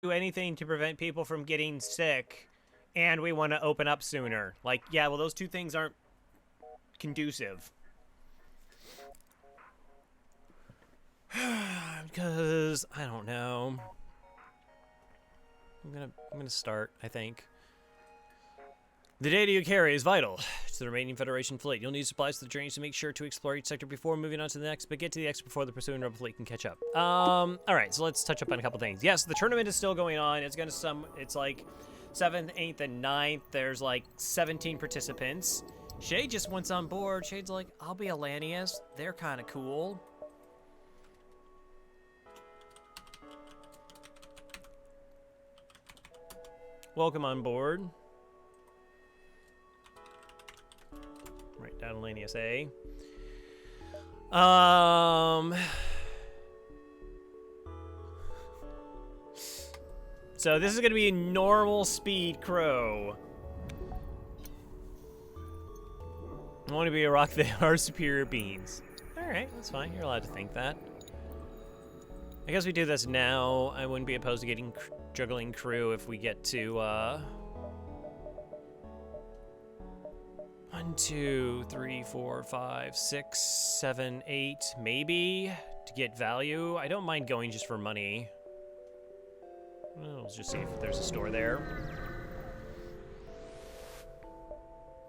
do anything to prevent people from getting sick, and we want to open up sooner. Like, yeah, well, those two things aren't conducive. Because I don't know. I'm gonna start, I think. The data you carry is vital to the remaining Federation fleet. You'll need supplies to the journeys to make sure to explore each sector before moving on to the next, but get to the exit before the pursuing rebel fleet can catch up. Alright, so let's touch up on a couple things. Yes, the tournament is still going on. It's like 7th, 8th, and 9th. There's like 17 participants. Shade just wants on board. Shade's like, I'll be a Lanius. They're kind of cool. Welcome on board. Right down to Lanius A. So this is going to be a normal speed crow. I want to be a rock. They are superior beings. Alright, that's fine. You're allowed to think that. I guess we do this now. I wouldn't be opposed to getting juggling crew if we get to 1, 2, 3, 4, 5, 6, 7, 8, maybe to get value. I don't mind going just for money. Well, let's just see if there's a store there.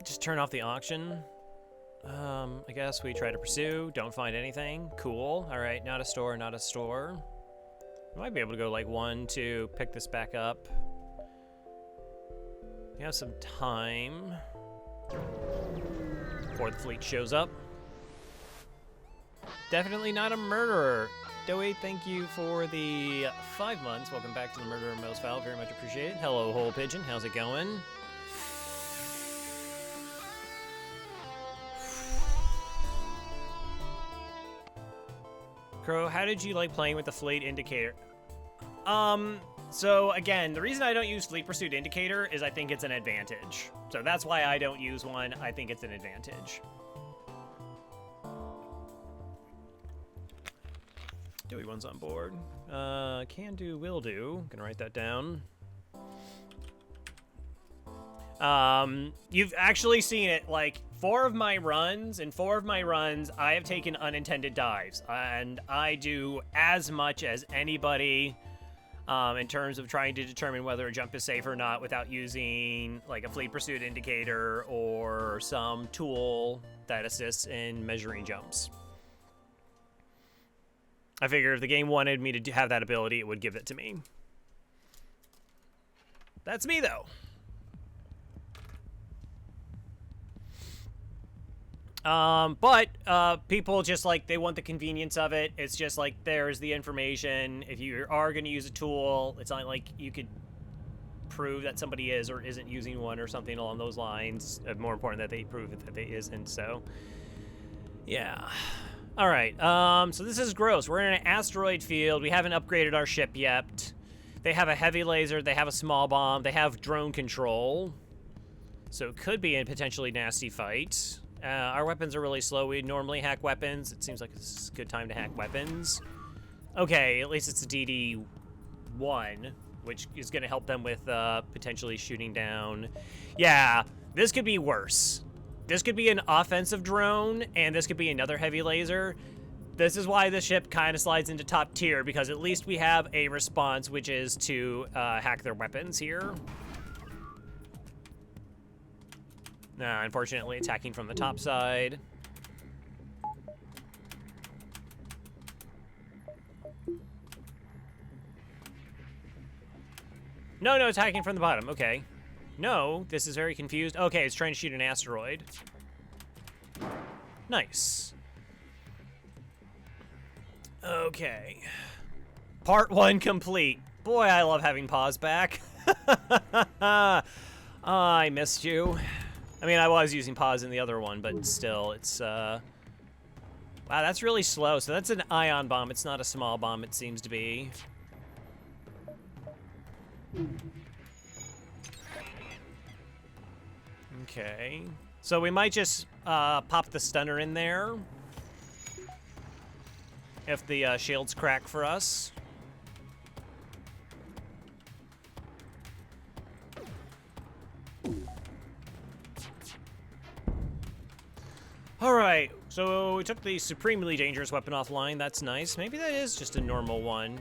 Just turn off the auction. I guess we try to pursue. Don't find anything. Cool. All right, not a store, not a store. We might be able to go like 1, 2, pick this back up. We have some time before the fleet shows up. Definitely not a murderer. Doe, thank you for the 5 months. Welcome back to the Murderer Most Foul. Very much appreciated. Hello, Whole Pigeon. How's it going? Crow, how did you like playing with the fleet indicator? So again, the reason I don't use Fleet Pursuit Indicator is I think it's an advantage. So that's why I don't use one. I think it's an advantage. Dewey one's on board. Can do, will do. Gonna write that down. You've actually seen it, like, 4 of my runs, I have taken unintended dives, and I do as much as anybody in terms of trying to determine whether a jump is safe or not without using, like, a fleet pursuit indicator or some tool that assists in measuring jumps. I figured if the game wanted me to have that ability, it would give it to me. That's me, though. But people just, like, they want the convenience of it. It's just like, there's the information. If you are going to use a tool, it's not like you could prove that somebody is or isn't using one or something along those lines. More important that they prove that they isn't, so yeah. All right, so this is gross. We're in an asteroid field. We haven't upgraded our ship yet. They have a heavy laser. They have a small bomb. They have drone control. So it could be a potentially nasty fight. Our weapons are really slow. We normally hack weapons. It seems like it's a good time to hack weapons. Okay, at least it's a DD1, which is going to help them with potentially shooting down. Yeah, this could be worse. This could be an offensive drone, and this could be another heavy laser. This is why the ship kind of slides into top tier, because at least we have a response, which is to hack their weapons here. Unfortunately, attacking from the top side. No, attacking from the bottom. Okay. No, this is very confused. Okay, it's trying to shoot an asteroid. Nice. Okay. Part 1 complete. Boy, I love having pause back. I missed you. I mean, I was using pause in the other one, but still, it's, wow, that's really slow. So that's an ion bomb. It's not a small bomb, it seems to be. Okay. So we might just pop the stunner in there if the shields crack for us. Alright, so we took the supremely dangerous weapon offline. That's nice. Maybe that is just a normal one.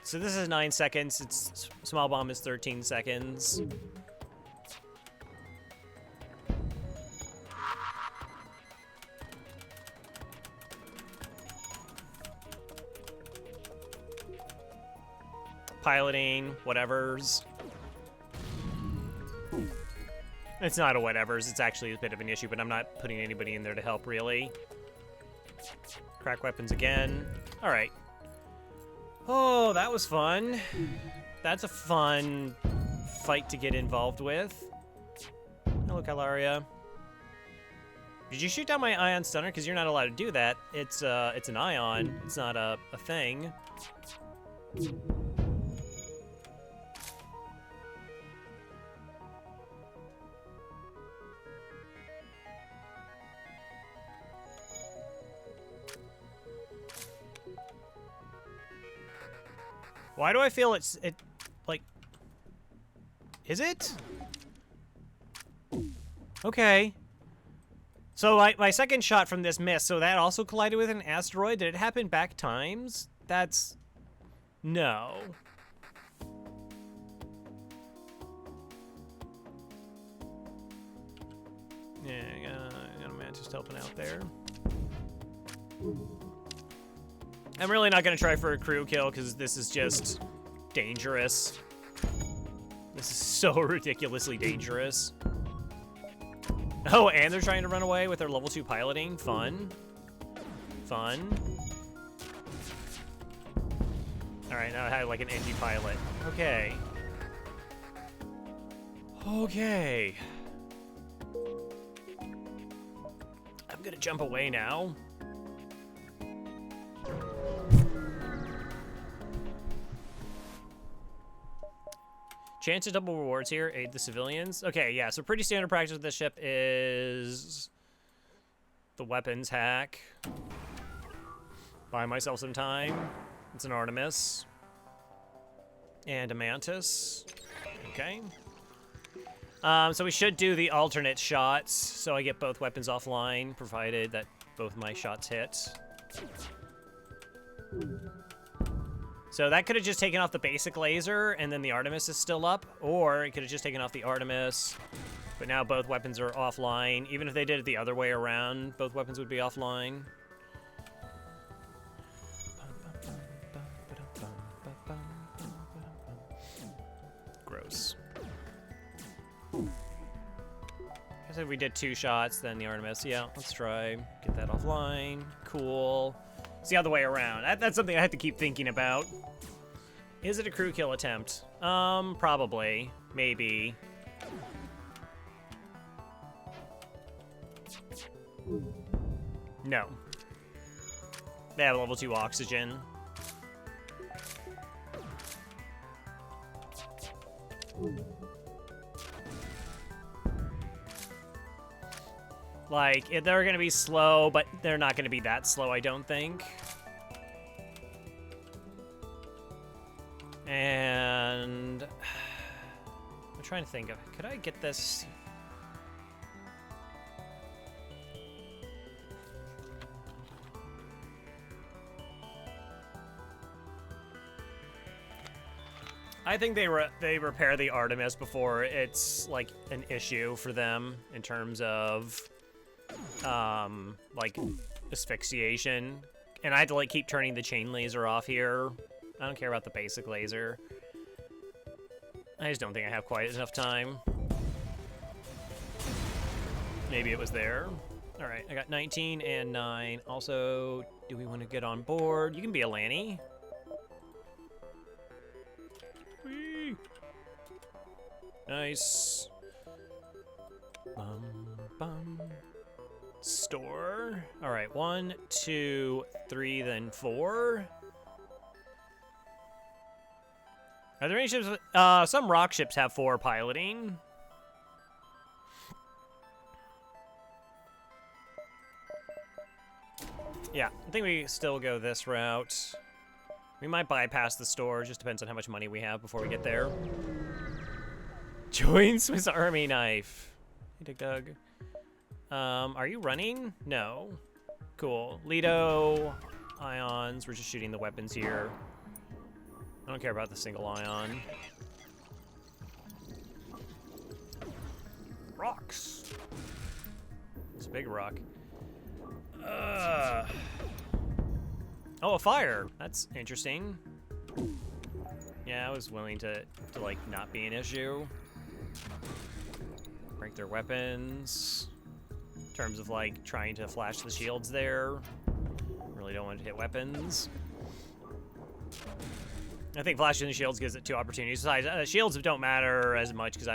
So this is 9 seconds. Its small bomb is 13 seconds. Piloting, whatevers. It's not a whatevers, it's actually a bit of an issue, but I'm not putting anybody in there to help, really. Crack weapons again. Alright. Oh, that was fun. That's a fun fight to get involved with. Hello, Calaria. Did you shoot down my ion stunner? Because you're not allowed to do that. It's an ion. It's not a thing. Why do I feel it, like, is it? Okay. So my second shot from this missed, so that also collided with an asteroid? Did it happen back times? That's, no. Yeah, I got a Mantis helping out there. I'm really not going to try for a crew kill because this is just dangerous. This is so ridiculously dangerous. Oh, and they're trying to run away with their level 2 piloting. Fun. Fun. Alright, now I have like an NG pilot. Okay. Okay. I'm going to jump away now. Chance of double rewards here. Aid the civilians. Okay, yeah, so pretty standard practice with this ship is the weapons hack. Buy myself some time. It's an Artemis. And a Mantis. Okay. So we should do the alternate shots, so I get both weapons offline, provided that both my shots hit. So that could have just taken off the basic laser, and then the Artemis is still up, or it could have just taken off the Artemis, but now both weapons are offline. Even if they did it the other way around, both weapons would be offline. Gross. I guess if we did 2 shots, then the Artemis. Yeah, let's try. Get that offline. Cool. It's the other way around. That's something I have to keep thinking about. Is it a crew kill attempt? Probably. Maybe. No. They have level 2 oxygen. Like, they're gonna be slow, but they're not gonna be that slow, I don't think. And I'm trying to think of, could I get this? I think they repair the Artemis before it's like an issue for them in terms of like asphyxiation. And I had to like keep turning the chain laser off here. I don't care about the basic laser. I just don't think I have quite enough time. Maybe it was there. All right, I got 19 and 9. Also, do we want to get on board? You can be a Lanny. Whee! Nice. Bum. Store. All right, 1, 2, 3, then 4. Are there any ships? Some rock ships have 4 piloting. Yeah, I think we still go this route. We might bypass the store, just depends on how much money we have before we get there. Join Swiss Army knife. Hey, Doug. Are you running? No. Cool. Lido, ions. We're just shooting the weapons here. I don't care about the single ion. Rocks. It's a big rock. Oh, a fire. That's interesting. Yeah, I was willing to like not be an issue. Break their weapons. In terms of like trying to flash the shields there. Really don't want to hit weapons. I think flashing the shields gives it 2 opportunities. Besides, shields don't matter as much because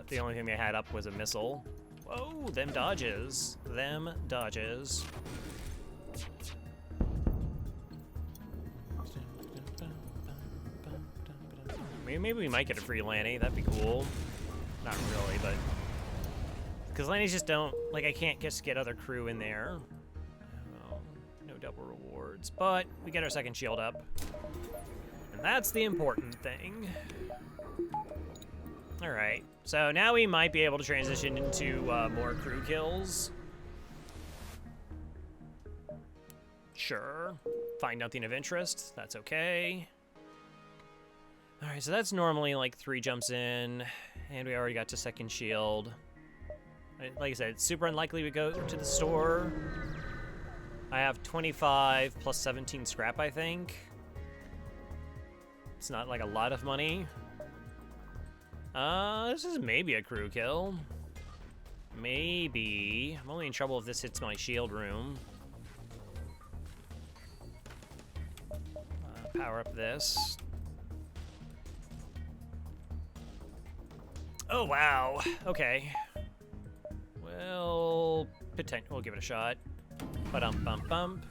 the only thing they had up was a missile. Whoa, them dodges. Them dodges. Maybe we might get a free Lanny. That'd be cool. Not really, but... Because Lannies just don't... Like, I can't just get other crew in there. Oh, no double rewards. But we get our second shield up. And that's the important thing. Alright. So now we might be able to transition into more crew kills. Sure. Find nothing of interest. That's okay. Alright, so that's normally like 3 jumps in. And we already got to second shield. Like I said, it's super unlikely we go to the store. I have 25 plus 17 scrap, I think. It's not like a lot of money. This is maybe a crew kill. Maybe. I'm only in trouble if this hits my shield room. Power up this. Oh, wow. Okay. Well, we'll give it a shot. Ba-dum-bum-bum.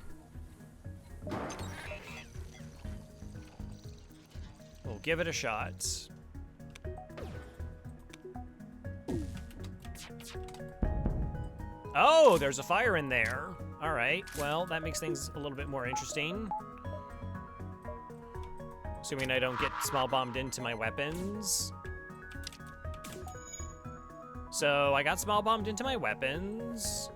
We'll give it a shot. Oh, there's a fire in there. All right, well, that makes things a little bit more interesting. Assuming I don't get small bombed into my weapons. So I got small bombed into my weapons.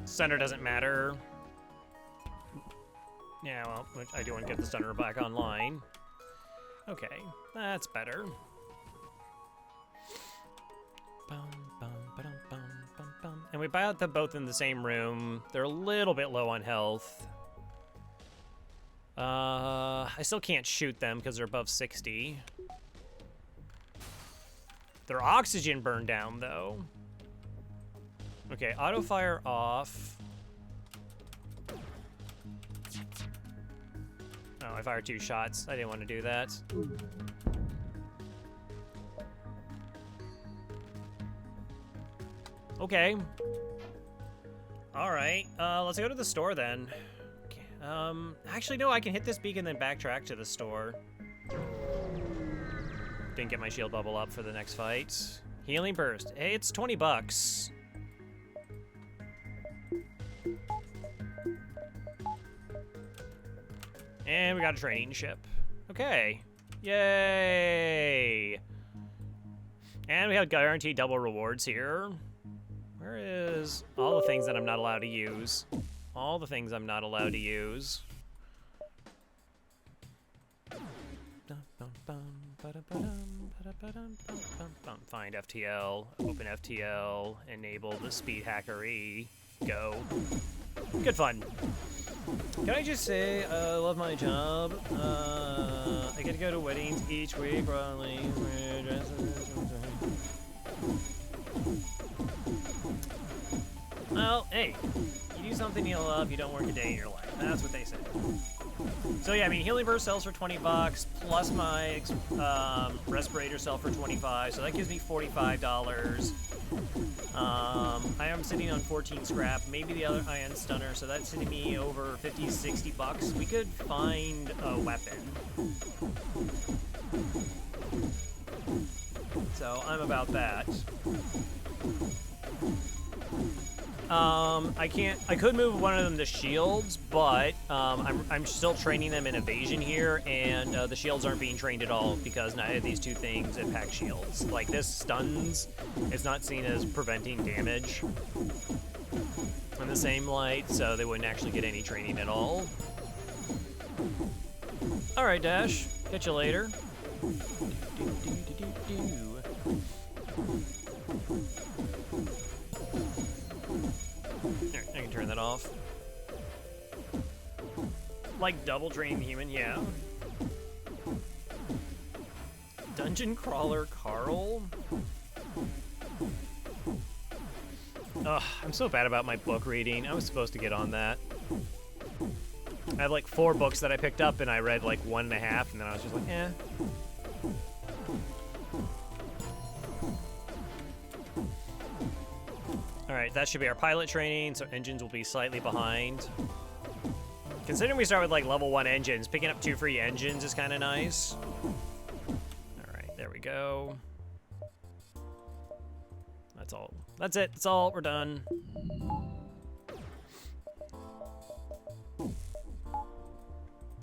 Stunner doesn't matter. Yeah, well, I do want to get the stunner back online. Okay, that's better. And we buy out them both in the same room. They're a little bit low on health. I still can't shoot them because they're above 60. Their oxygen burned down, though. Okay, auto fire off. Oh, I fired 2 shots. I didn't want to do that. Okay. All right. Let's go to the store then. Okay. Actually, no. I can hit this beacon and then backtrack to the store. Didn't get my shield bubble up for the next fight. Healing burst. Hey, it's 20 bucks. And we got a training ship. Okay. Yay! And we have guaranteed double rewards here. Where is all the things that I'm not allowed to use? All the things I'm not allowed to use. Find FTL, open FTL, enable the speed hackery. Go. Good fun. Can I just say, I love my job. I get to go to weddings each week, probably. Well, hey, you do something you love, you don't work a day in your life. That's what they say. So yeah, I mean, Healing Burst sells for 20 bucks, plus my respirator sell for 25, so that gives me $45. I am sitting on 14 scrap, maybe the other ion stunner, so that's hitting me over 50, 60 bucks. We could find a weapon. So I'm about that. I can't. I could move one of them to shields, but I'm still training them in evasion here, and the shields aren't being trained at all because neither of these two things impact shields. Like this stuns, it's not seen as preventing damage in the same light, so they wouldn't actually get any training at all. All right, Dash. Catch you later. There, I can turn that off. Like double train human, yeah. Dungeon crawler Carl. Ugh, I'm so bad about my book reading. I was supposed to get on that. I have like 4 books that I picked up, and I read like 1.5, and then I was just like, eh. Alright, that should be our pilot training, so engines will be slightly behind. Considering we start with like level 1 engines, picking up 2 free engines is kind of nice. Alright, there we go. That's all. That's it. That's all. We're done.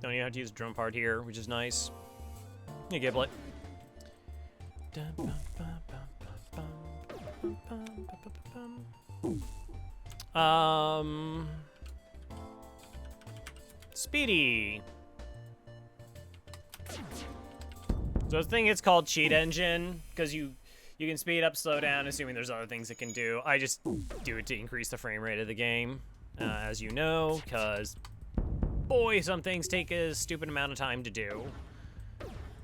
Don't even have to use a drum part here, which is nice. Hey, Giblet. Speedy. So I think it's called cheat engine because you can speed up, slow down, assuming there's other things it can do. I just do it to increase the frame rate of the game, as you know, because boy, some things take a stupid amount of time to do.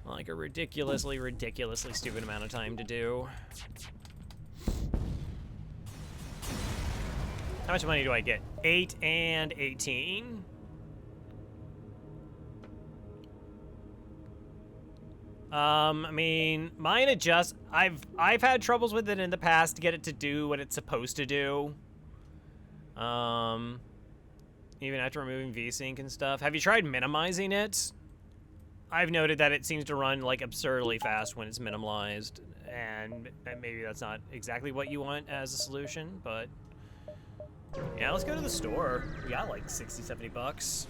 Like a ridiculously, ridiculously stupid amount of time to do. How much money do I get? 8 and 18. I mean, mine adjusts. I've had troubles with it in the past to get it to do what it's supposed to do. Even after removing VSync and stuff. Have you tried minimizing it? I've noted that it seems to run like absurdly fast when it's minimalized, and maybe that's not exactly what you want as a solution, but yeah, let's go to the store. We got like 60, 70 bucks.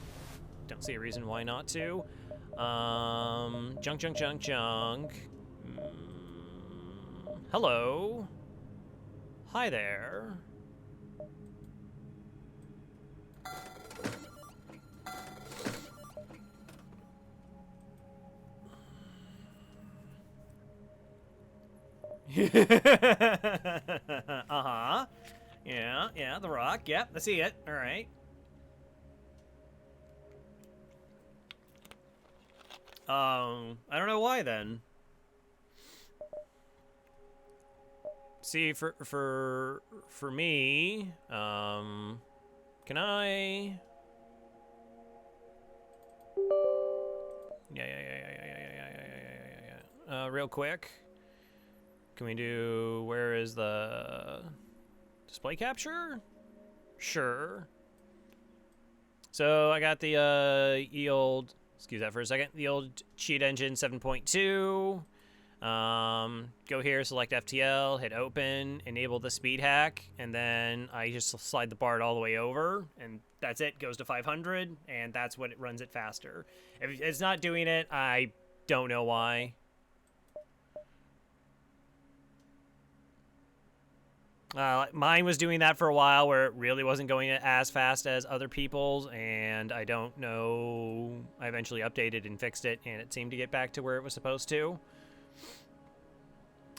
Don't see a reason why not to. Junk. Hello. Hi there. Uh-huh. Yeah, the rock. Yep, I see it. All right. I don't know why then. See, for me, can I? Yeah. Real quick. Can we do, where is the display capture? Sure. So I got the old, excuse that for a second, the old cheat engine 7.2. Go here, select FTL, hit open, enable the speed hack, and then I just slide the BART all the way over, and that's it, goes to 500, and that's what it runs it faster. If it's not doing it, I don't know why. Mine was doing that for a while where it really wasn't going as fast as other people's, and I don't know. I eventually updated and fixed it, and it seemed to get back to where it was supposed to.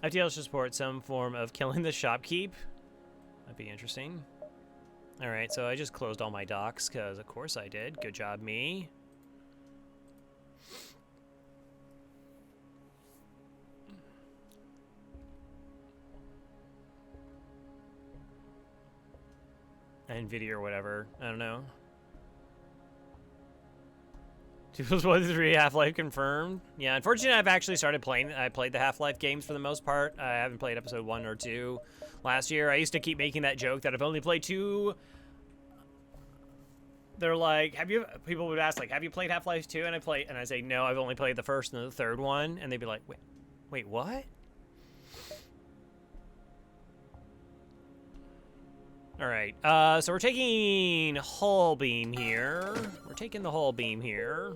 FTL should support some form of killing the shopkeep. That'd be interesting. Alright, so I just closed all my docks, because of course I did. Good job, me. NVIDIA or whatever. I don't know. 2+1 Half-Life confirmed. Yeah, unfortunately, I've actually started playing. I played the Half-Life games for the most part. I haven't played episode 1 or 2 last year. I used to keep making that joke that I've only played 2. They're like, people would ask, like, have you played Half-Life 2? And I say, no, I've only played the first and the third one. And they'd be like, wait, what? All right, so we're taking hull beam here. We're taking the hull beam here.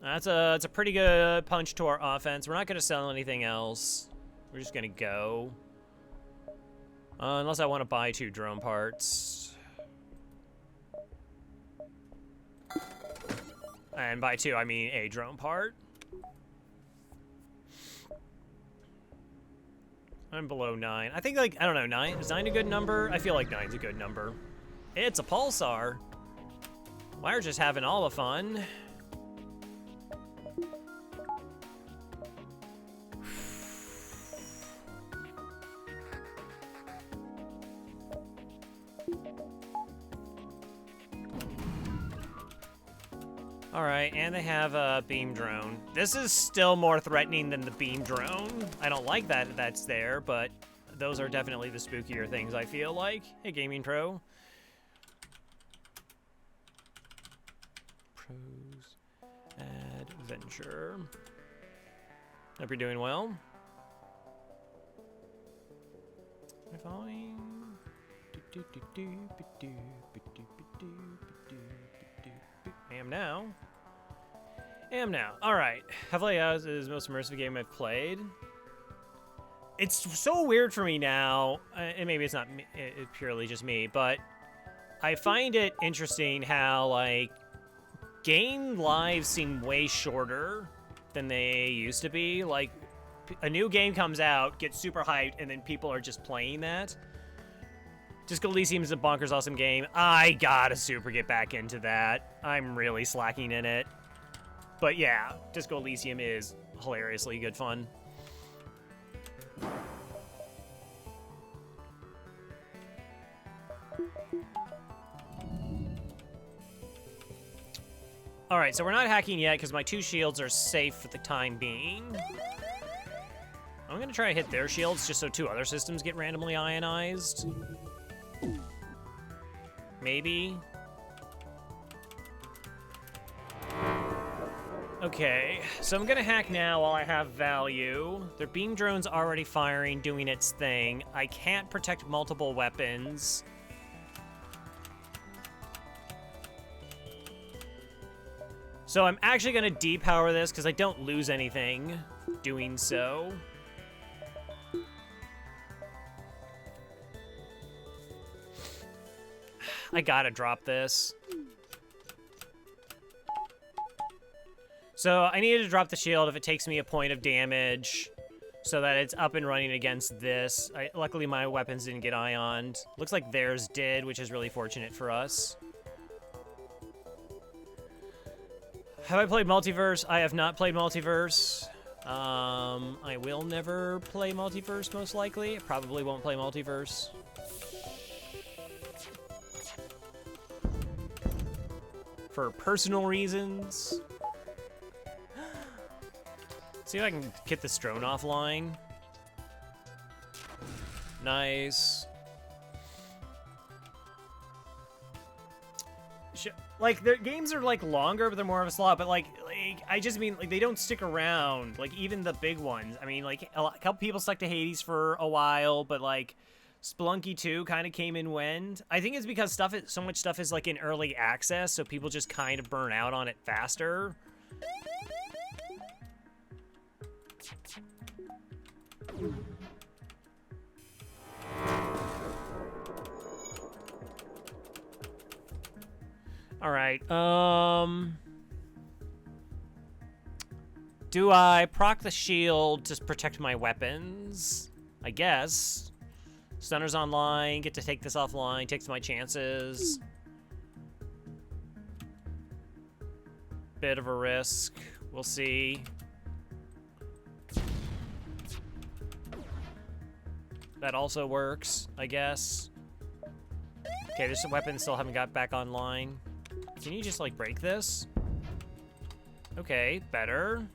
That's a pretty good punch to our offense. We're not going to sell anything else. We're just going to go. Unless I want to buy 2 drone parts. And by 2, I mean a drone part. I'm below 9. I think, like, I don't know, 9? Is 9 a good number? I feel like 9's a good number. It's a pulsar. We're just having all the fun. All right, and they have a beam drone. This is still more threatening than the beam drone. I don't like that that's there, but those are definitely the spookier things, I feel like. Hey, Gaming Pro. Pros. Adventure. Hope you're doing well. If I am now. All right. Half-Life Alyx is the most immersive game I've played. It's so weird for me now, and maybe it's not me, it's purely just me, but I find it interesting how, like, game lives seem way shorter than they used to be. Like, a new game comes out, gets super hyped, and then people are just playing that. Disco Elysium is a bonkers awesome game. I gotta super get back into that. I'm really slacking in it. But yeah, Disco Elysium is hilariously good fun. Alright, so we're not hacking yet because my 2 shields are safe for the time being. I'm gonna try to hit their shields just so 2 other systems get randomly ionized. Maybe. Okay, so I'm gonna hack now while I have value. Their beam drone's already firing, doing its thing. I can't protect multiple weapons. So I'm actually gonna depower this because I don't lose anything doing so. I gotta drop this. So I needed to drop the shield if it takes me a point of damage so that it's up and running against this. Luckily, my weapons didn't get ioned. Looks like theirs did, which is really fortunate for us. Have I played Multiverse? I have not played Multiverse. I will never play Multiverse, most likely. I probably won't play Multiverse. For personal reasons. See if I can get this drone offline. Nice. Like, the games are, like, longer, but they're more of a slot, but, like, I just mean, like, they don't stick around. Like, even the big ones. I mean, like, a couple people stuck to Hades for a while, but, like, Spelunky 2 kind of came and went. I think it's because so much stuff is, like, in early access, so people just kind of burn out on it faster. All right, do I proc the shield to protect my weapons? I guess. Stunner's online, get to take this offline, takes my chances. Bit of a risk, we'll see. That also works, I guess. Okay, this weapon still haven't got back online. Can you just, like, break this? Okay, better.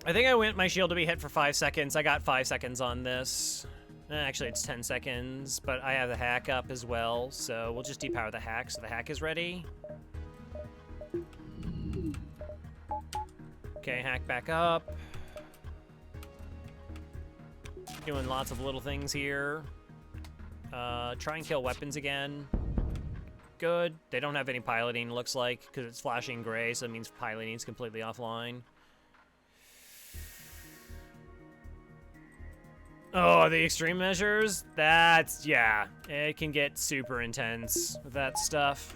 I think I want my shield to be hit for 5 seconds. I got 5 seconds on this. Actually, it's 10 seconds, but I have the hack up as well, so we'll just depower the hack so the hack is ready. Okay, hack back up. Doing lots of little things here. Try and kill weapons again. Good. They don't have any piloting, looks like, because it's flashing gray, so it means piloting is completely offline. Oh, the extreme measures? That's, yeah. It can get super intense with that stuff.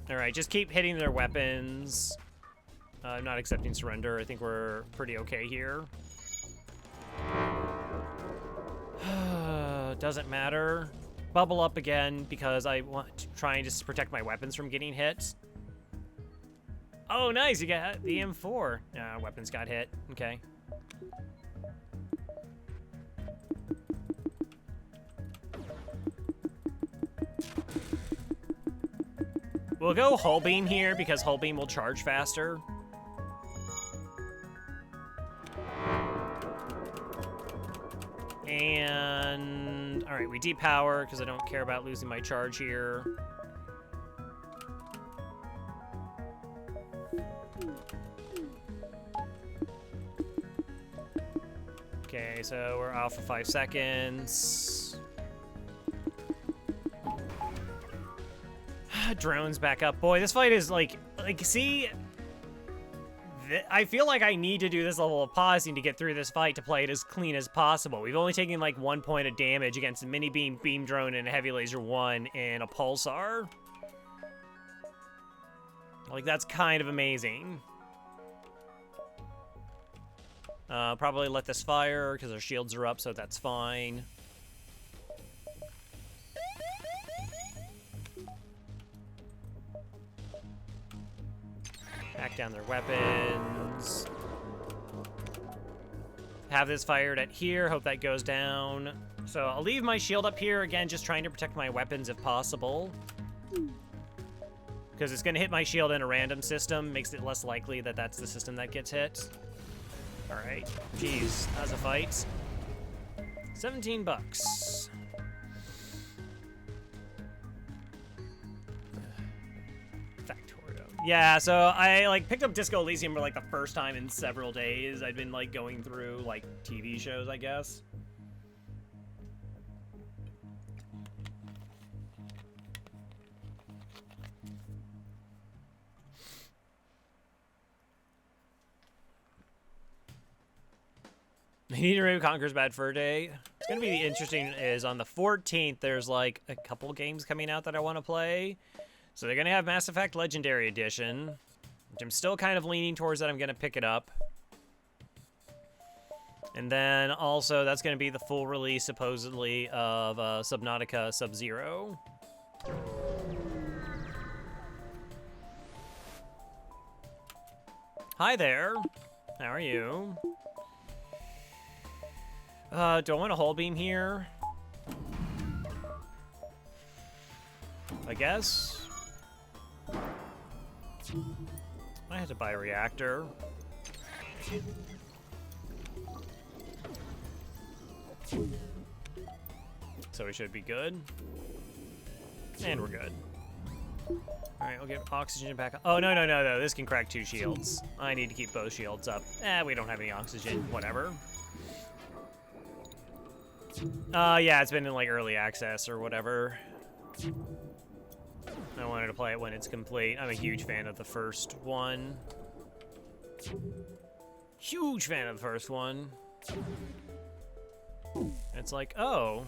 Alright, just keep hitting their weapons. I'm not accepting surrender. I think we're pretty okay here. Doesn't matter. Bubble up again because I want to try and just protect my weapons from getting hit. Oh, nice. You got the M4. Weapons got hit. Okay. We'll go hull beam here because hull beam will charge faster. And all right, we depower because I don't care about losing my charge here. Okay, so we're off for 5 seconds. Drones back up. Boy, this fight is like see, I feel like I need to do this level of pausing to get through this fight to play it as clean as possible. We've only taken like 1 point of damage against a mini beam, beam drone, and a heavy laser 1 and a pulsar. Like, that's kind of amazing. Probably let this fire because our shields are up, so that's fine. Hack down their weapons. Have this fired at here. Hope that goes down. So I'll leave my shield up here. Again, just trying to protect my weapons if possible. Because it's going to hit my shield in a random system. Makes it less likely that that's the system that gets hit. Alright. Jeez, that was a fight. 17 bucks. Yeah, so I like picked up Disco Elysium for like the first time in several days. I'd been like going through like TV shows, I guess. Need to remove Conquer's Bad Fur Day. It's gonna be interesting is on the 14th there's like a couple games coming out that I want to play. So they're going to have Mass Effect Legendary Edition, which I'm still kind of leaning towards that I'm going to pick it up. And then also that's going to be the full release, supposedly, of Subnautica Sub-Zero. Hi there. How are you? Do I want a hull beam here? I guess. I had to buy a reactor. So we should be good. And we're good. Alright, we'll get oxygen back up. Oh, no. This can crack 2 shields. I need to keep both shields up. We don't have any oxygen. Whatever. Yeah, it's been in, like, early access or whatever. I wanted to play it when it's complete. I'm a huge fan of the first one. Huge fan of the first one. It's like, oh.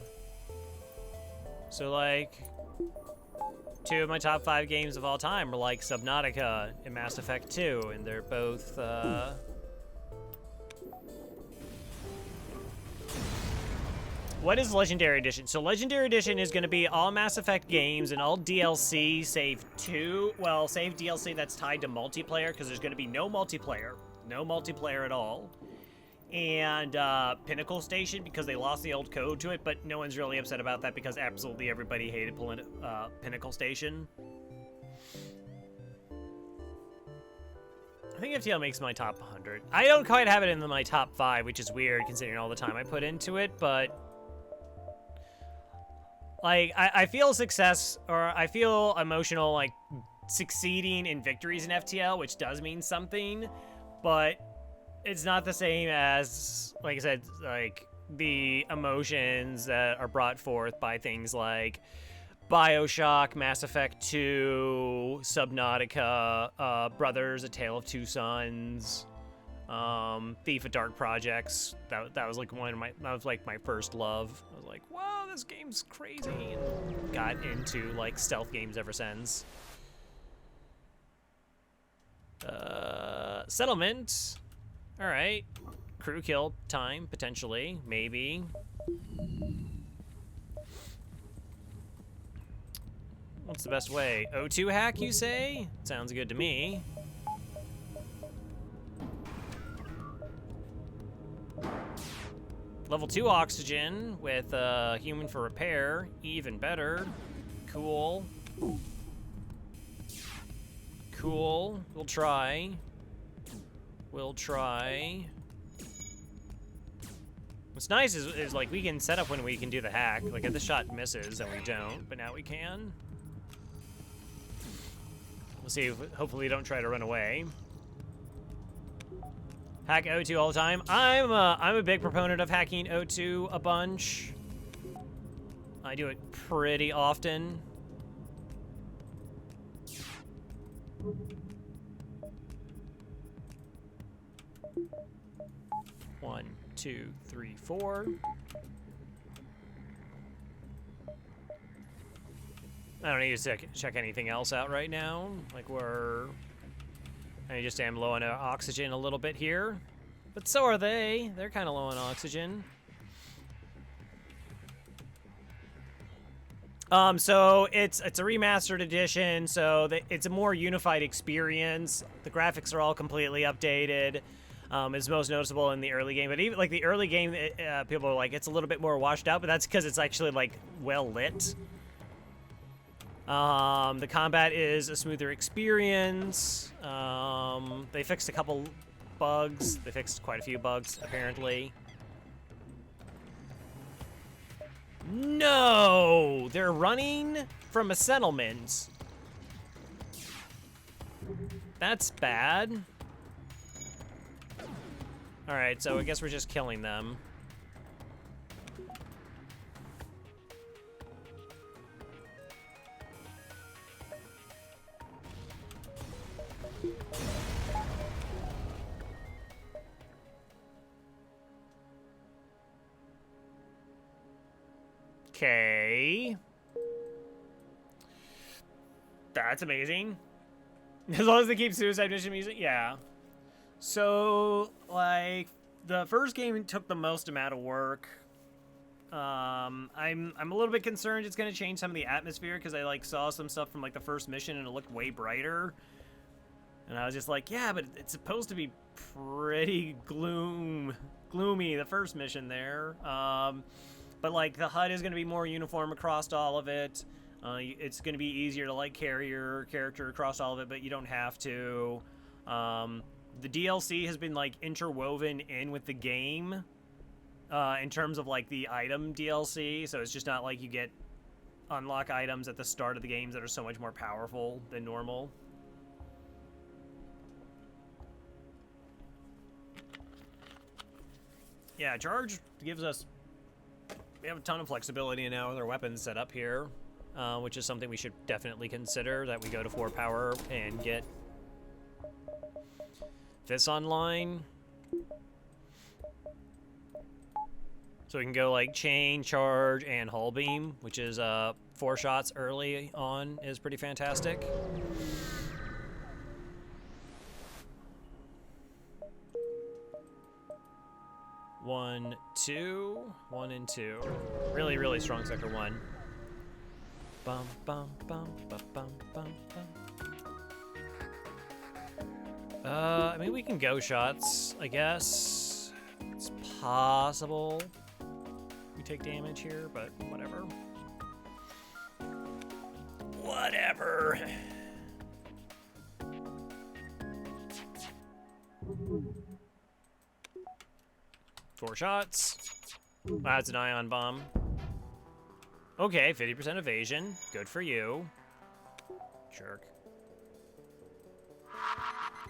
So, like, 2 of my top 5 games of all time are, like, Subnautica and Mass Effect 2, and they're both, What is Legendary Edition? So Legendary Edition is going to be all Mass Effect games and all DLC save DLC that's tied to multiplayer, because there's going to be no multiplayer. No multiplayer at all. And Pinnacle Station, because they lost the old code to it, but no one's really upset about that because absolutely everybody hated Pinnacle Station. I think FTL makes my top 100. I don't quite have it in my top 5, which is weird considering all the time I put into it, but Like, I feel success, or I feel emotional, like, succeeding in victories in FTL, which does mean something, but it's not the same as, like I said, like, the emotions that are brought forth by things like BioShock, Mass Effect 2, Subnautica, Brothers: A Tale of Two Sons, Thief of Dark Projects. That was like my first love. I was like, whoa, this game's crazy, and got into like stealth games ever since. Settlement. All right, crew kill time potentially, maybe. What's the best way? O2 hack, you say? Sounds good to me. Level 2 oxygen with human for repair. Even better. Cool. Cool. We'll try. We'll try. What's nice is like we can set up when we can do the hack. Like if the shot misses and we don't, but now we can. We'll see if hopefully we don't try to run away. Hack O2 all the time. I'm a big proponent of hacking O2 a bunch. I do it pretty often. One, two, three, four. I don't need to check anything else out right now. Like I just am low on oxygen a little bit here. But so are they. They're kind of low on oxygen. So it's a remastered edition, so it's a more unified experience. The graphics are all completely updated. It's most noticeable in the early game, but even like the early game, people are like it's a little bit more washed out, but that's because it's actually like well lit. The combat is a smoother experience. They fixed a couple bugs. They fixed quite a few bugs, apparently. No! They're running from a settlement. That's bad. Alright, so I guess we're just killing them. Okay. That's amazing. As long as they keep Suicide Mission music, yeah. So, like, the first game took the most amount of work. I'm a little bit concerned it's gonna change some of the atmosphere because I like saw some stuff from like the first mission and it looked way brighter. And I was just like, yeah, but it's supposed to be pretty gloomy, the first mission there. But like the HUD is going to be more uniform across all of it. It's going to be easier to like carry your character across all of it, but you don't have to. The DLC has been like interwoven in with the game in terms of like the item DLC. So it's just not like you get unlock items at the start of the games that are so much more powerful than normal. Yeah, Charge gives us... We have a ton of flexibility now with our weapons set up here, which is something we should definitely consider, that we go to 4 power and get this online. So we can go like chain, charge, and hull beam, which is 4 shots early on is pretty fantastic. One, two, 1 and 2. Really, really strong sector 1. Bum, bum, bum, bum, bum, bum, bum. I mean, we can go shots, I guess. It's possible we take damage here, but whatever. Whatever. Four shots. That's an ion bomb. Okay, 50% evasion. Good for you. Jerk.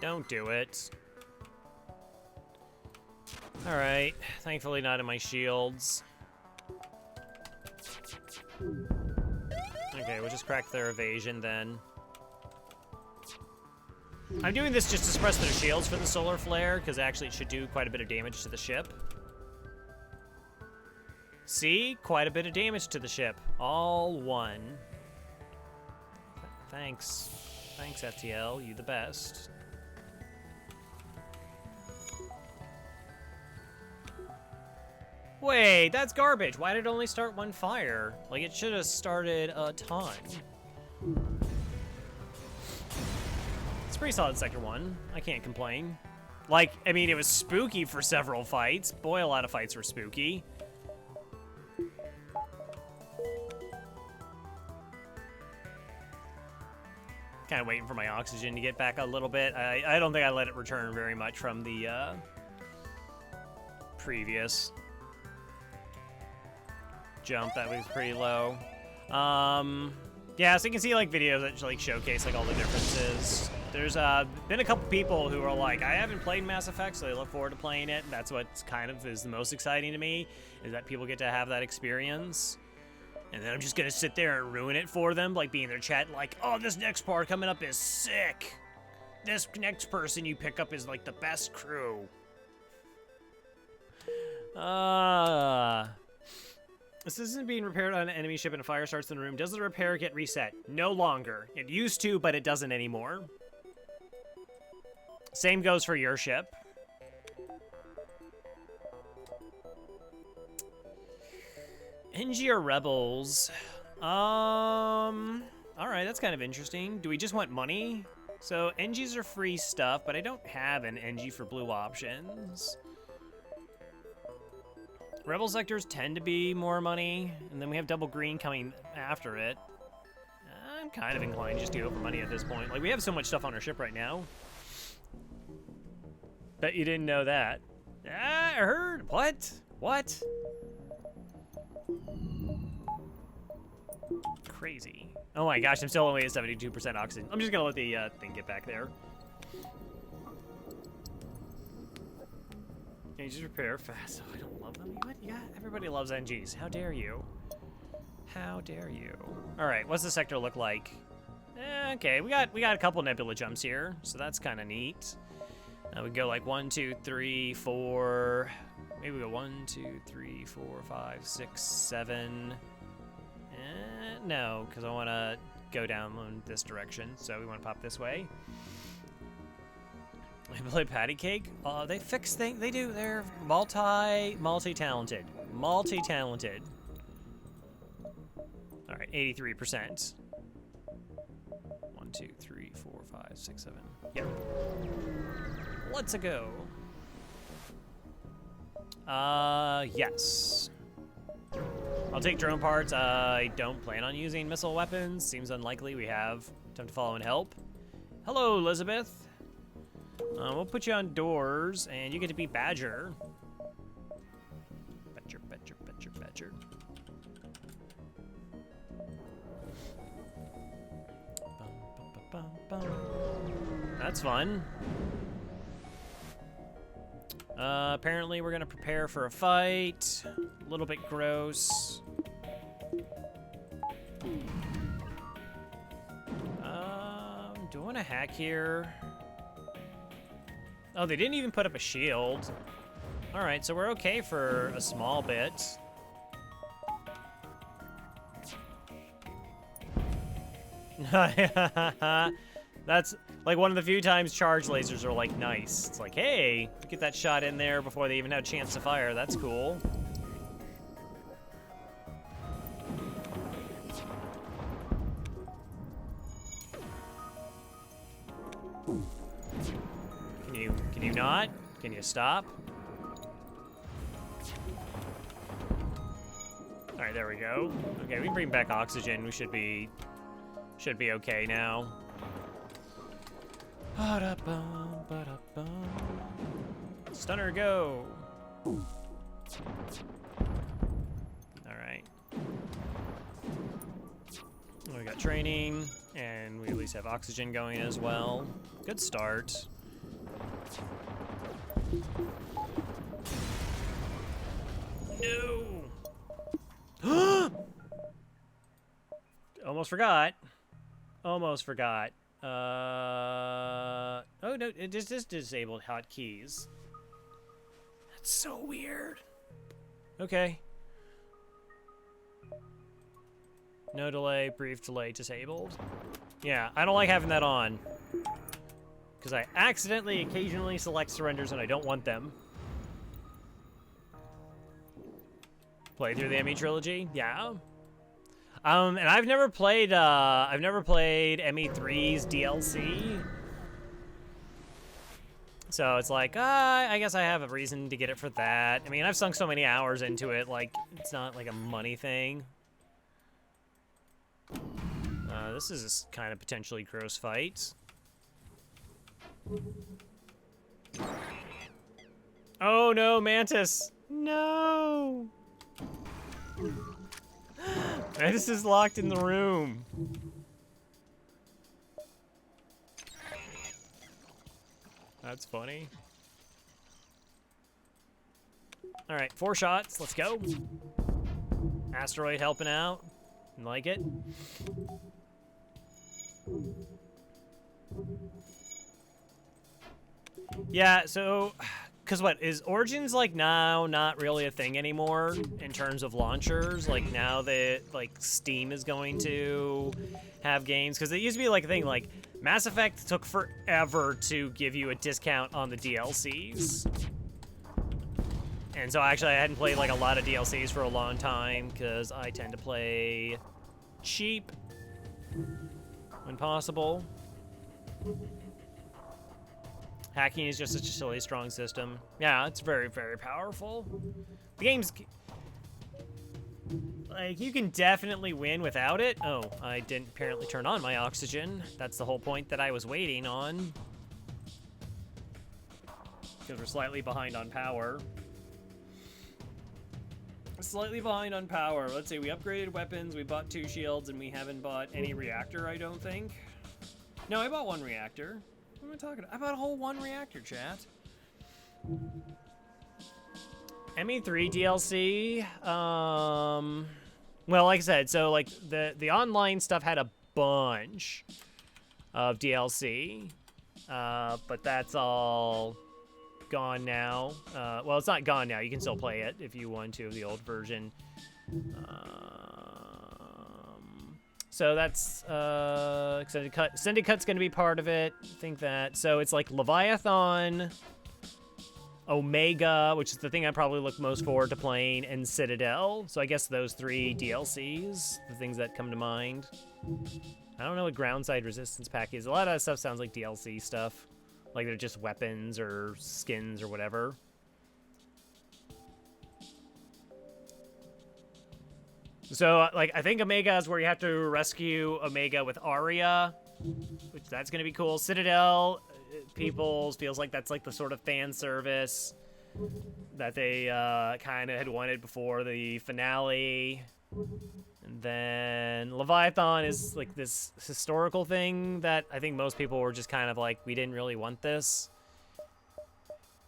Don't do it. Alright, thankfully not in my shields. Okay, we'll just crack their evasion then. I'm doing this just to suppress their shields for the solar flare, because actually it should do quite a bit of damage to the ship. See? Quite a bit of damage to the ship. All one. Thanks. Thanks, FTL. You the best. Wait, that's garbage. Why did it only start one fire? Like, it should have started a ton. It's pretty solid Sector 1. I can't complain. Like, I mean, it was spooky for several fights. Boy, a lot of fights were spooky. Kind of waiting for my oxygen to get back a little bit. I don't think I let it return very much from the previous jump. That was pretty low. Yeah, so you can see like videos that like showcase like all the differences. There's been a couple people who are like, I haven't played Mass Effect, so they look forward to playing it. That's what kind of is the most exciting to me, is that people get to have that experience. And then I'm just gonna sit there and ruin it for them, like being in their chat like, oh, this next part coming up is sick. This next person you pick up is like the best crew. This isn't being repaired on an enemy ship and a fire starts in the room. Does the repair get reset? No longer. It used to, but it doesn't anymore. Same goes for your ship. NG or Rebels? Alright, that's kind of interesting. Do we just want money? So, NGs are free stuff, but I don't have an NG for blue options. Rebel sectors tend to be more money, and then we have double green coming after it. I'm kind of inclined just to go for money at this point. Like, we have so much stuff on our ship right now. Bet you didn't know that. Ah, I heard. What? What? Crazy. Oh my gosh, I'm still only at 72% oxygen. I'm just gonna let the thing get back there. Can you just repair fast? Oh, I don't love them. What? Yeah, everybody loves NGs. How dare you? How dare you? All right, what's the sector look like? Okay, we got a couple nebula jumps here, so that's kind of neat. We go like 1, 2, 3, 4. Maybe we go 1, 2, 3, 4, 5, 6, 7. No, because I want to go down this direction, so we want to pop this way. I play patty cake. They fix things. They do. They're multi-talented. Multi-talented. All right, 83%. 1, 2, 3, 4, 5, 6, 7. Yep. Let's go. Yes. I'll take drone parts. I don't plan on using missile weapons. Seems unlikely. We have time to follow and help. Hello, Elizabeth. We'll put you on doors, and you get to be Badger. Badger, Badger, Badger, Badger. Bum, bum, bum, bum. That's fun. Apparently we're gonna prepare for a fight. A little bit gross. Do I want to hack here? Oh, they didn't even put up a shield. All right, so we're okay for a small bit. That's like one of the few times charge lasers are like nice. It's like, hey, get that shot in there before they even have a chance to fire. That's cool. Can you not? Can you stop? All right, there we go. Okay, we can bring back oxygen. We should be okay now. Stunner, go. All right. training, and we at least have oxygen going as well. Good start. No! Almost forgot. Almost forgot. Oh no, it just disabled hotkeys. That's so weird. Okay. No delay, brief delay, disabled. Yeah, I don't like having that on. Because I accidentally occasionally select surrenders and I don't want them. Play through the ME trilogy? Yeah. And I've never played ME3's DLC. So it's like, I guess I have a reason to get it for that. I mean, I've sunk so many hours into it, like, it's not like a money thing. This is kind of potentially gross fight. Oh no, Mantis! No! Mantis is locked in the room. That's funny. All right, 4 shots. Let's go. Asteroid helping out. Like it. Yeah, so, because what, is Origins, like, now not really a thing anymore in terms of launchers? Like, now that, like, Steam is going to have games? Because it used to be, like, a thing, like, Mass Effect took forever to give you a discount on the DLCs. And so, actually, I hadn't played, like, a lot of DLCs for a long time, because I tend to play cheap when possible. Hacking is just such a silly strong system. Yeah, it's very, very powerful. The game's... like, you can definitely win without it. Oh, I didn't apparently turn on my oxygen. That's the whole point that I was waiting on. Because we're slightly behind on power. Slightly behind on power. Let's see, we upgraded weapons, we bought 2 shields, and we haven't bought any reactor, I don't think. No, I bought 1 reactor. What am I talking about? I bought a whole 1 reactor, chat. ME3 DLC, well, like I said, so like the online stuff had a bunch of DLC, but that's all gone now. Well, it's not gone now. You can still play it if you want to, the old version. So that's extended cut. Extended cut's going to be part of it. I think that. So it's like Leviathan, Omega, which is the thing I probably look most forward to playing, and Citadel. So I guess those 3 DLCs, the things that come to mind. I don't know what Groundside Resistance Pack is. A lot of that stuff sounds like DLC stuff. Like they're just weapons or skins or whatever. So, like, I think Omega is where you have to rescue Omega with Arya, which that's going to be cool. Citadel, Peoples, feels like that's like the sort of fan service that they kind of had wanted before the finale. And then Leviathan is like this historical thing that I think most people were just kind of like, we didn't really want this.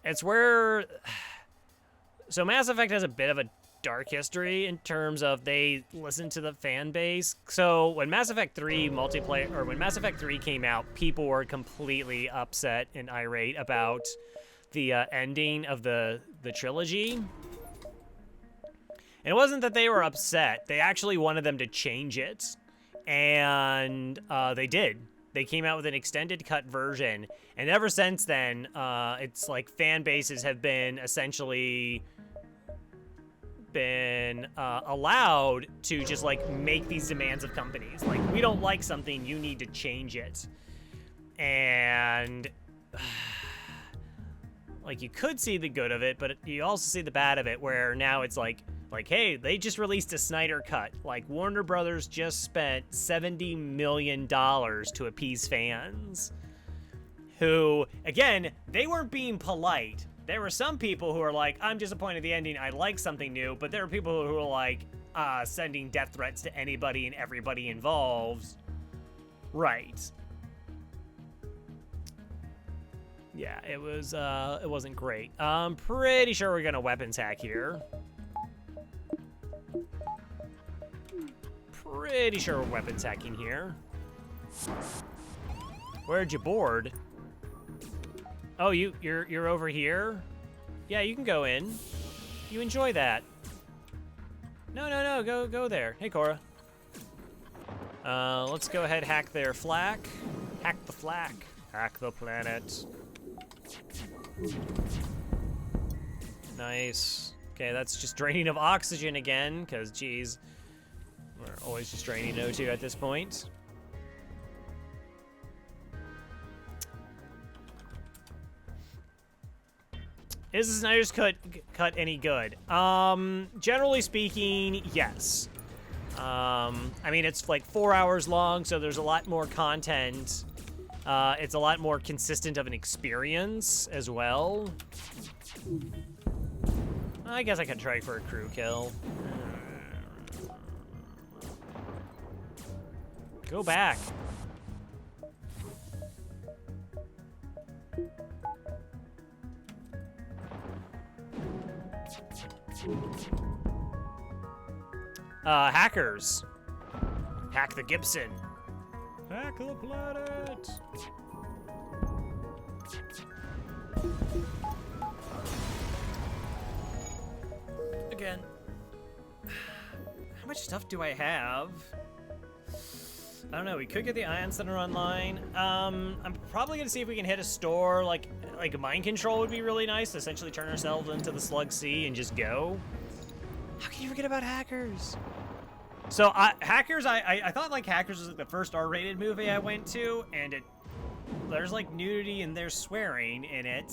It's where... So Mass Effect has a bit of a dark history in terms of they listen to the fan base. So when Mass Effect 3 multiplayer, or when Mass Effect 3 came out, people were completely upset and irate about the ending of the trilogy. And it wasn't that they were upset. They actually wanted them to change it. And they did. They came out with an extended cut version. And ever since then, it's like fan bases have been essentially been allowed to just like make these demands of companies. Like, we don't like something, you need to change it. And like, you could see the good of it, but you also see the bad of it, where now it's like, hey, they just released a Snyder Cut. Like, Warner Brothers just spent $70 million to appease fans. Who, again, they weren't being polite. There were some people who are like, I'm disappointed in the ending, I like something new, but there are people who are like, sending death threats to anybody and everybody involved. Right. Yeah, it wasn't great. I'm pretty sure we're gonna weapons hack here. Pretty sure we're weapons hacking here. Where'd you board? Oh, you're over here? Yeah, you can go in. You enjoy that. No, go there. Hey, Cora. Let's go ahead, hack their flak. Hack the flak. Hack the planet. Nice. Okay, that's just draining of oxygen again, because, geez, we're always just draining O2 at this point. Is the Snyder's cut any good? Generally speaking, yes. I mean, it's like 4 hours long, so there's a lot more content. It's a lot more consistent of an experience as well. I guess I could try for a crew kill. Go back. Hackers. Hack the Gibson. Hack the planet. Again. How much stuff do I have? I don't know, we could get the Ion Center online. I'm probably gonna see if we can hit a store, like mind control would be really nice, to essentially turn ourselves into the Slug C and just go. How can you forget about Hackers? So, Hackers, I thought, like, Hackers was like the first R-rated movie I went to, and there's, like, nudity and there's swearing in it.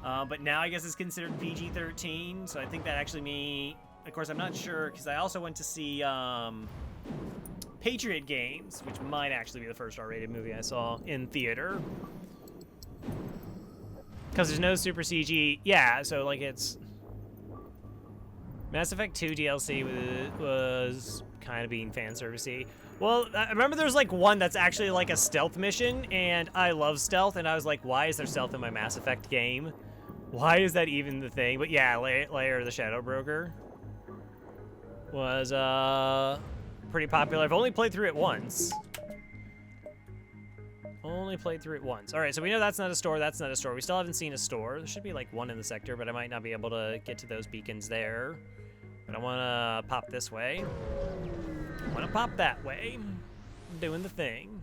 But now I guess it's considered PG-13, so I think that actually of course, I'm not sure, because I also went to see, Patriot Games, which might actually be the first R-rated movie I saw in theater. Because there's no Super CG. Yeah, so, like, it's... Mass Effect 2 DLC was kind of being fan servicey. Well, I remember there's like one that's actually like a stealth mission, and I love stealth, and I was like, why is there stealth in my Mass Effect game? Why is that even the thing? But yeah, Lair of the Shadow Broker was pretty popular. I've only played through it once. Only played through it once. All right, so we know that's not a store, that's not a store. We still haven't seen a store. There should be like one in the sector, but I might not be able to get to those beacons there. But I wanna pop this way. I wanna pop that way. I'm doing the thing.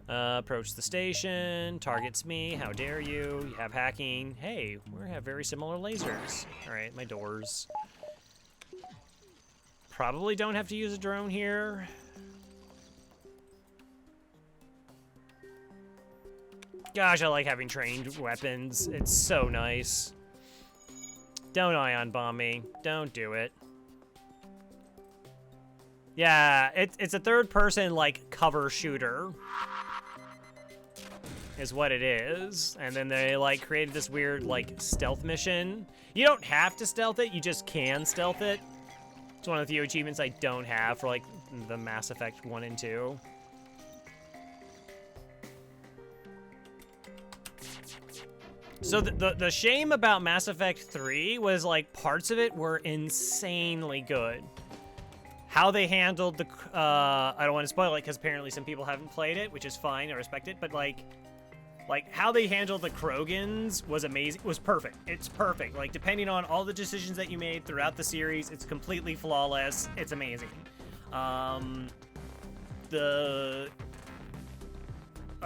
Approach the station, targets me, how dare you, you have hacking. Hey, we have very similar lasers. All right, my doors. Probably don't have to use a drone here. Gosh, I like having trained weapons. It's so nice. Don't ion bomb me. Don't do it. Yeah, it's a third-person, like, cover shooter. Is what it is. And then they, like, created this weird, like, stealth mission. You don't have to stealth it, you just can stealth it. It's one of the few achievements I don't have for, like, the Mass Effect 1 and 2. So the shame about Mass Effect 3 was, like, parts of it were insanely good. How they handled the, I don't want to spoil it because apparently some people haven't played it, which is fine, I respect it, but, like how they handled the Krogans was amazing, was perfect. It's perfect. Like, depending on all the decisions that you made throughout the series, it's completely flawless. It's amazing.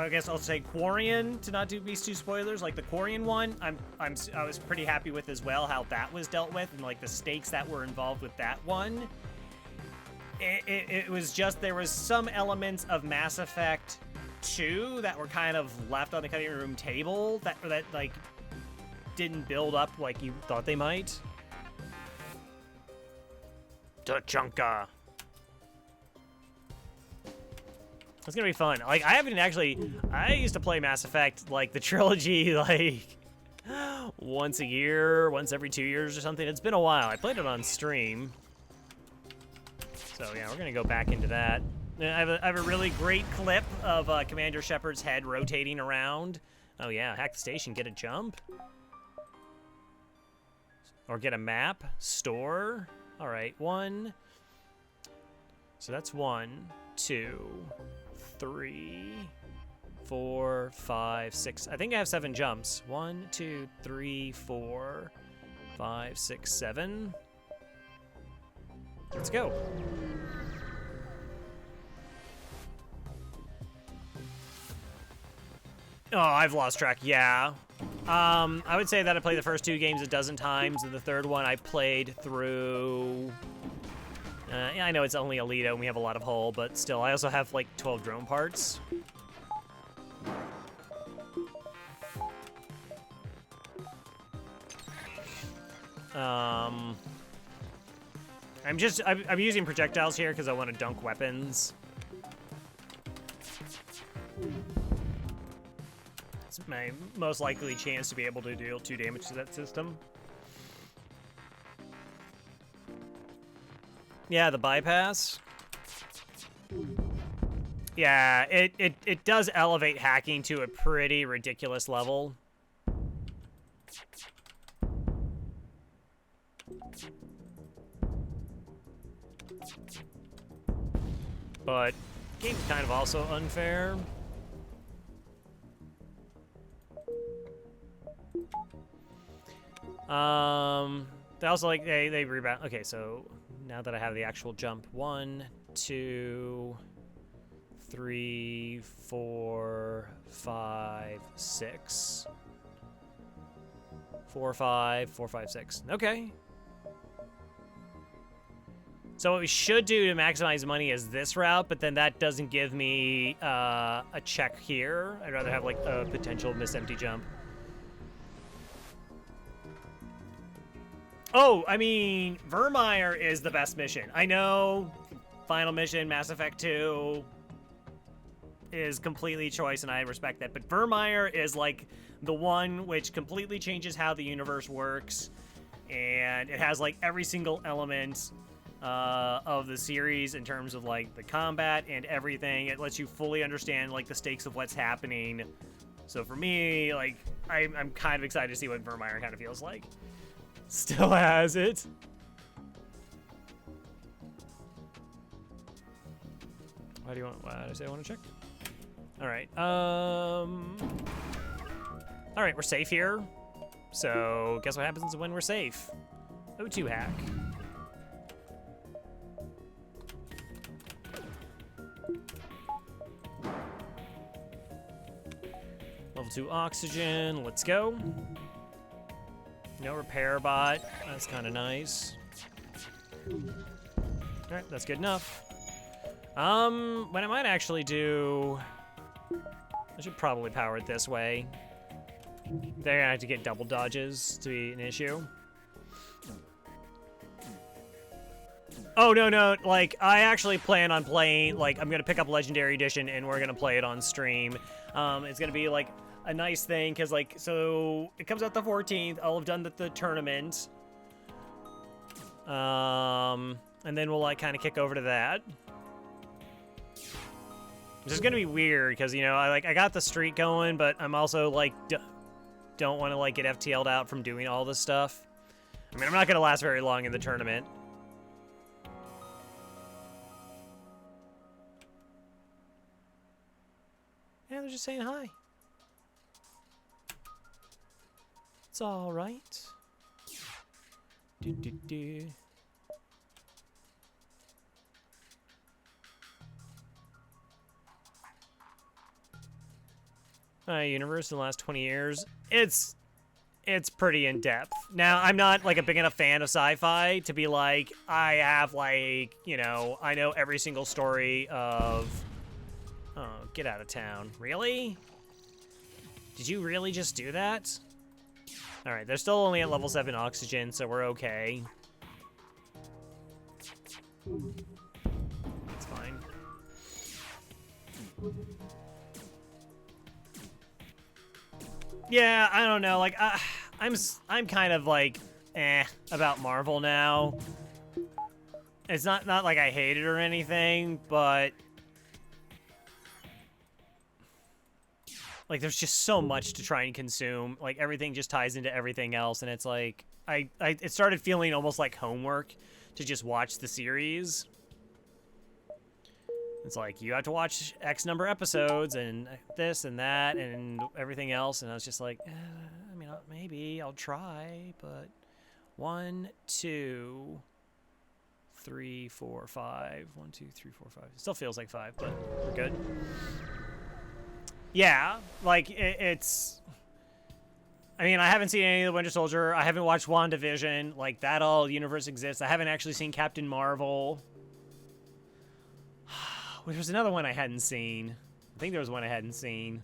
I guess I'll say Quarian, to not be too spoilers. Like the Quarian one, I was pretty happy with as well how that was dealt with and like the stakes that were involved with that one. It was just there was some elements of Mass Effect 2 that were kind of left on the cutting room table that like didn't build up like you thought they might. Tachanka. It's gonna be fun. Like, I used to play Mass Effect, like, the trilogy, like, once a year, once every 2 years or something. It's been a while. I played it on stream. So, yeah, we're gonna go back into that. I have a really great clip of Commander Shepard's head rotating around. Oh yeah, hack the station, get a jump. Or get a map, store. All right, 1. So that's 1, 2, 3, 4, 5, 6. I think I have 7 jumps. 1, 2, 3, 4, 5, 6, 7. Let's go. Oh, I've lost track. Yeah. I would say that I played the first 2 games a dozen times, and the third one I played through. Yeah, I know it's only Alito and we have a lot of hull, but still, I also have like 12 drone parts. I'm using projectiles here because I want to dunk weapons. It's my most likely chance to be able to deal 2 damage to that system. Yeah, the bypass. Yeah, it does elevate hacking to a pretty ridiculous level. But the game's kind of also unfair. They also like they rebound. Okay, so now that I have the actual jump, 1, 2, 3, 4, 5, 6. 4, 5, 4, 5, 6. Okay. So what we should do to maximize money is this route, but then that doesn't give me a check here. I'd rather have like a potential miss empty jump. Oh, I mean, Vermeer is the best mission. I know final mission, Mass Effect 2 is completely choice, and I respect that. But Vermeer is like the one which completely changes how the universe works, and it has like every single element of the series in terms of like the combat and everything. It lets you fully understand like the stakes of what's happening. So for me, like I'm kind of excited to see what Vermeer kind of feels like. Still has it. Why do you want? Why did I say I want to check? All right. All right, we're safe here. So guess what happens when we're safe? O2 hack. Level 2 oxygen. Let's go. No repair bot. That's kind of nice. All right, that's good enough. What I might actually do, I should probably power it this way. They're gonna have to get double dodges to be an issue. Oh, no, like, I actually plan on playing, like, I'm gonna pick up Legendary Edition and we're gonna play it on stream. It's gonna be, like, a nice thing, because, like, so, it comes out the 14th, I'll have done the tournament. And then we'll, like, kind of kick over to that. Which is gonna be weird, because, you know, I got the streak going, but I'm also, like, don't want to, like, get FTL'd out from doing all this stuff. I mean, I'm not gonna last very long in the tournament. Yeah, they're just saying hi. It's all right. Universe in the last 20 years. It's pretty in-depth. Now, I'm not, like, a big enough fan of sci-fi to be like, I have, like, you know, I know every single story of... Oh, get out of town. Really? Did you really just do that? Alright, they're still only at level 7 oxygen, so we're okay. That's fine. Yeah, I don't know, like, I'm kind of, like, about Marvel now. It's not like I hate it or anything, but like there's just so much to try and consume. Like everything just ties into everything else, and it's like it started feeling almost like homework to just watch the series. It's like you have to watch X number of episodes and this and that and everything else, and I was just like, I mean, maybe I'll try, but 1, 2, 3, 4, 5. 1, 2, 3, 4, 5. It still feels like 5, but we're good. Yeah, like it's. I mean, I haven't seen any of the Winter Soldier. I haven't watched WandaVision. Like that all universe exists. I haven't actually seen Captain Marvel. There was another one I hadn't seen. I think there was one I hadn't seen.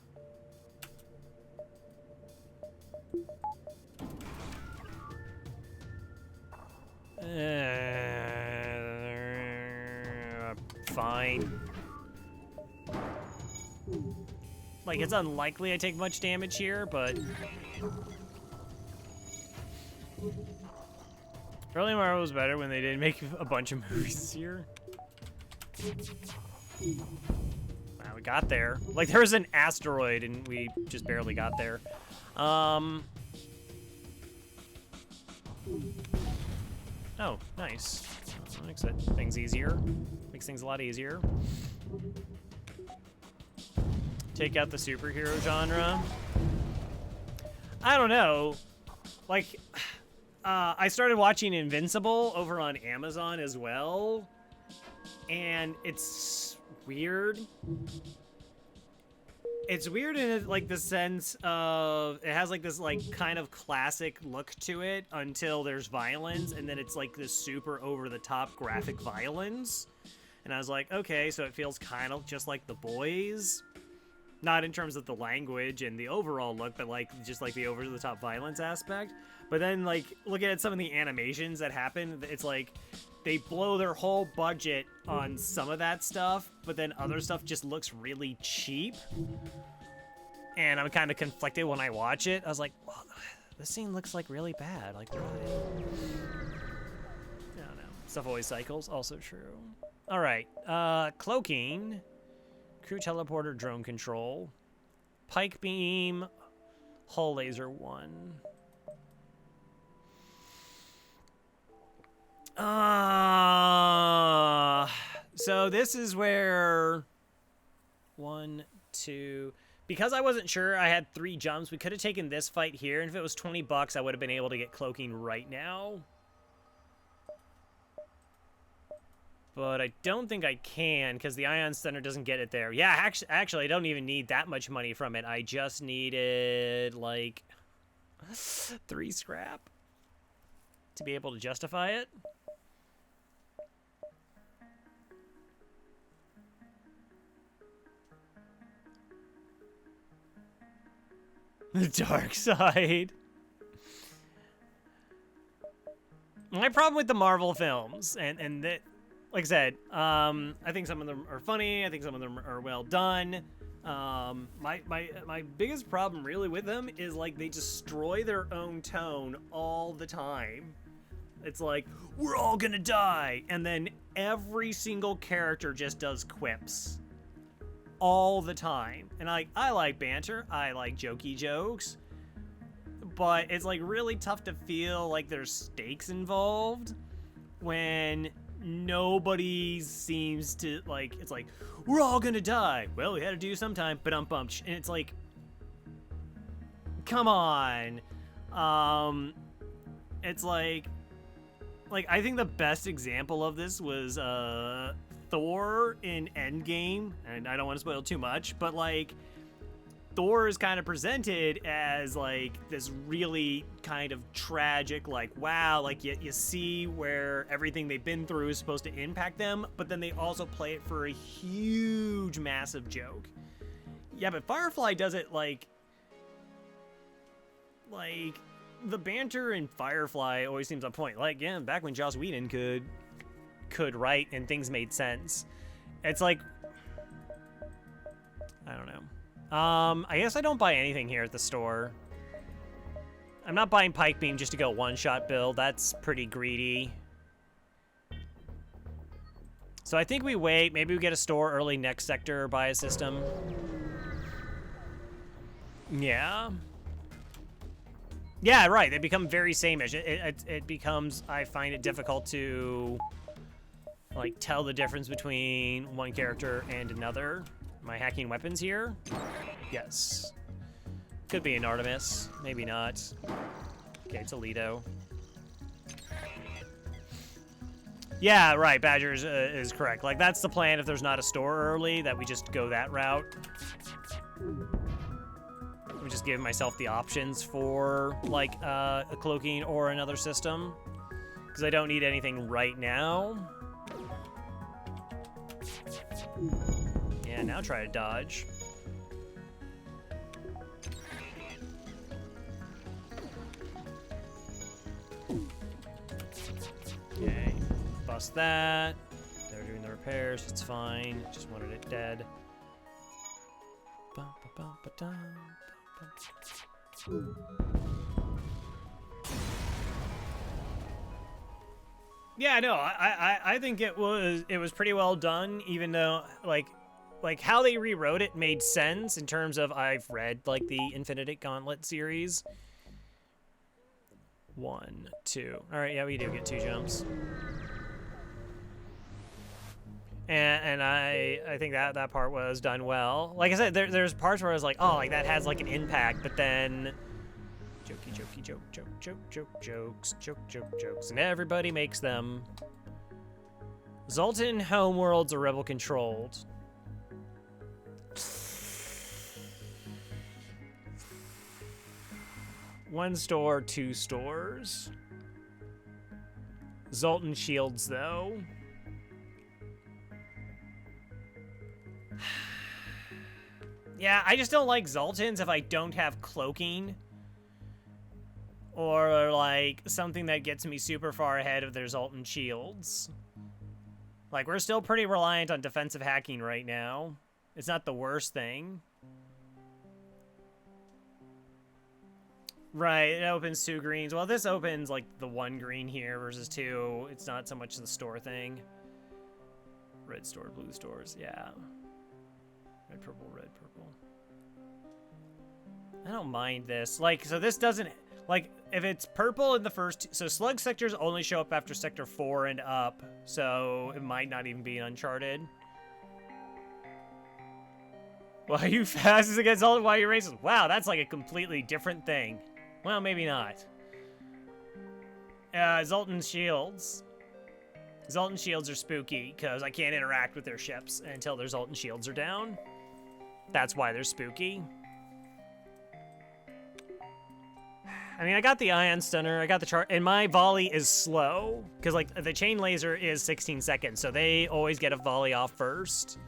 Fine. Like, it's unlikely I take much damage here, but... Early Marvel was better when they didn't make a bunch of movies here. Wow, we got there. Like, there was an asteroid, and we just barely got there. Oh, nice. That makes things easier. Makes things a lot easier. Take out the superhero genre. I don't know. Like, I started watching Invincible over on Amazon as well. And it's weird. It's weird in like the sense of it has like this like kind of classic look to it until there's violence, and then it's like this super over the top graphic violence. And I was like, okay, so it feels kind of just like The Boys. Not in terms of the language and the overall look, but like just like the over the top violence aspect. But then like looking at some of the animations that happen, it's like they blow their whole budget on some of that stuff, but then other stuff just looks really cheap. And I'm kind of conflicted when I watch it. I was like, well, this scene looks like really bad. Like, why? I don't know. Stuff always cycles. Also true. All right. Cloaking. Crew teleporter, drone control. Pike beam. Hull laser 1. So this is where 1, 2, because I wasn't sure I had 3 jumps, we could have taken this fight here, and if it was $20, I would have been able to get cloaking right now. But I don't think I can, because the Ion Center doesn't get it there. Yeah, actually, I don't even need that much money from it. I just needed, like, 3 scrap to be able to justify it. The dark side. My problem with the Marvel films, and that, like I said, I think some of them are funny. I think some of them are well done. My biggest problem really with them is like they destroy their own tone all the time. It's like, we're all gonna die, and then every single character just does quips all the time. And I like banter, I like jokey jokes, but it's like really tough to feel like there's stakes involved when nobody seems to, like, it's like, we're all gonna die. Well, we had to do sometime, and it's like, come on. It's like I think the best example of this was Thor in Endgame, and I don't want to spoil too much, but like Thor is kind of presented as like this really kind of tragic, like, wow, like you see where everything they've been through is supposed to impact them, but then they also play it for a huge, massive joke. Yeah, but Firefly does it like the banter in Firefly always seems on point. Like, yeah, back when Joss Whedon could write and things made sense. It's like, I don't know. I guess I don't buy anything here at the store. I'm not buying Pike Beam just to go one-shot build. That's pretty greedy. So I think we wait. Maybe we get a store early next sector, buy a system. Yeah. Yeah, right. They become very sameish. It becomes, I find it difficult to, like, tell the difference between one character and another. Am I hacking weapons here? Yes. Could be an Artemis. Maybe not. Okay, it's Alito. Yeah, right. Badger is correct. Like, that's the plan if there's not a store early, that we just go that route. I'm just giving myself the options for, like, a cloaking or another system. Because I don't need anything right now. Yeah, now try to dodge. Okay, bust that. They're doing the repairs, it's fine. Just wanted it dead. Yeah, no, I think it was pretty well done, even though like how they rewrote it made sense in terms of I've read like the Infinite Gauntlet series. 1, 2. All right, yeah, we do get 2 jumps. And I think that part was done well. Like I said, there's parts where I was like, oh, like that has like an impact, but then jokey jokes, and everybody makes them. Zoltan homeworlds are rebel controlled. One store, 2 stores. Zoltan shields though. Yeah, I just don't like Zoltans if I don't have cloaking. Or, like, something that gets me super far ahead of their Zoltan shields. Like, we're still pretty reliant on defensive hacking right now. It's not the worst thing. Right, it opens 2 greens. Well, this opens, like, the 1 green here versus 2. It's not so much the store thing. Red store, blue stores, yeah. Red, purple, red, purple. I don't mind this. Like, so this doesn't... Like, if it's purple in the first... So slug sectors only show up after sector 4 and up. So it might not even be Uncharted. Why are you fastest against all... Why are you racist? Wow, that's like a completely different thing. Well, maybe not. Zoltan shields. Zoltan shields are spooky, because I can't interact with their ships until their Zoltan shields are down. That's why they're spooky. I mean, I got the Ion Stunner, I got the chart, and my volley is slow, because, like, the chain laser is 16 seconds, so they always get a volley off first.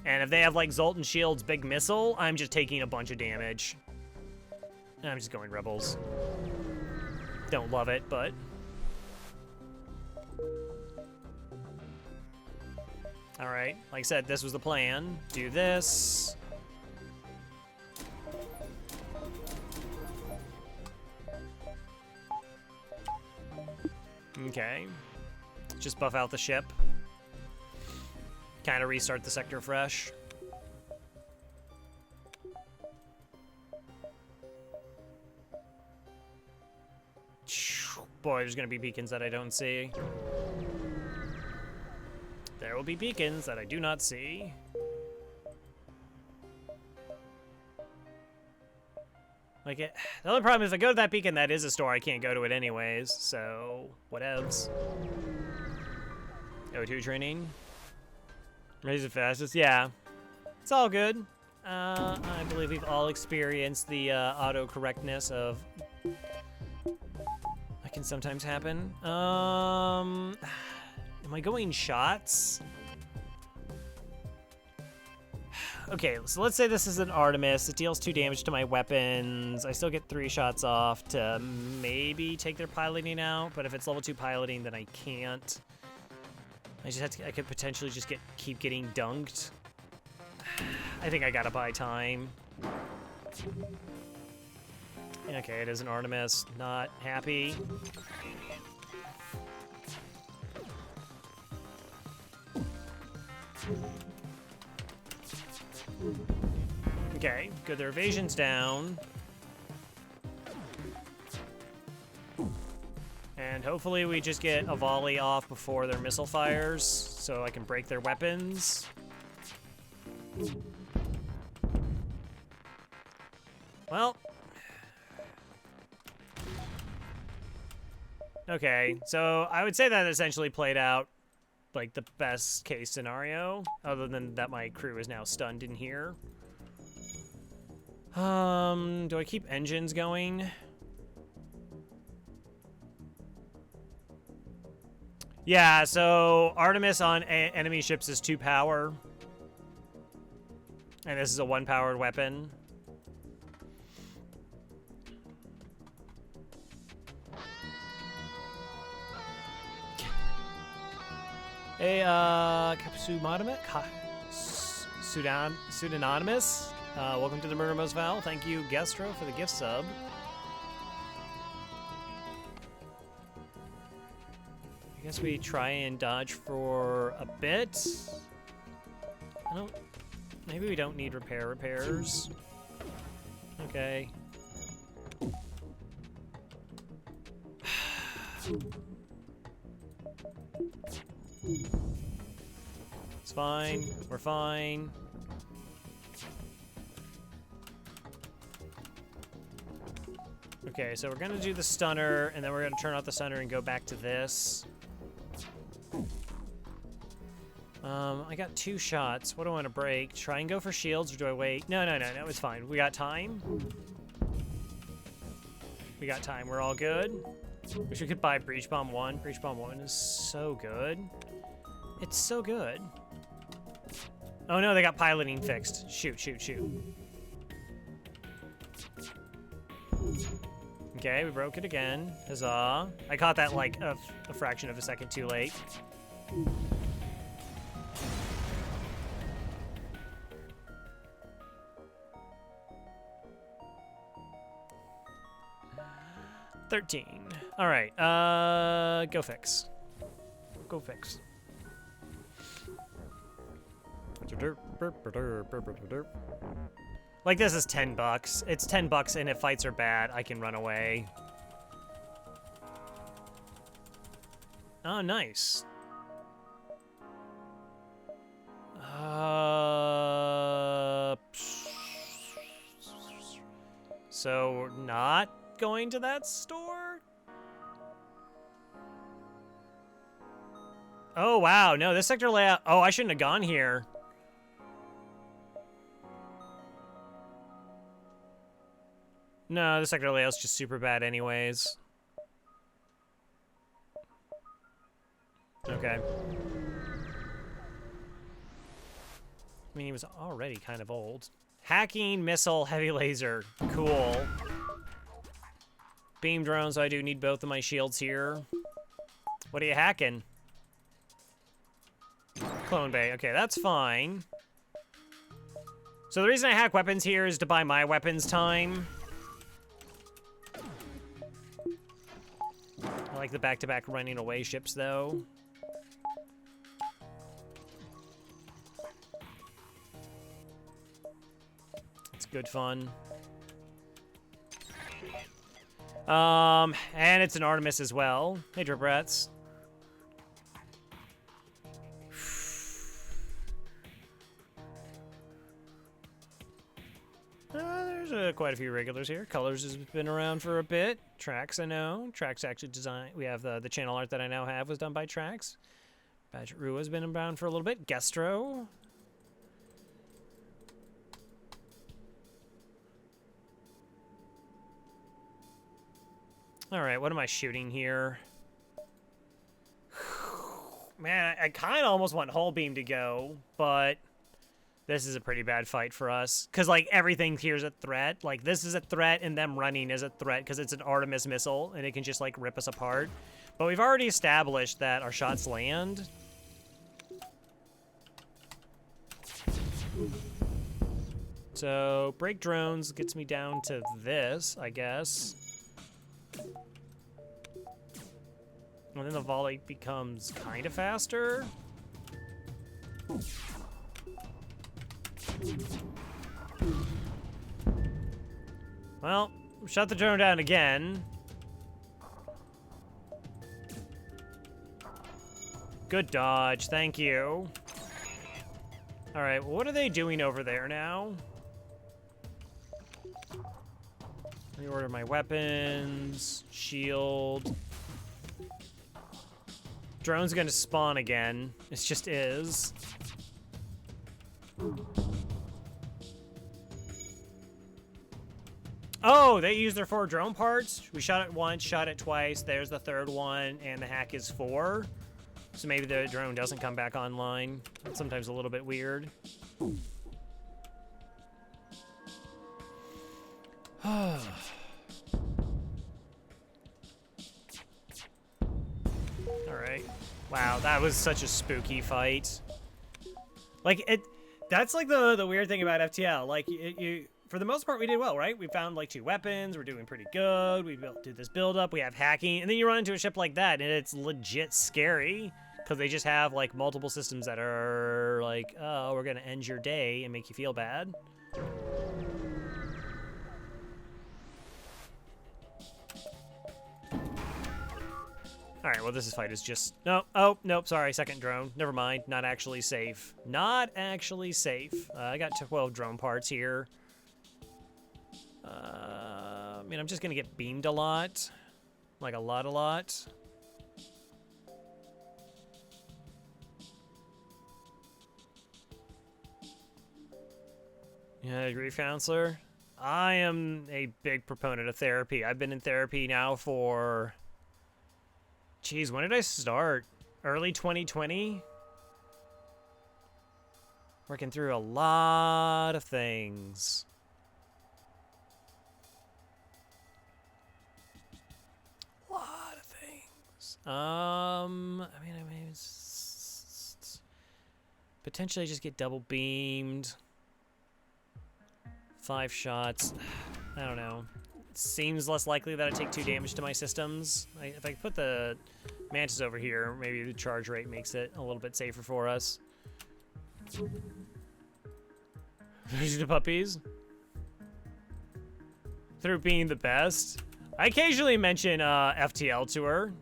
And if they have, like, Zoltan Shield's big missile, I'm just taking a bunch of damage. And I'm just going Rebels. Don't love it, but... Alright, like I said, this was the plan. Do this. Okay. Just buff out the ship. Kind of restart the sector fresh. Boy, there's gonna be beacons that I don't see. There will be beacons that I do not see. Like, the only problem is if I go to that beacon, that is a store. I can't go to it anyways, so whatevs. O2 training. Raise the fastest, yeah. It's all good. I believe we've all experienced the auto-correctness of... That can sometimes happen. Am I going shots? Okay, so let's say this is an Artemis. It deals 2 damage to my weapons. I still get 3 shots off to maybe take their piloting out, but if it's level 2 piloting, then I can't. I just have to, I could potentially just keep getting dunked. I think I gotta buy time. Okay, it is an Artemis. Not happy. Okay, good. Their evasion's down. And hopefully we just get a volley off before their missile fires, so I can break their weapons. Well. Okay, so I would say that essentially played out like the best case scenario, other than that my crew is now stunned in here. Do I keep engines going? Yeah, so Artemis on enemy ships is 2 power. And this is a 1 powered weapon. Hey, Pseudonymous. Welcome to the Murder Most Foul. Thank you, Gestro, for the gift sub. I guess we try and dodge for a bit. Maybe we don't need repairs. Okay. It's fine. We're fine. Okay, so we're gonna do the stunner, and then we're gonna turn off the stunner and go back to this. I got 2 shots. What do I want to break? Try and go for shields, or do I wait? No, it's fine. We got time. We got time. We're all good. Wish we could buy Breach Bomb 1. Breach Bomb 1 is so good. It's so good. Oh no, they got piloting fixed. Shoot. Okay, we broke it again. Huzzah. I caught that like a fraction of a second too late. $13. All right, go fix. Go fix. Like, this is $10. It's $10, and if fights are bad, I can run away. Oh, nice. So we're not going to that store? Oh, wow. No, this sector layout... Oh, I shouldn't have gone here. No, the sector layout's just super bad anyways. Okay. I mean, he was already kind of old. Hacking, missile, heavy laser. Cool. Beam drones, I do need both of my shields here. What are you hacking? Clone Bay. Okay, that's fine. So the reason I hack weapons here is to buy my weapons time. I like the back-to-back running away ships, though. It's good fun. And it's an Artemis as well. Hey, Drip Rats. There's quite a few regulars here. Colors has been around for a bit. Trax, I know. Trax actually designed. We have the channel art that I now have was done by Trax. Badget Rua has been around for a little bit. Gestro. All right, what am I shooting here? Man, I kind of almost want Hull Beam to go, but this is a pretty bad fight for us. Because, like, everything here is a threat. Like, this is a threat, and them running is a threat because it's an Artemis missile, and it can just, like, rip us apart. But we've already established that our shots land. So, break drones gets me down to this, I guess. And then the volley becomes kind of faster. Well, shut the drone down again. Good dodge, thank you. All right, well, what are they doing over there now? Reorder my weapons, shield. Drone's gonna spawn again. It just is. Oh, they used their 4 drone parts? We shot it once, shot it twice. There's the 3rd one, and the hack is 4. So maybe the drone doesn't come back online. That's sometimes a little bit weird. All right. Wow, that was such a spooky fight. Like, that's like the weird thing about FTL. Like, for the most part, we did well, right? We found like 2 weapons. We're doing pretty good. We did this build up. We have hacking, and then you run into a ship like that, and it's legit scary because they just have like multiple systems that are like, oh, we're gonna end your day and make you feel bad. All right, well, this fight is just... No, oh, nope, sorry, second drone. Never mind, not actually safe. Not actually safe. I got 12 drone parts here. I mean, I'm just gonna get beamed a lot. Like, a lot. Yeah, I agree, counselor. I am a big proponent of therapy. I've been in therapy now for... Jeez, when did I start? Early 2020? Working through a lot of things. I mean, potentially just get double beamed. 5 shots. I don't know. It seems less likely that I take 2 damage to my systems. If I put the mantis over here, maybe the charge rate makes it a little bit safer for us. The puppies. Through being the best. I occasionally mention FTL to her.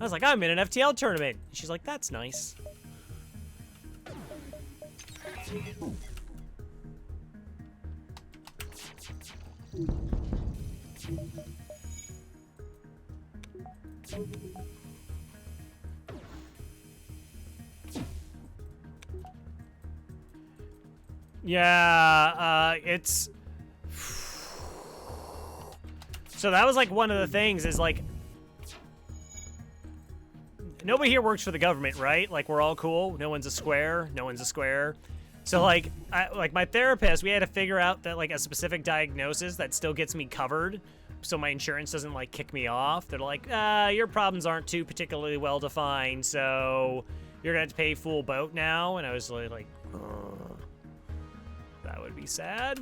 I was like, I'm in an FTL tournament. She's like, that's nice. Yeah, it's... So that was like one of the things is like... Nobody here works for the government, right? Like, we're all cool. No one's a square. No one's a square. So, like, like my therapist, we had to figure out that, like, a specific diagnosis that still gets me covered so my insurance doesn't, like, kick me off. They're like, your problems aren't too particularly well-defined, so you're gonna have to pay full boat now. And I was like, that would be sad.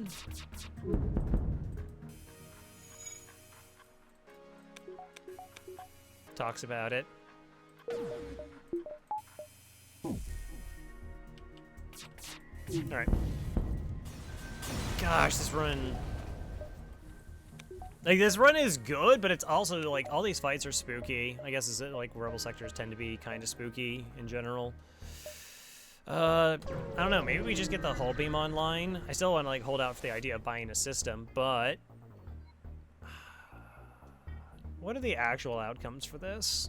Talks about it. Alright. Gosh, this run... Like, this run is good, but it's also, like, all these fights are spooky. I guess it's, like, rebel sectors tend to be kind of spooky in general. I don't know, maybe we just get the hull beam online. I still want to, like, hold out for the idea of buying a system, but... What are the actual outcomes for this?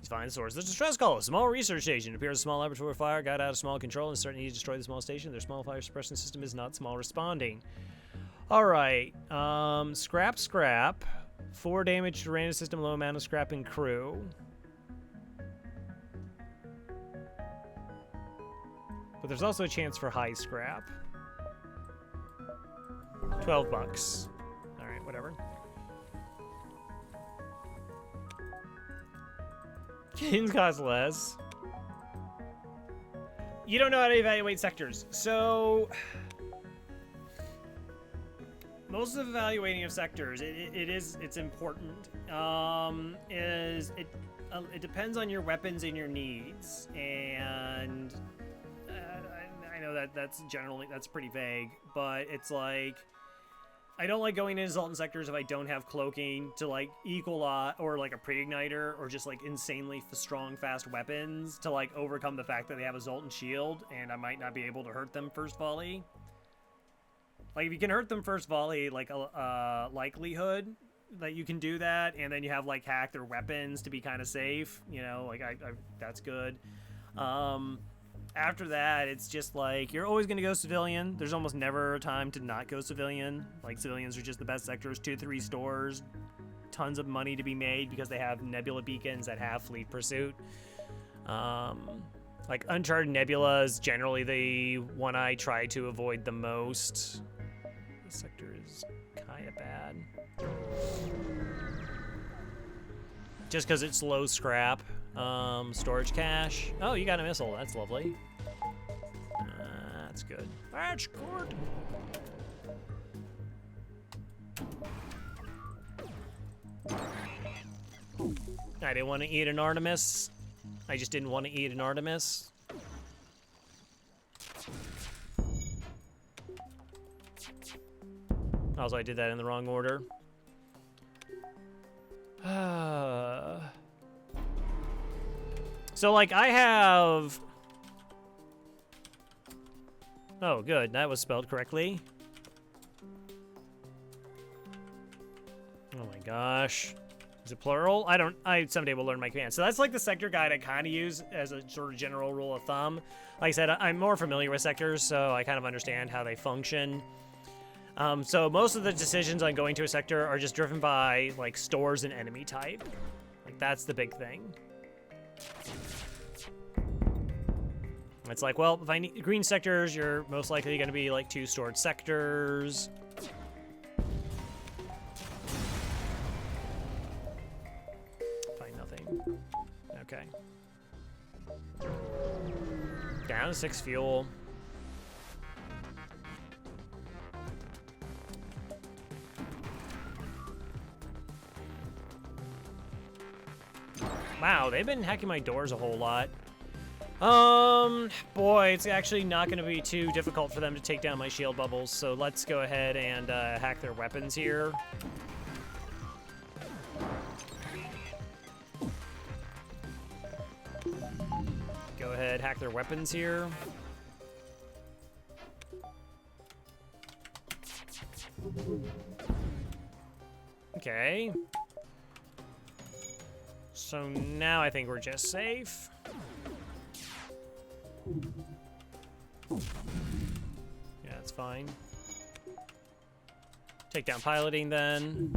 Find the source. The distress call. A small research station. Appears a small laboratory fire. Got out of small control and starting to destroy the small station. Their small fire suppression system is not small responding. Alright. Scrap. 4 damage to random system. Low amount of scrap and crew. But there's also a chance for high scrap. 12 bucks. Alright, whatever. Gains cost less. You don't know how to evaluate sectors. So, most of the evaluating of sectors, it's important. it depends on your weapons and your needs, and I know that that's pretty vague, but it's like I don't like going into Zoltan sectors if I don't have cloaking to like equal or like a pre-igniter or just like insanely strong fast weapons to like overcome the fact that they have a Zoltan shield and I might not be able to hurt them first volley. Like if you can hurt them first volley, like a likelihood that you can do that, and then you have like hack their weapons to be kind of safe, you know, like that's good. After that, it's just like you're always going to go civilian. There's almost never a time to not go civilian. Like civilians are just the best sectors. 2-3 stores, tons of money to be made because they have nebula beacons that have fleet pursuit. Like Uncharted Nebula is generally the one I try to avoid the most. This sector is kind of bad. Just because it's low scrap. Storage cache. Oh, you got a missile. That's lovely. That's good. That's good. I didn't want to eat an Artemis. I just didn't want to eat an Artemis. Also, I did that in the wrong order. So, like, I have... Oh, good. That was spelled correctly. Oh my gosh. Is it plural? I someday will learn my command. So that's like the sector guide I kind of use as a sort of general rule of thumb. Like I said, I'm more familiar with sectors, so I kind of understand how they function. So most of the decisions on going to a sector are just driven by, like, stores and enemy type. Like, that's the big thing. It's like, well, if I need green sectors, you're most likely going to be, like, 2 stored sectors. Find nothing. Okay. Down to 6 fuel. Wow, they've been hacking my doors a whole lot. Boy, it's actually not going to be too difficult for them to take down my shield bubbles, so let's go ahead and hack their weapons here. Go ahead, hack their weapons here. Okay. So now I think we're just safe. Yeah, that's fine. Take down piloting then.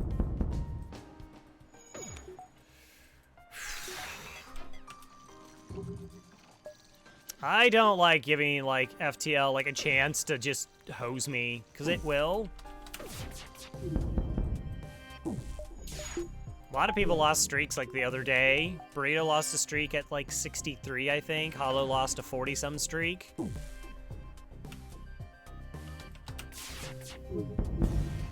I don't like giving, like, FTL, like, a chance to just hose me, because it will. A lot of people lost streaks, like, the other day. Burrito lost a streak at, like, 63, I think. Hollow lost a 40-some streak.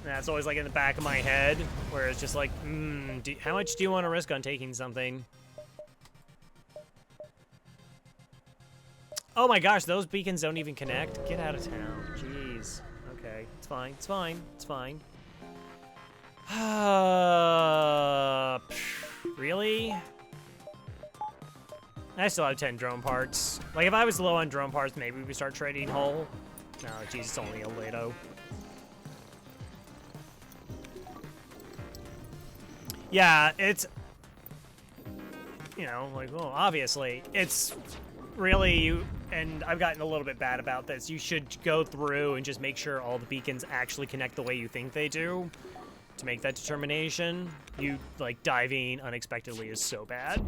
That's always, like, in the back of my head, where it's just like, how much do you want to risk on taking something? Oh my gosh, those beacons don't even connect? Get out of town. Jeez. Okay, it's fine, it's fine, it's fine. Really? I still have 10 drone parts. Like, if I was low on drone parts, maybe we start trading hull. No, geez, it's only a Lato. Yeah, it's... You know, like, well, obviously, it's really... And I've gotten a little bit bad about this. You should go through and just make sure all the beacons actually connect the way you think they do. To make that determination, you, like, diving unexpectedly is so bad.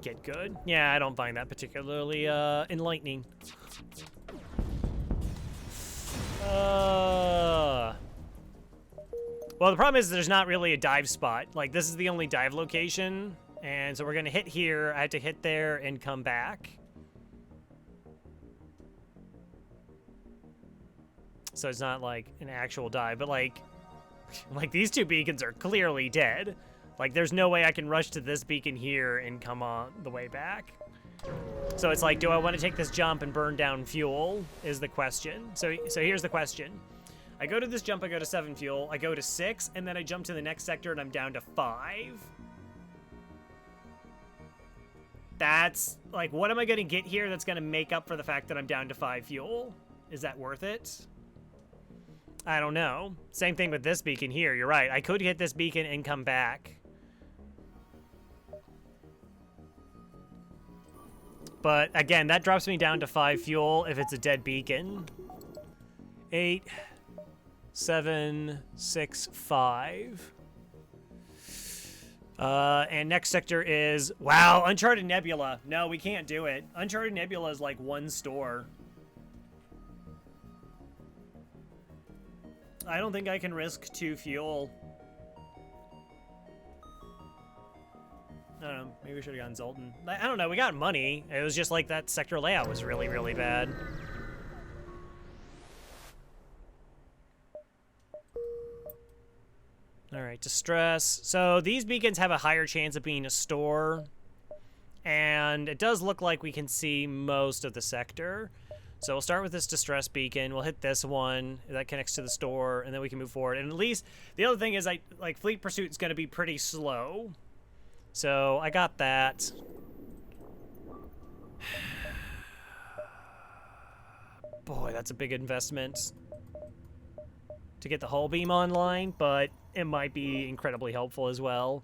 Get good? Yeah, I don't find that particularly enlightening. Well, the problem is there's not really a dive spot. Like, this is the only dive location, and so we're gonna hit here. I had to hit there and come back. So it's not like an actual dive, but like, Like, these two beacons are clearly dead. Like, there's no way I can rush to this beacon here and come on the way back. So it's like, do I want to take this jump and burn down fuel is the question. So here's the question. I go to this jump, I go to 7 fuel, I go to 6, and then I jump to the next sector and I'm down to 5. That's, like, what am I going to get here that's going to make up for the fact that I'm down to 5 fuel? Is that worth it? I don't know. Same thing with this beacon here, you're right. I could hit this beacon and come back. But, again, that drops me down to 5 fuel if it's a dead beacon. 8, 7, 6, 5. And next sector is... Wow, Uncharted Nebula. No, we can't do it. Uncharted Nebula is like 1 store. I don't think I can risk 2 fuel. I don't know. Maybe we should have gotten Zoltan. I don't know. We got money. It was just like that sector layout was really, really bad. All right, distress. So these beacons have a higher chance of being a store. And it does look like we can see most of the sector. So we'll start with this distress beacon. We'll hit this one. That connects to the store, and then we can move forward. And at least, the other thing is, like, Fleet Pursuit is going to be pretty slow. So I got that. Boy, that's a big investment to get the hull beam online, but it might be incredibly helpful as well.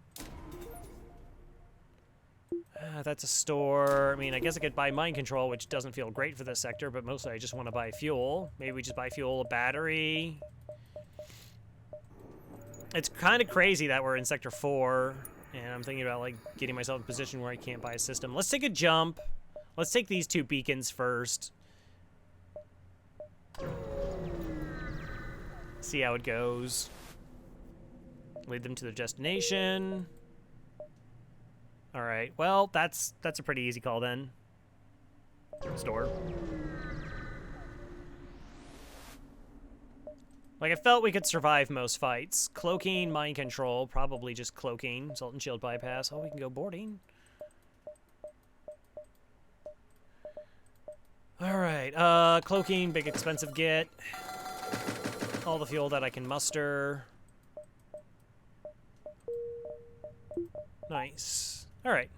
That's a store. I mean, I guess I could buy mind control, which doesn't feel great for this sector, but mostly I just want to buy fuel. Maybe we just buy fuel, a battery. It's kind of crazy that we're in Sector 4, and I'm thinking about, like, getting myself in a position where I can't buy a system. Let's take a jump. Let's take these 2 beacons first. See how it goes. Lead them to their destination. All right. Well, that's a pretty easy call then. Store. Like, I felt we could survive most fights. Cloaking, mind control, probably just cloaking. Salt and shield bypass. Oh, we can go boarding. All right. Cloaking, big expensive get. All the fuel that I can muster. Nice. All right.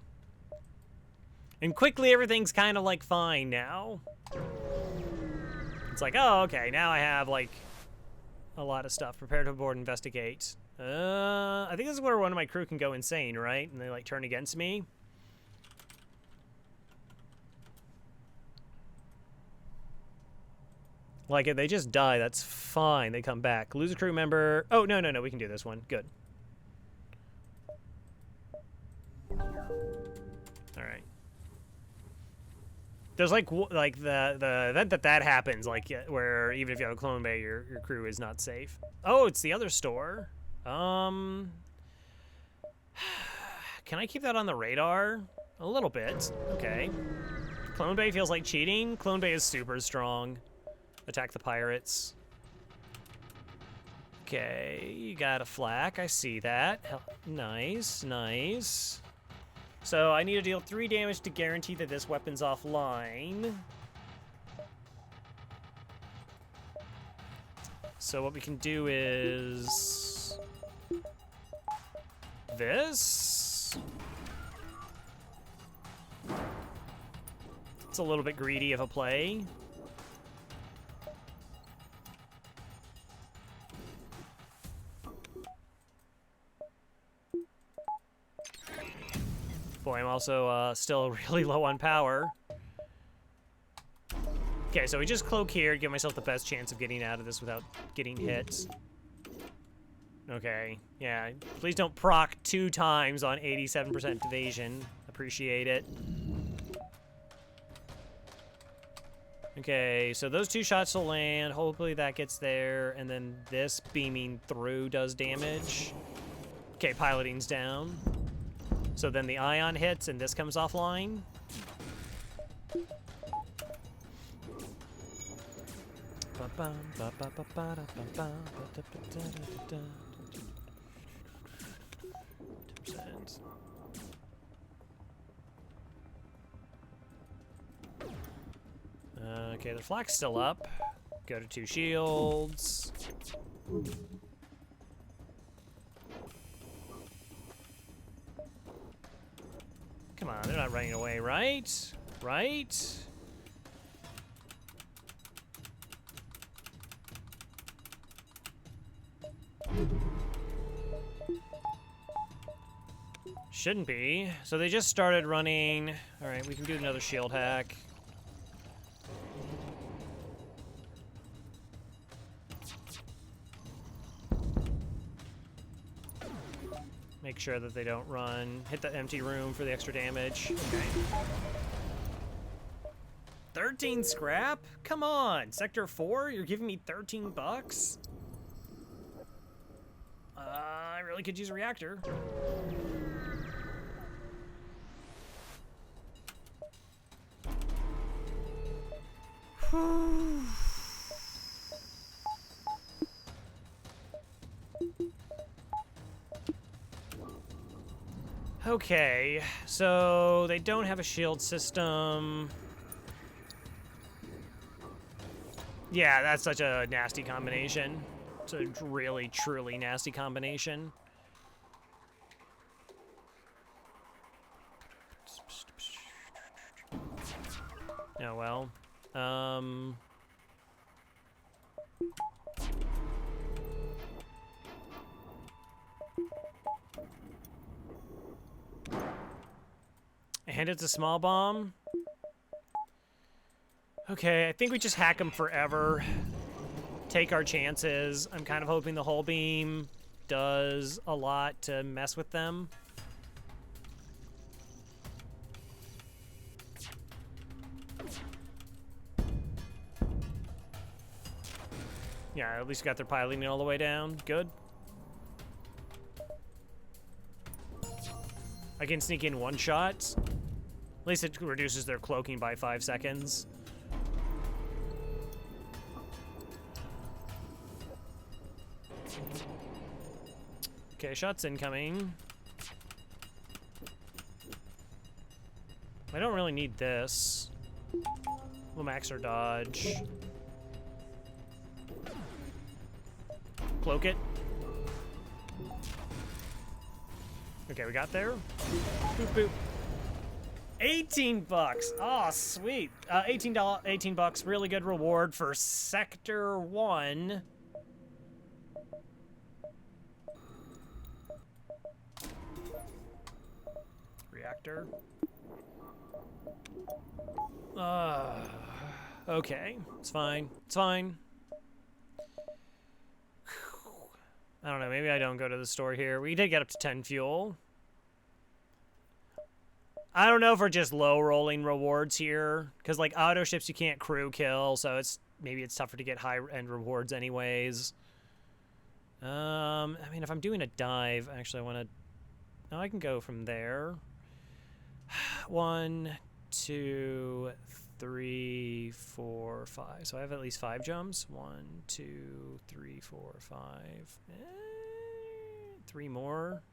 And quickly, everything's kind of, like, fine now. It's like, oh, okay, now I have, like, a lot of stuff. Prepare to board, investigate. I think this is where one of my crew can go insane, right? And they, like, turn against me. Like, if they just die, that's fine. They come back. Lose a crew member. Oh, no, we can do this one. Good. All right. There's like the event that happens, like where even if you have a clone bay, your crew is not safe. Oh, it's the other store. Can I keep that on the radar? A little bit. Okay. Clone bay feels like cheating. Clone bay is super strong. Attack the pirates. Okay, you got a flak. I see that. Nice, nice. So I need to deal 3 damage to guarantee that this weapon's offline. So what we can do is this. It's a little bit greedy of a play. Boy, I'm also still really low on power. Okay, so we just cloak here to give myself the best chance of getting out of this without getting hit. Okay, yeah. Please don't proc 2 times on 87% evasion. Appreciate it. Okay, so those 2 shots will land. Hopefully that gets there. And then this beaming through does damage. Okay, piloting's down. So then the ion hits and this comes offline. 100%. Okay, the flak's still up. Go to 2 shields. Come on, they're not running away, right? Right? Shouldn't be. So they just started running. All right, we can do another shield hack. Make sure that they don't run. Hit the empty room for the extra damage. Okay. 13 scrap? Come on, Sector 4? You're giving me 13 bucks? I really could use a reactor. Okay, so they don't have a shield system. Yeah, that's such a nasty combination. It's a really, truly nasty combination. Oh, well. And it's a small bomb. Okay, I think we just hack them forever. Take our chances. I'm kind of hoping the hull beam does a lot to mess with them. Yeah, at least got their piloting all the way down. Good. I can sneak in one shot. At least it reduces their cloaking by 5 seconds. Okay, shots incoming. I don't really need this. We'll max our dodge. Cloak it. Okay, we got there. Boop, boop. 18 bucks. Oh, sweet. $18, 18 bucks. Really good reward for Sector 1. Reactor. Okay. It's fine. It's fine. I don't know, maybe I don't go to the store here. We did get up to 10 fuel. I don't know if we're just low rolling rewards here, because like auto ships you can't crew kill, so maybe it's tougher to get high end rewards anyways. I mean, if I'm doing a dive, actually I want to. No, I can go from there. 1, 2, 3, 4, 5. So I have at least 5 jumps. 1, 2, 3, 4, 5. 3 more.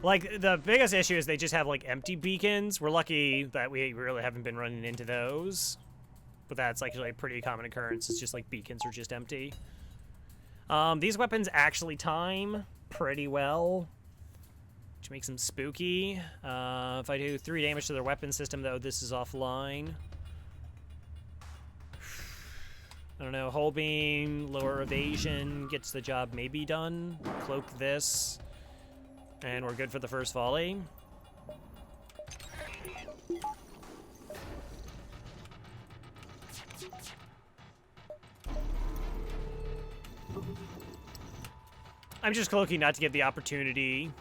Like, the biggest issue is they just have, like, empty beacons. We're lucky that we really haven't been running into those. But that's actually a pretty common occurrence. It's just, like, beacons are just empty. These weapons actually time pretty well, which makes them spooky. If I do 3 damage to their weapon system, though, this is offline. I don't know, hull beam, lower evasion, gets the job maybe done. Cloak this, and we're good for the first volley. I'm just cloaking not to get the opportunity.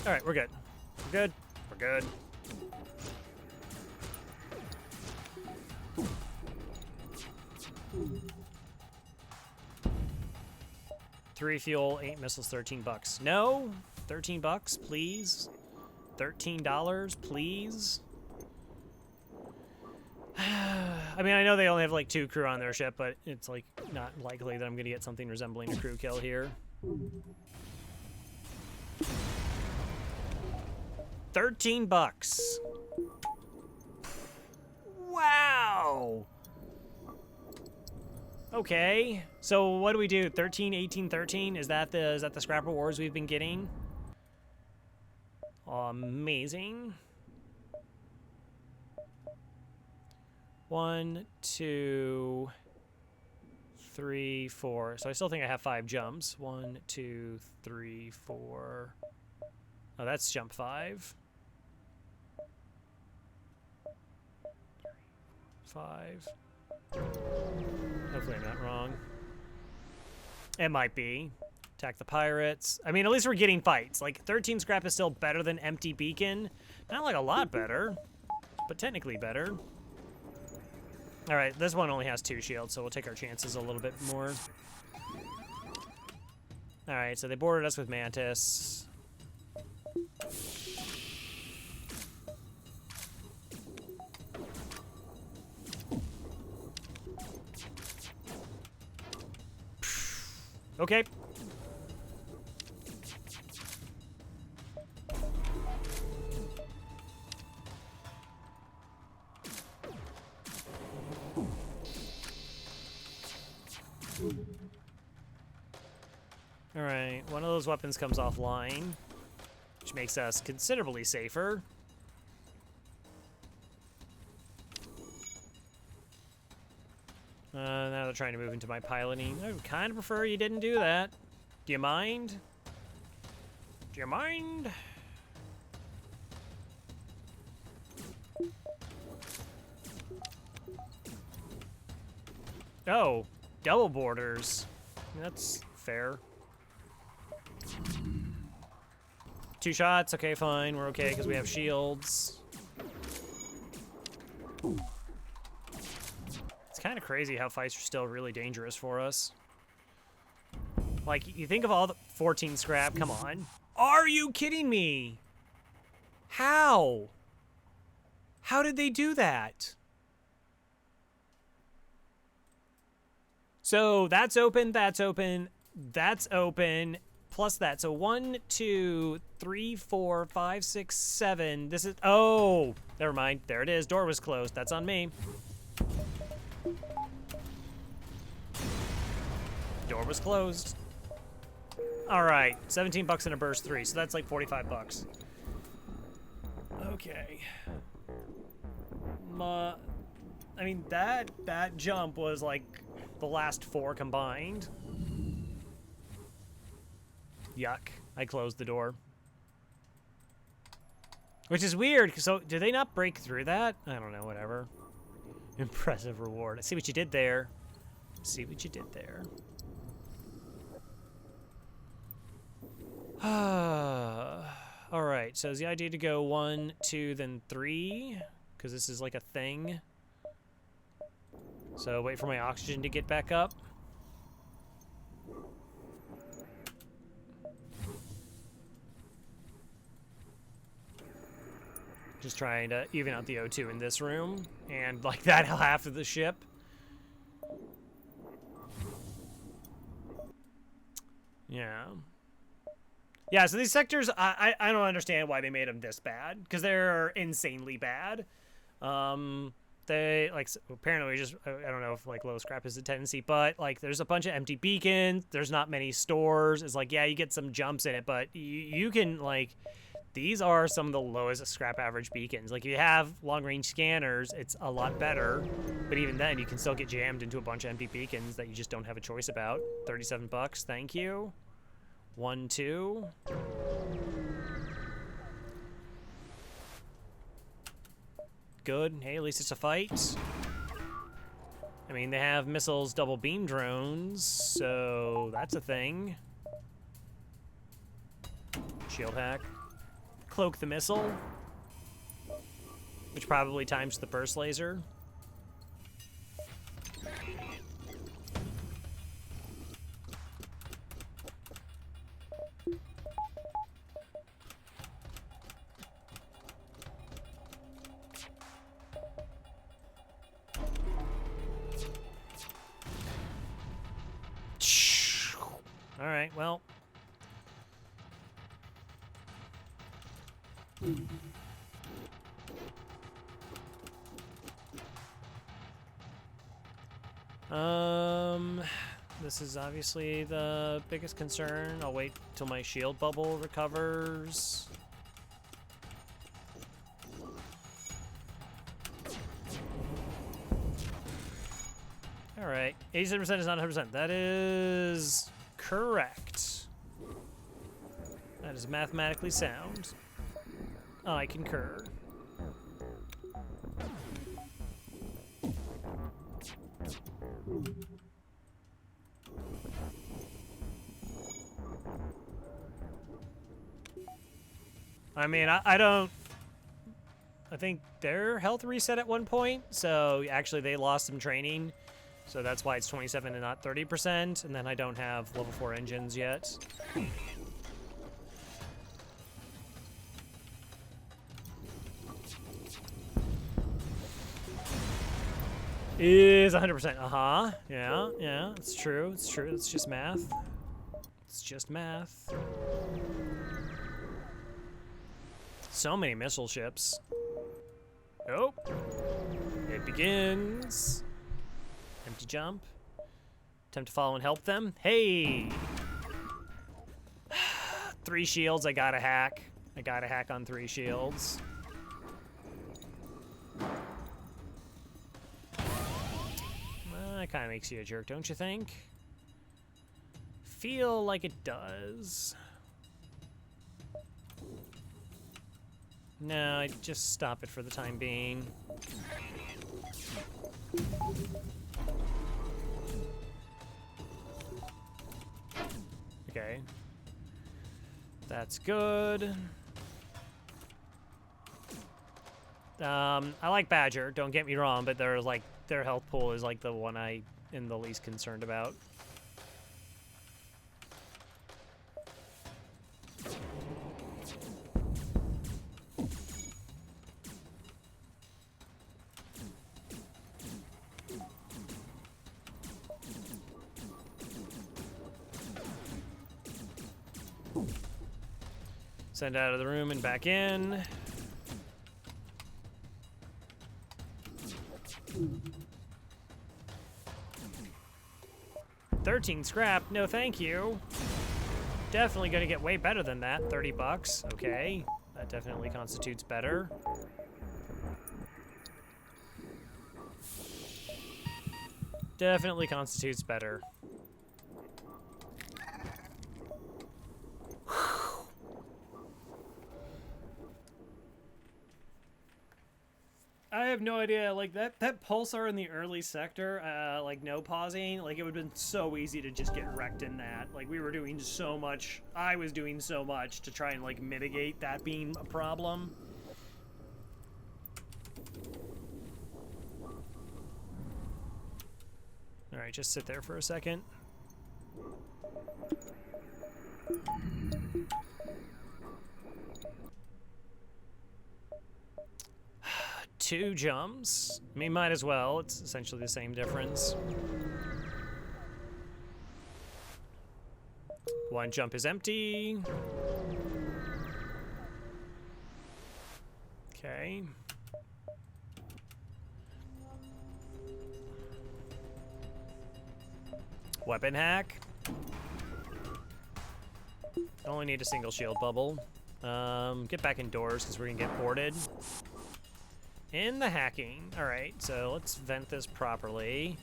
All right, we're good. We're good. We're good. Three fuel, 8 missiles, 13 bucks. No, 13 bucks, please. $13, please. I mean, I know they only have like 2 crew on their ship, but it's like not likely that I'm gonna get something resembling a crew kill here. 13 bucks. Wow. Okay. So what do we do? 13, 18, 13? Is that the scrap rewards we've been getting? Amazing. 1, 2, 3, 4. So I still think I have 5 jumps. 1, 2, 3, 4. Oh, that's jump 5. 5. Hopefully I'm not wrong. It might be. Attack the pirates. I mean, at least we're getting fights. Like, 13 scrap is still better than empty beacon. Not like a lot better, but technically better. All right, this one only has 2 shields, so we'll take our chances a little bit more. All right, so they boarded us with Mantis. Okay. All right, one of those weapons comes offline, which makes us considerably safer. Now they're trying to move into my piloting. I would kind of prefer you didn't do that. Do you mind? Do you mind? Oh, double boarders. That's fair. 2 shots. Okay, fine. We're okay because we have shields. It's kind of crazy how fights are still really dangerous for us. Like, you think of all the 14 scrap. Come on. Are you kidding me? How? How did they do that? So that's open, that's open, that's open, plus that. So 1, 2, 3, 4, 5, 6, 7. This is, oh, never mind. There it is. Door was closed. That's on me. Door was closed. All right, 17 bucks in a burst 3, so that's like 45 bucks. Okay. I mean, that jump was like the last 4 combined. Yuck. I closed the door. Which is weird, so do they not break through that? I don't know, whatever. Impressive reward. I see what you did there. See what you did there. Alright, so is the idea to go 1, 2, then 3? Because this is like a thing. So wait for my oxygen to get back up. Just trying to even out the O2 in this room. And like that half of the ship. Yeah. Yeah, so these sectors, I don't understand why they made them this bad. Because they're insanely bad. They, like, apparently just, I don't know if, like, low scrap is a tendency, but, like, there's a bunch of empty beacons. There's not many stores. It's like, yeah, you get some jumps in it, but you can, like, these are some of the lowest scrap average beacons. Like, if you have long-range scanners, it's a lot better. But even then, you can still get jammed into a bunch of empty beacons that you just don't have a choice about. 37 bucks, thank you. 1, 2. Good. Hey, at least it's a fight. I mean, they have missiles, double beam drones, so that's a thing. Shield hack. Cloak the missile, which probably times the burst laser. well. This is obviously the biggest concern. I'll wait till my shield bubble recovers. All right, 87% is not 100%. That is correct. That is mathematically sound. I concur. I mean, I don't... I think their health reset at one point, so actually they lost some training. So that's why it's 27 and not 30%, and then I don't have level 4 engines yet. Is 100%. Uh-huh. Yeah, it's true. It's true. It's just math. It's just math. So many missile ships. Oh. It begins. Empty jump. Attempt to follow and help them. Hey! 3 shields, I gotta hack. I gotta hack on 3 shields. That kind of makes you a jerk, don't you think? Feel like it does. No, I just stop it for the time being. Okay. That's good. I like Badger, don't get me wrong, but they're like their health pool is like the one I am the least concerned about. Send out of the room and back in. $13 scrap, no thank you. Definitely gonna get way better than that, 30 bucks, okay. That definitely constitutes better. Definitely constitutes better. I have no idea, like, that pulsar in the early sector, like, no pausing, like, it would have been so easy to just get wrecked in that. Like, we were doing so much, I was doing so much to try and, like, mitigate that being a problem. Alright, just sit there for a second. 2 jumps. I mean, might as well. It's essentially the same difference. 1 jump is empty. Okay. Weapon hack. Only need a single shield bubble. Get back indoors because we're gonna get boarded. In the hacking. Alright, so let's vent this properly.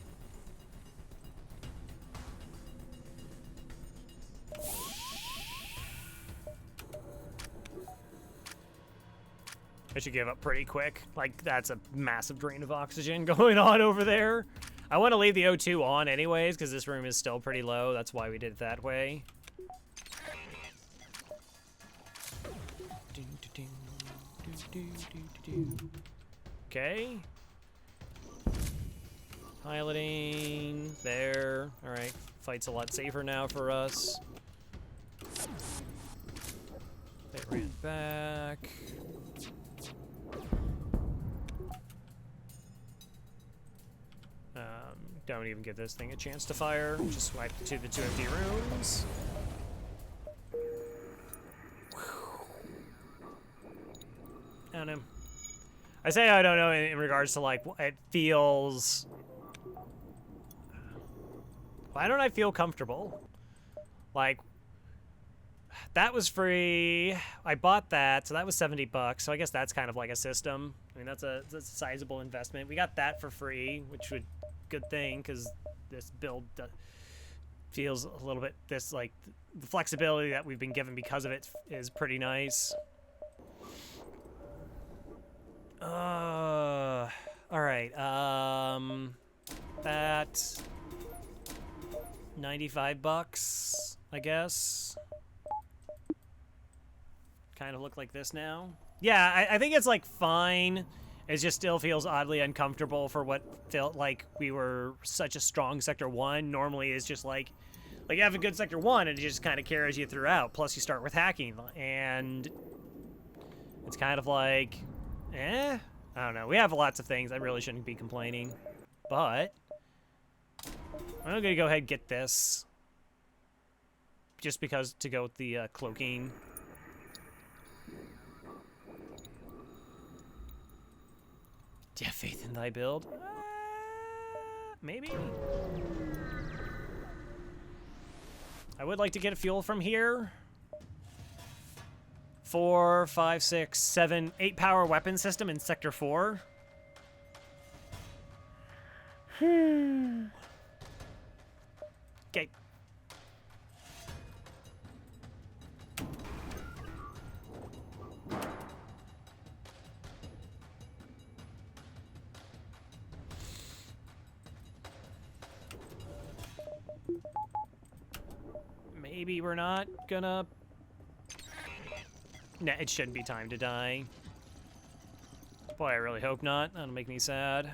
I should give up pretty quick. Like, that's a massive drain of oxygen going on over there. I want to leave the O2 on anyways, because this room is still pretty low. That's why we did it that way. Okay. Piloting. There. Alright. Fight's a lot safer now for us. They ran back. Don't even give this thing a chance to fire. Just swipe to the 2 empty rooms. don't know. I say I don't know in regards to, like, it feels... Why don't I feel comfortable? Like, that was free. I bought that, so that was $70. So I guess that's kind of like a system. I mean, that's a sizable investment. We got that for free, which would good thing because this build feels a little bit like the flexibility that we've been given because of it is pretty nice. All right. That $95, I guess. Kind of look like this now. Yeah, I think it's like fine. It just still feels oddly uncomfortable for what felt like we were such a strong Sector 1. Normally it's just like you have a good Sector 1 and it just kind of carries you throughout. Plus you start with hacking and it's kind of like, I don't know. We have lots of things. I really shouldn't be complaining. But I'm going to go ahead and get this. Just because to go with the cloaking. Do you have faith in thy build? Maybe? I would like to get a fuel from here. 4, 5, 6, 7, 8 power weapon system in Sector 4. Okay. Maybe we're not gonna... Nah, it shouldn't be time to die. Boy, I really hope not. That'll make me sad.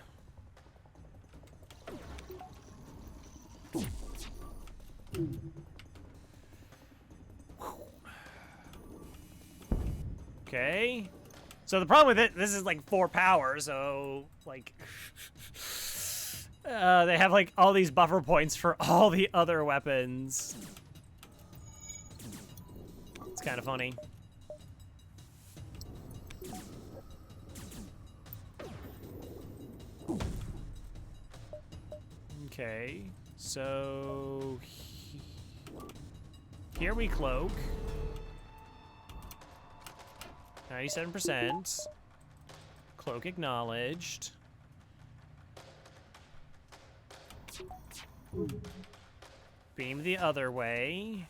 Okay. So the problem with it, this is like 4 power, so like... they have like all these buffer points for all the other weapons. It's kind of funny. Okay, so here we cloak. 97%. Cloak acknowledged. Beam the other way.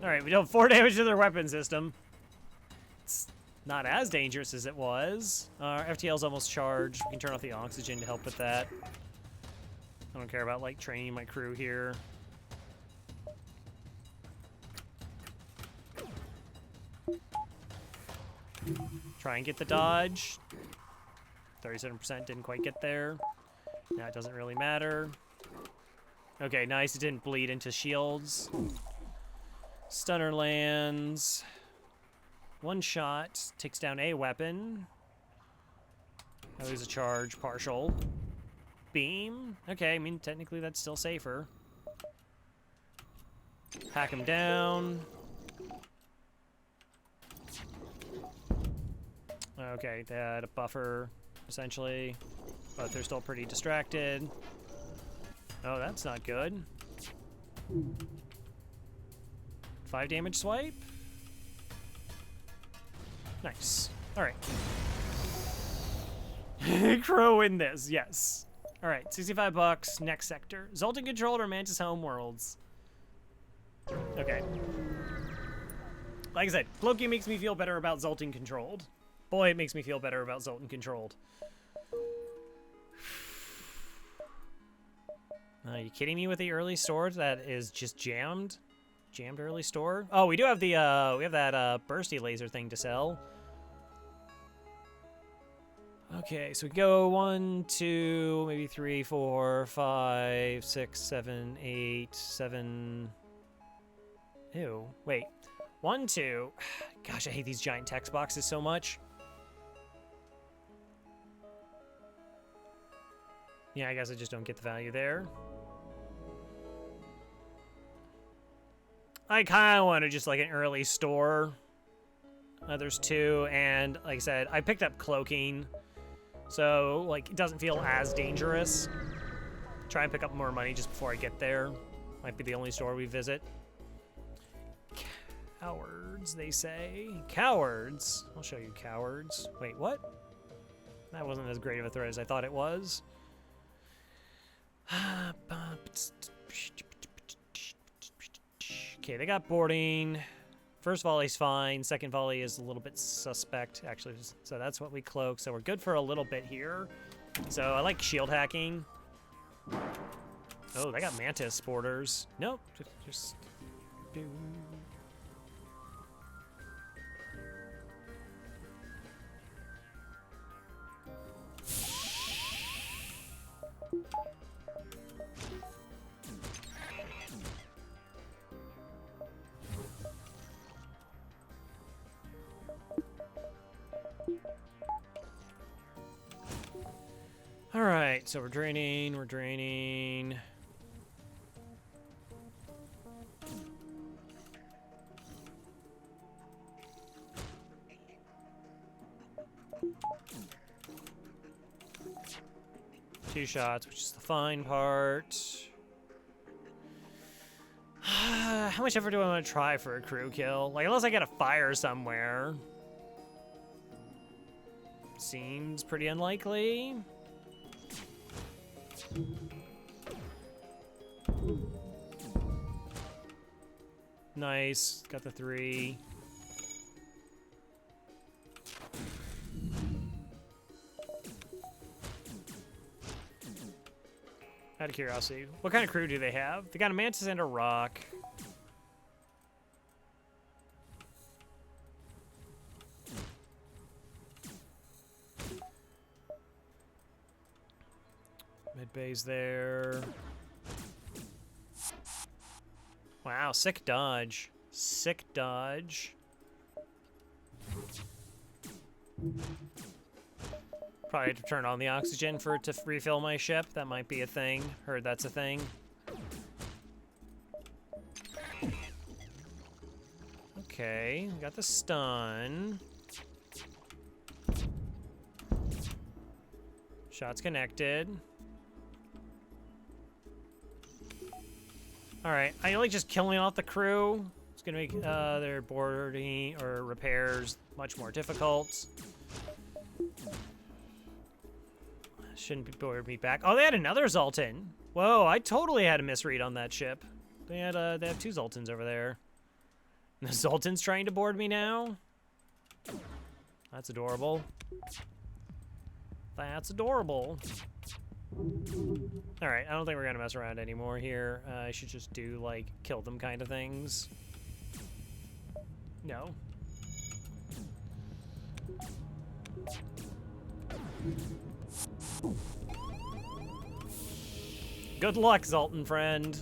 Alright, we dealt 4 damage to their weapon system. It's not as dangerous as it was. Our FTL's almost charged. We can turn off the oxygen to help with that. I don't care about, like, training my crew here. Try and get the dodge. 37% didn't quite get there. Now it doesn't really matter. Okay, nice. It didn't bleed into shields. Stunner lands. 1 shot. Takes down a weapon. I lose a charge. Partial. Beam. Okay, I mean, technically that's still safer. Hack him down. Okay, they had a buffer, essentially. But they're still pretty distracted. Oh, that's not good. 5 damage swipe. Nice. Alright. Crow in this, yes. Alright, $65, next sector. Zoltan controlled or Mantis Homeworlds? Okay. Like I said, cloaking makes me feel better about Zoltan controlled. Boy, it makes me feel better about Zoltan controlled. Are you kidding me with the early store that is just jammed? Jammed early store? Oh, we do have the, we have that, bursty laser thing to sell. Okay, so we go 1, 2, maybe 3, 4, 5, 6, 7, 8, 7... Ew, wait. 1, 2... Gosh, I hate these giant text boxes so much. Yeah, I guess I just don't get the value there. I kind of want to just like an early store. There's 2, and like I said, I picked up cloaking, so like it doesn't feel as dangerous. Try and pick up more money just before I get there. Might be the only store we visit. Cowards, they say. Cowards. I'll show you cowards. Wait, what? That wasn't as great of a threat as I thought it was. Okay, they got boarding. First volley's fine. Second volley is a little bit suspect, actually. So that's what we cloak. So we're good for a little bit here. So I like shield hacking. Oh, they got mantis boarders. Nope, just do. All right, so we're draining. Two shots, which is the fine part. How much effort do I want to try for a crew kill? Like, unless I get a fire somewhere. Seems pretty unlikely. Nice, got the 3. Out of curiosity, what kind of crew do they have? They got a mantis and a rock. Mid bay's there. Wow, sick dodge. Sick dodge. Probably have to turn on the oxygen for it to refill my ship. That might be a thing. Heard that's a thing. Okay, got the stun. Shots connected. Alright, I like just killing off the crew. It's gonna make their boarding or repairs much more difficult. Shouldn't be board me back. Oh, they had another Zoltan. Whoa, I totally had a misread on that ship. They have 2 Zoltans over there. And the Zoltan's trying to board me now? That's adorable. That's adorable. Alright, I don't think we're gonna mess around anymore here. I should just do, like, kill them kind of things. No. Good luck, Zoltan friend.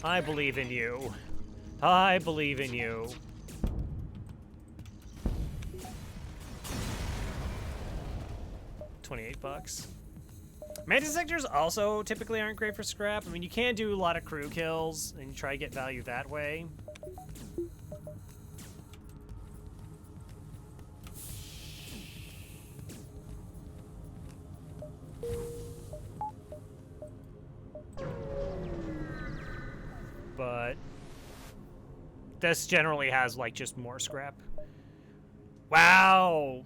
I believe in you. I believe in you. $28. Mantis sectors also typically aren't great for scrap. I mean, you can do a lot of crew kills and try to get value that way. But this generally has, like, just more scrap. Wow.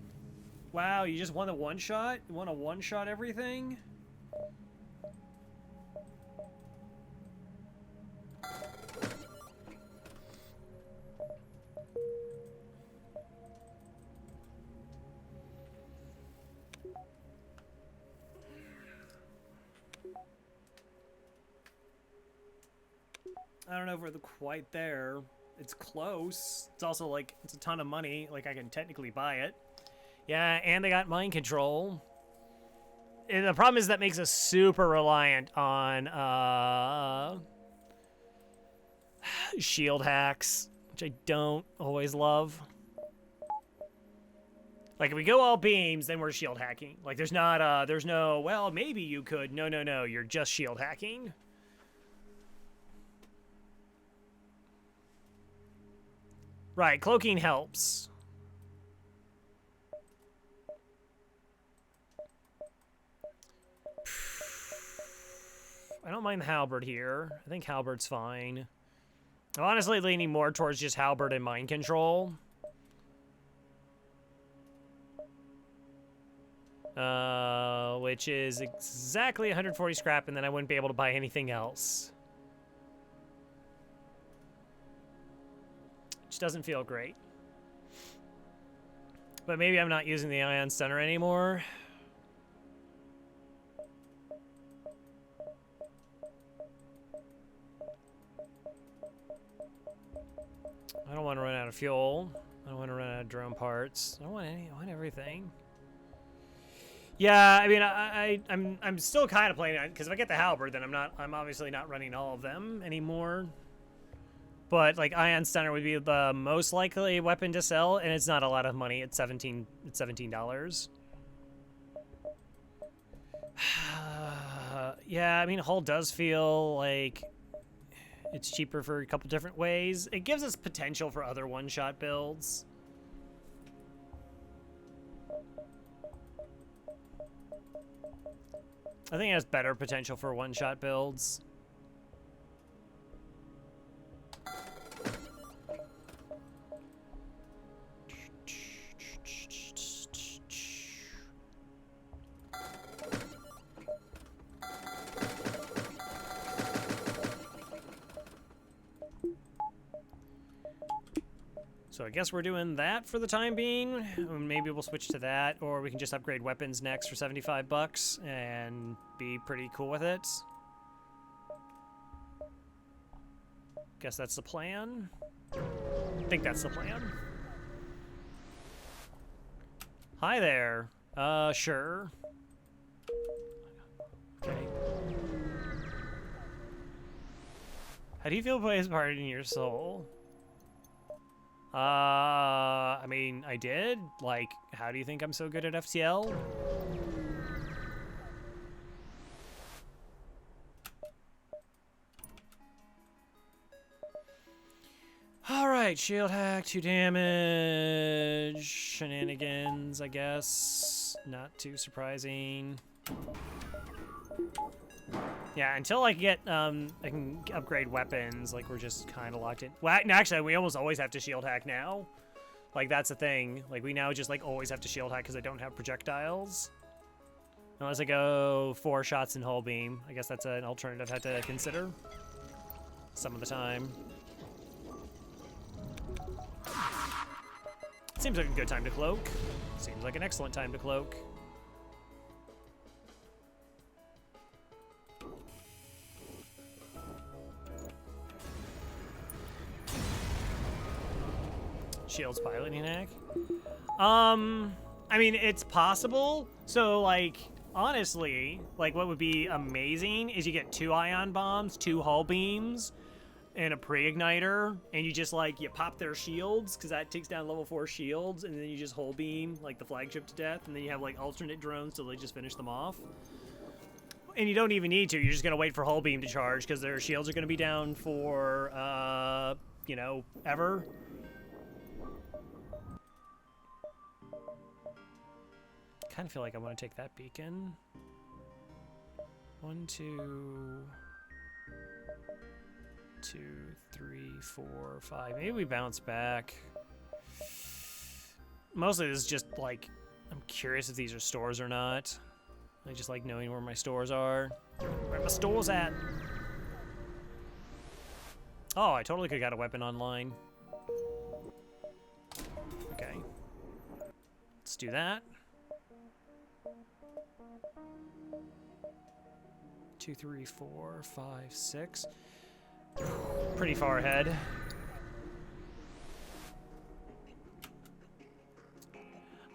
Wow, you just won the one-shot? You want to one-shot everything? I don't know if we're quite there. It's close. It's also, like, it's a ton of money. Like, I can technically buy it. Yeah, and they got mind control. And the problem is that makes us super reliant on shield hacks, which I don't always love. Like, if we go all beams, then we're shield hacking. Like, there's no, well, maybe you could. No, no, no, you're just shield hacking. Right, cloaking helps. I don't mind the halberd here. I think halberd's fine. I'm honestly leaning more towards just halberd and mind control. Which is exactly 140 scrap, and then I wouldn't be able to buy anything else. Which doesn't feel great. But maybe I'm not using the ion stunner anymore. I don't want to run out of fuel. I don't want to run out of drone parts. I don't want any. I want everything. Yeah, I mean, I'm still kind of playing it because if I get the halberd, then I'm obviously not running all of them anymore. But like ion stunner would be the most likely weapon to sell, and it's not a lot of money. It's $17. Yeah, I mean, hull does feel like it's cheaper for a couple different ways. It gives us potential for other one-shot builds. I think it has better potential for one-shot builds. So I guess we're doing that for the time being. Maybe we'll switch to that, or we can just upgrade weapons next for 75 bucks and be pretty cool with it. Guess that's the plan. I think that's the plan. Hi there. Sure. Okay. How do you feel plays part in your soul? I mean, I did. Like, how do you think I'm so good at FTL? Alright, shield hack, 2 damage. Shenanigans, I guess. Not too surprising. Yeah, until I get, I can upgrade weapons, like, we're just kind of locked in. Well, actually, we almost always have to shield hack now. Like, that's the thing. Like, we now just, like, always have to shield hack because I don't have projectiles. Unless I go 4 shots in hull beam. I guess that's an alternative I have to consider some of the time. Seems like a good time to cloak. Seems like an excellent time to cloak. Shield's piloting hack. I mean, it's possible. So, like, honestly, like, what would be amazing is you get 2 ion bombs, 2 hull beams, and a pre-igniter, and you just, like, you pop their shields, because that takes down level 4 shields, and then you just hull beam, like, the flagship to death, and then you have, like, alternate drones till they just finish them off. And you don't even need to. You're just going to wait for hull beam to charge, because their shields are going to be down for, you know, ever. Kind of feel like I want to take that beacon. 1, 2, 2, 3, 4, 5. Maybe we bounce back. Mostly this is just like, I'm curious if these are stores or not. I just like knowing where my stores are. Where my stores at? Oh, I totally could have got a weapon online. Okay. Let's do that. 2, 3, 4, 5, 6. Pretty far ahead.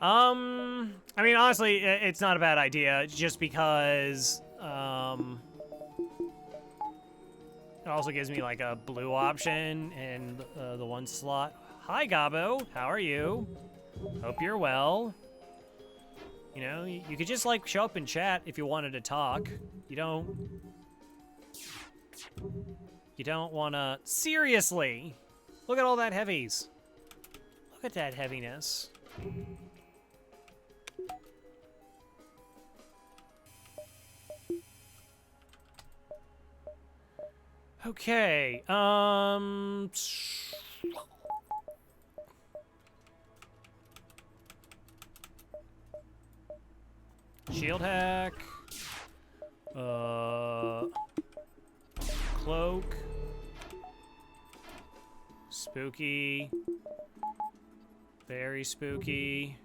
I mean, honestly, it's not a bad idea, just because, it also gives me, like, a blue option in the 1 slot. Hi, Gabo. How are you? Hope you're well. You know, you could just, like, show up and chat if you wanted to talk. You don't want to... Seriously! Look at all that heavies. Look at that heaviness. Okay, shield hack. Cloak. Spooky. Very spooky.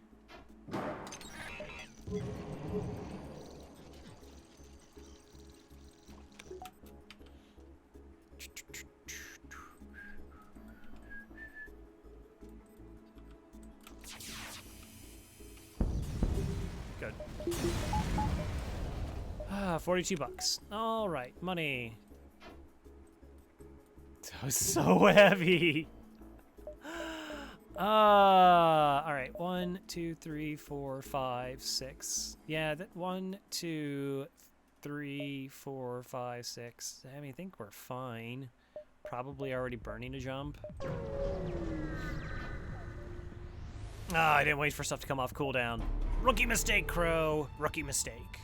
Good. 42 bucks. All right, money. That was so heavy. All right. 1, 2, 3, 4, 5, 6. Yeah, that 1, 2, 3, 4, 5, 6. I mean, I think we're fine. Probably already burning a jump. Ah, I didn't wait for stuff to come off cooldown. Rookie mistake, Crow. Rookie mistake.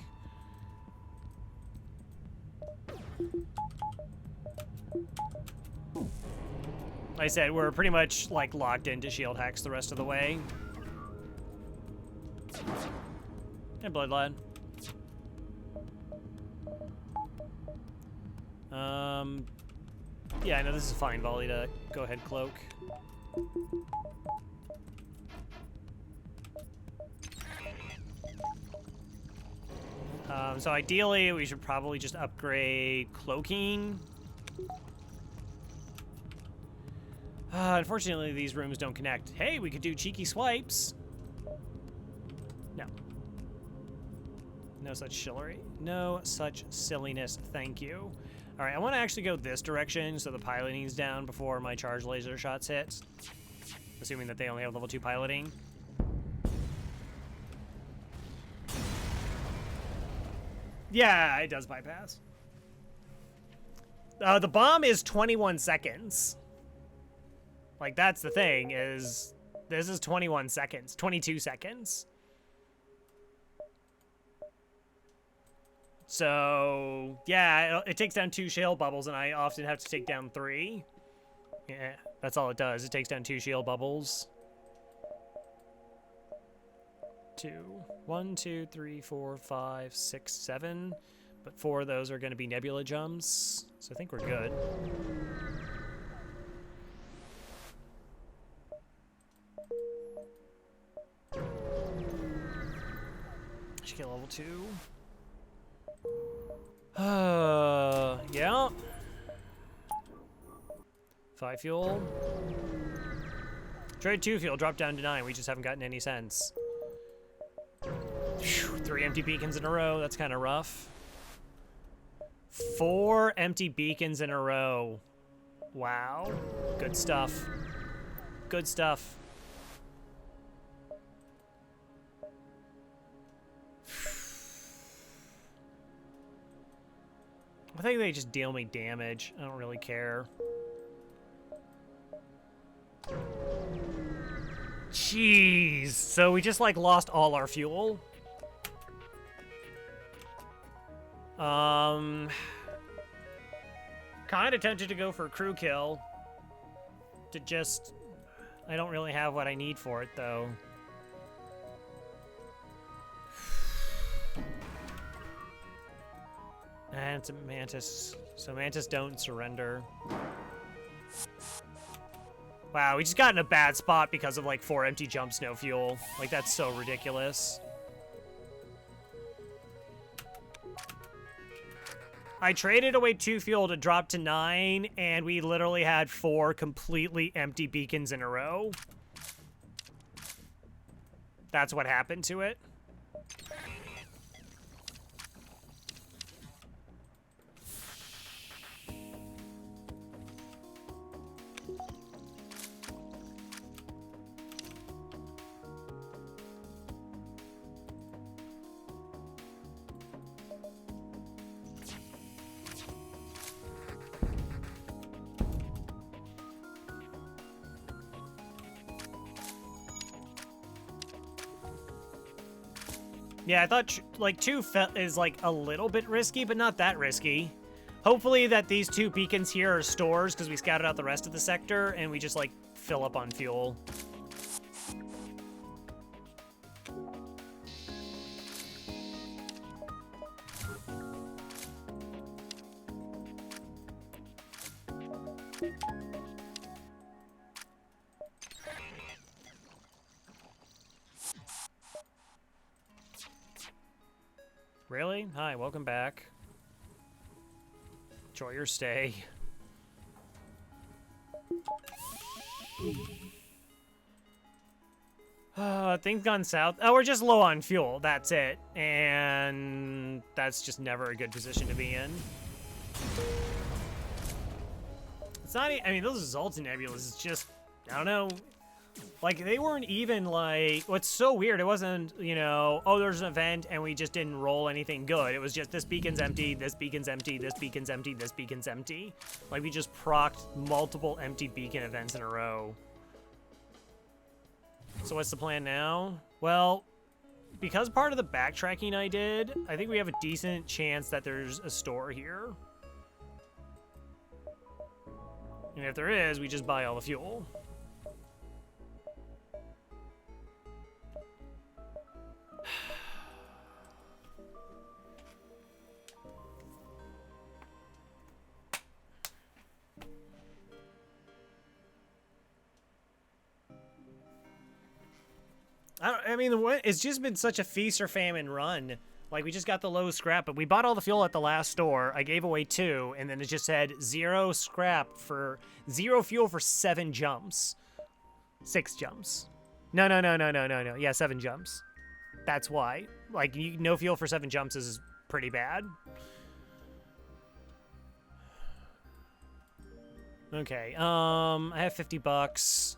Like I said, we're pretty much like locked into shield hacks the rest of the way. And blood lad. Yeah, I know this is fine, Volley, to go ahead cloak. So ideally, we should probably just upgrade cloaking. Unfortunately, these rooms don't connect. Hey, we could do cheeky swipes. No. No such shillery. No such silliness, thank you. All right, I want to actually go this direction so the piloting's down before my charge laser shots hit. Assuming that they only have level 2 piloting. Yeah, it does bypass. The bomb is 21 seconds. Like, that's the thing, is this is 21 seconds, 22 seconds. So, yeah, it takes down 2 shield bubbles, and I often have to take down 3. Yeah, that's all it does. It takes down 2 shield bubbles. 1, 2, 3, 4, 5, 6, 7. But 4 of those are going to be nebula jumps, so I think we're good. Should get level 2. Yeah. 5 fuel. Trade 2 fuel, drop down to 9. We just haven't gotten any sense. 3 empty beacons in a row. That's kind of rough. 4 empty beacons in a row. Wow. Good stuff. Good stuff. I think they just deal me damage. I don't really care. Jeez. So we just, like, lost all our fuel. Kind of tempted to go for a crew kill. To just... I don't really have what I need for it, though. And it's a Mantis. So Mantis don't surrender. Wow, we just got in a bad spot because of like 4 empty jumps, no fuel. Like, that's so ridiculous. I traded away 2 fuel to drop to 9, and we literally had 4 completely empty beacons in a row. That's what happened to it. Yeah, I thought like 2 is like a little bit risky, but not that risky. Hopefully that these 2 beacons here are stores because we scouted out the rest of the sector and we just like fill up on fuel. Really? Hi, welcome back. Enjoy your stay. Things gone south. Oh, we're just low on fuel. That's it. And that's just never a good position to be in. It's not, I mean, those Zoltan Nebulas is just, I don't know. Like, they weren't even like, what's so weird, it wasn't, you know, oh, there's an event and we just didn't roll anything good. It was just, this beacon's empty, this beacon's empty, this beacon's empty, this beacon's empty. Like, we just procced multiple empty beacon events in a row. So what's the plan now? Well, because part of the backtracking I did, I think we have a decent chance that there's a store here. And if there is, we just buy all the fuel. I mean, it's just been such a feast or famine run. Like, we just got the low scrap, but we bought all the fuel at the last store. I gave away 2, and then it just said 0 scrap for 0 fuel for 7 jumps. 6 jumps. No. Yeah, 7 jumps. That's why. Like, no fuel for 7 jumps is pretty bad. Okay, I have $50.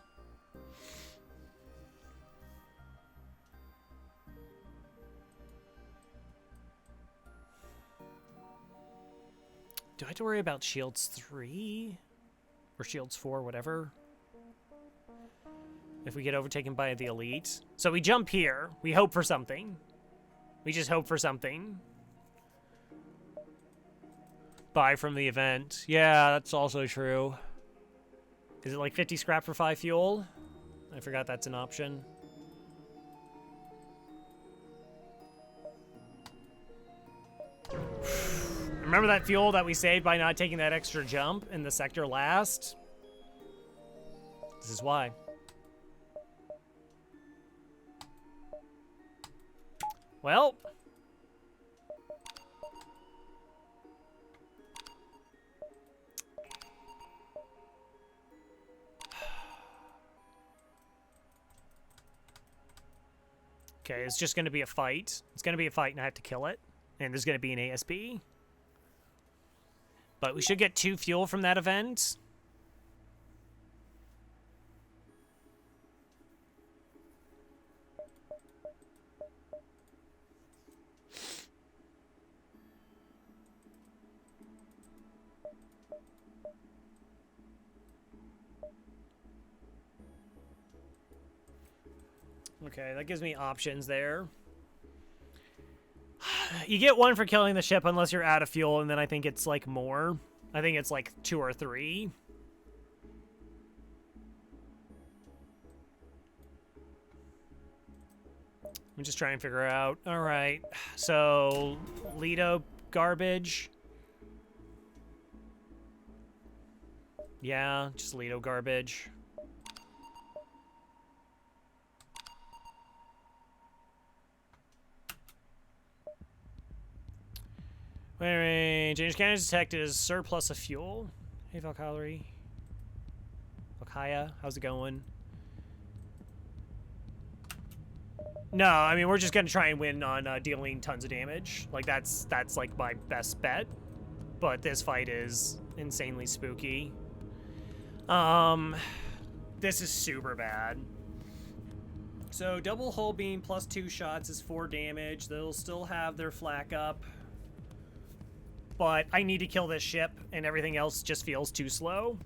Do I have to worry about shields 3? Or shields 4, whatever? If we get overtaken by the elite. So we jump here. We hope for something. We just hope for something. Buy from the event. Yeah, that's also true. Is it like 50 scrap for 5 fuel? I forgot that's an option. Remember that fuel that we saved by not taking that extra jump in the sector last? This is why. Well. Okay, it's just going to be a fight. It's going to be a fight and I have to kill it. And there's going to be an ASB. But we should get 2 fuel from that event. Okay, that gives me options there. You get 1 for killing the ship unless you're out of fuel, and then I think it's like more. I think it's like 2 or 3. I'm just trying to figure out. All right, so Lido garbage. Yeah, just Lido garbage. Range. Change cannons detected as surplus of fuel. Hey, Valkyrie. Valkaya, how's it going? No, I mean, we're just going to try and win on dealing tons of damage. Like, that's like my best bet. But this fight is insanely spooky. This is super bad. So, double hull beam plus 2 shots is 4 damage. They'll still have their flak up. But I need to kill this ship, and everything else just feels too slow.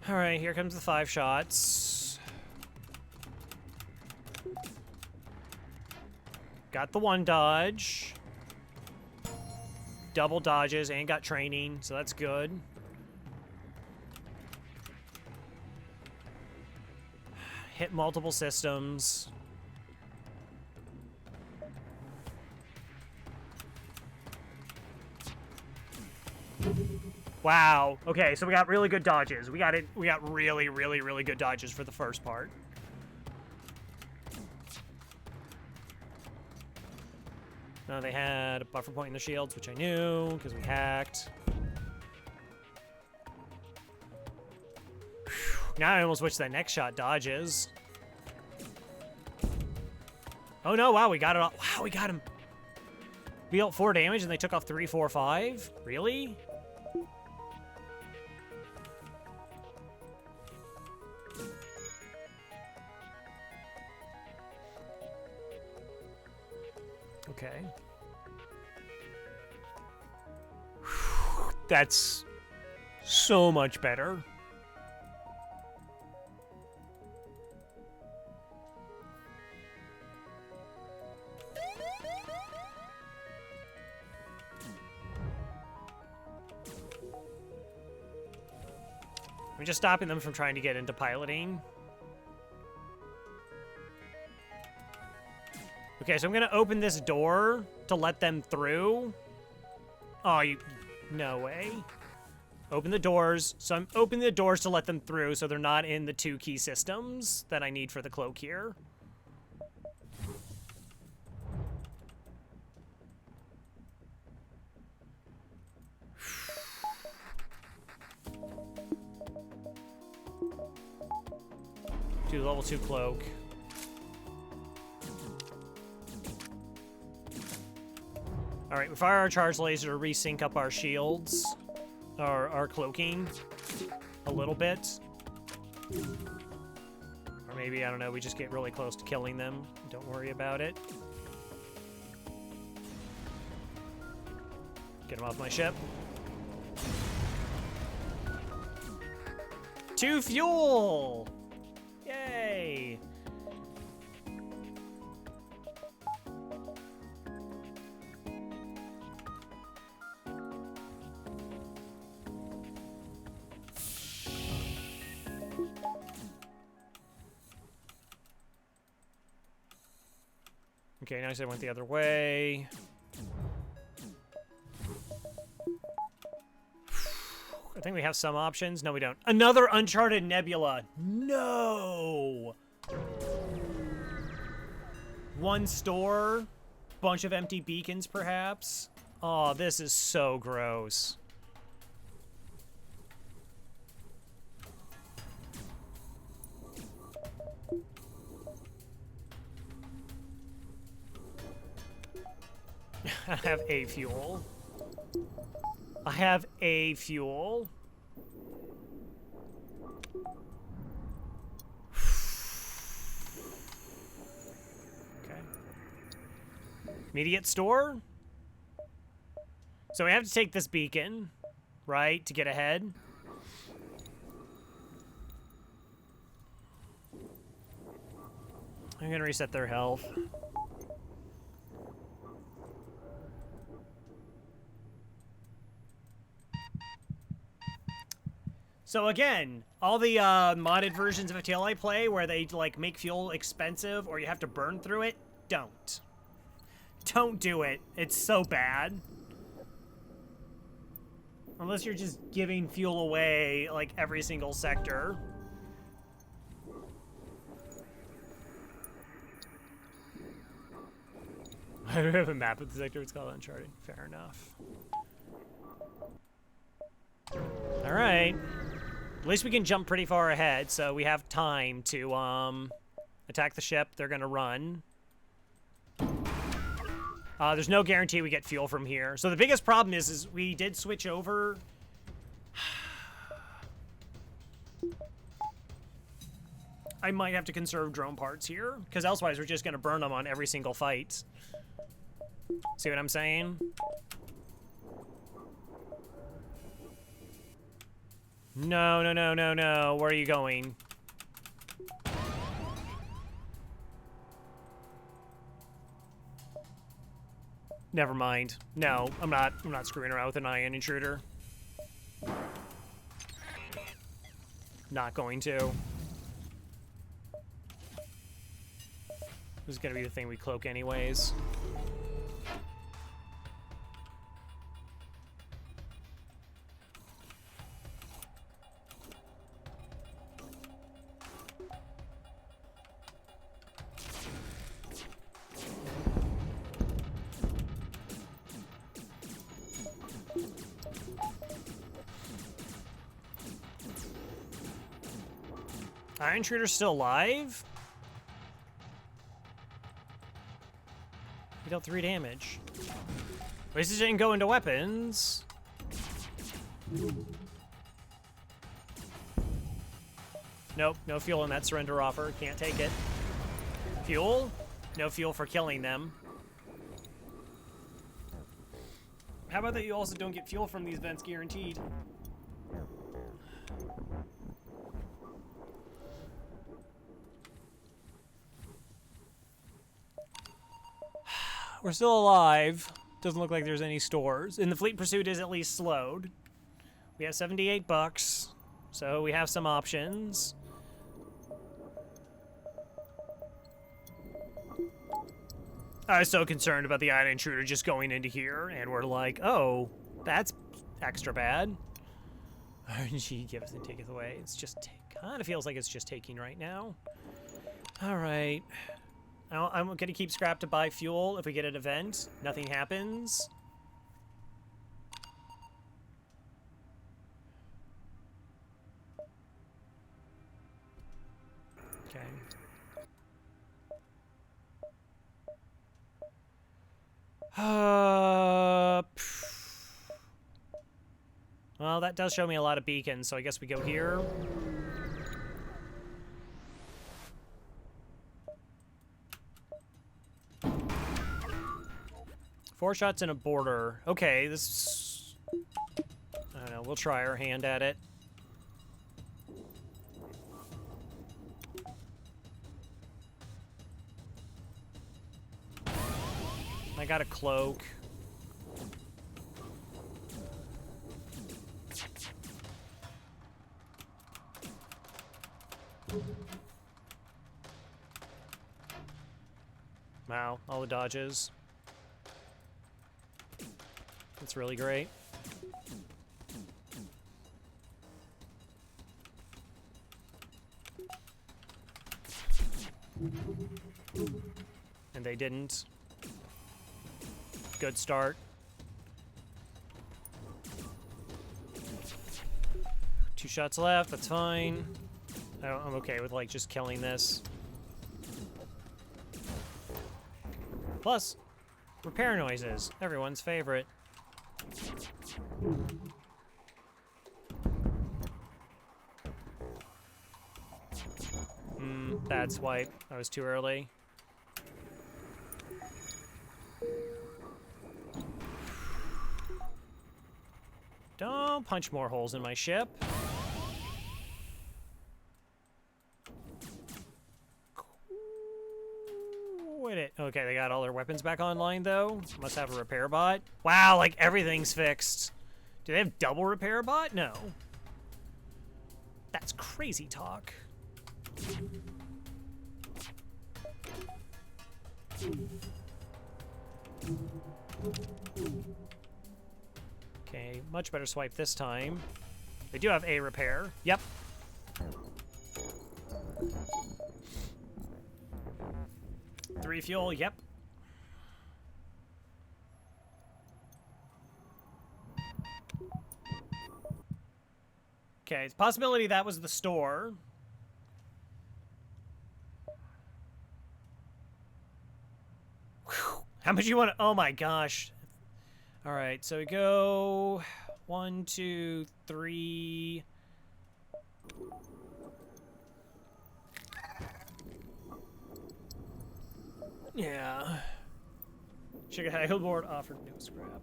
All right, here comes the 5 shots. Got the 1 dodge. Double dodges and got training, so that's good. Hit multiple systems. Wow. Okay, so we got really good dodges. We got really, really, really good dodges for the first part. They had a buffer point in their shields, which I knew, because we hacked. Whew. Now I almost wish that next shot dodges. Oh no, wow, we got it all. Wow, we got him. We dealt 4 damage and they took off 3, 4, 5? Really? Okay. That's so much better. I'm just stopping them from trying to get into piloting. Okay, so I'm gonna open this door to let them through. Oh, no way. Open the doors. So I'm opening the doors to let them through so they're not in the 2 key systems that I need for the cloak here. Do level 2 cloak. Alright, we fire our charge laser to resync up our shields. Our cloaking. A little bit. Or maybe, I don't know, we just get really close to killing them. Don't worry about it. Get them off my ship. 2 fuel! Yay! Okay, now I went the other way. I think we have some options. No, we don't. Another Uncharted Nebula. No! 1 store. Bunch of empty beacons, perhaps. Oh, this is so gross. I have A fuel. I have A fuel. Okay. Immediate store? So we have to take this beacon, right, to get ahead. I'm gonna reset their health. So again, all the modded versions of FTL I play where they like make fuel expensive or you have to burn through it, don't. Don't do it. It's so bad. Unless you're just giving fuel away like every single sector. I don't have a map of the sector, it's called Uncharted. Fair enough. Alright. At least we can jump pretty far ahead, so we have time to attack the ship. They're gonna run. There's no guarantee we get fuel from here. So the biggest problem is we did switch over. I might have to conserve drone parts here, because elsewise we're just gonna burn them on every single fight. See what I'm saying? No, no, no, no, no. Where are you going? Never mind. No, I'm not screwing around with an ion intruder. Not going to. This is gonna be the thing we cloak anyways. Iron Intruder's still alive? He dealt 3 damage. At least it didn't go into weapons. Nope, no fuel in that surrender offer. Can't take it. Fuel? No fuel for killing them. How about that you also don't get fuel from these vents guaranteed? We're still alive. Doesn't look like there's any stores. And the fleet pursuit is at least slowed. We have 78 bucks, so we have some options. I was so concerned about the ion intruder just going into here, and we're like, oh, that's extra bad. RNG giveth and taketh away. It's just, kind of feels like it's just taking right now. All right. I'm going to keep scrap to buy fuel if we get an event. Nothing happens. Okay. Well, that does show me a lot of beacons, so I guess we go here. Four shots in a border. Okay, this... I don't know, we'll try our hand at it. I got a cloak. Wow, all the dodges. That's really great. And they didn't. Good start. Two shots left, that's fine. I'm okay with, like, just killing this. Plus, repair noises. Everyone's favorite. Bad swipe. I was too early. Don't punch more holes in my ship. Quit it. Okay, they got all their weapons back online, though. Must have a repair bot. Wow, like everything's fixed. Do they have double repair bot? No. That's crazy talk. Okay, much better swipe this time. They do have a repair. Yep. Three fuel, yep. Okay, it's a possibility that was the store. Whew. How much you want to... Oh my gosh. All right, so we go 1, 2, 3. Yeah. Chicken Board offered no scrap.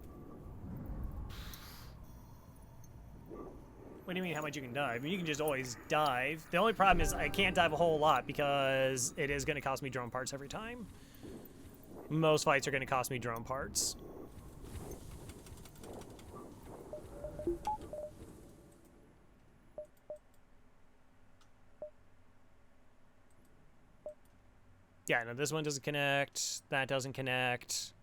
What do you mean how much you can dive? I mean, you can just always dive. The only problem is I can't dive a whole lot because it is going to cost me drone parts every time. Most fights are going to cost me drone parts. Yeah, no, this one doesn't connect. That doesn't connect.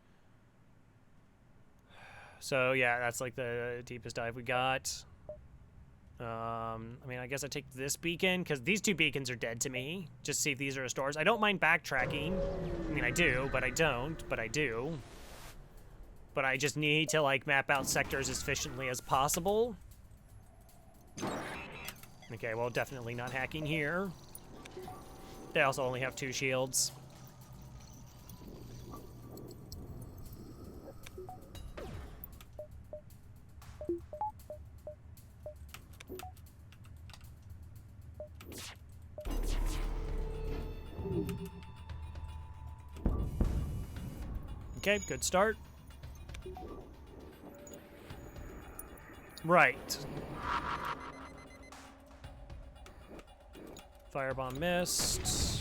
So, yeah, that's like the deepest dive we got. I mean, I guess I take this beacon, because these two beacons are dead to me. Just see if these are stores. I don't mind backtracking. I mean, I do, but I don't. But I do. But I just need to, like, map out sectors as efficiently as possible. Okay, well, definitely not hacking here. They also only have 2 shields. Okay, good start. Right. Firebomb missed.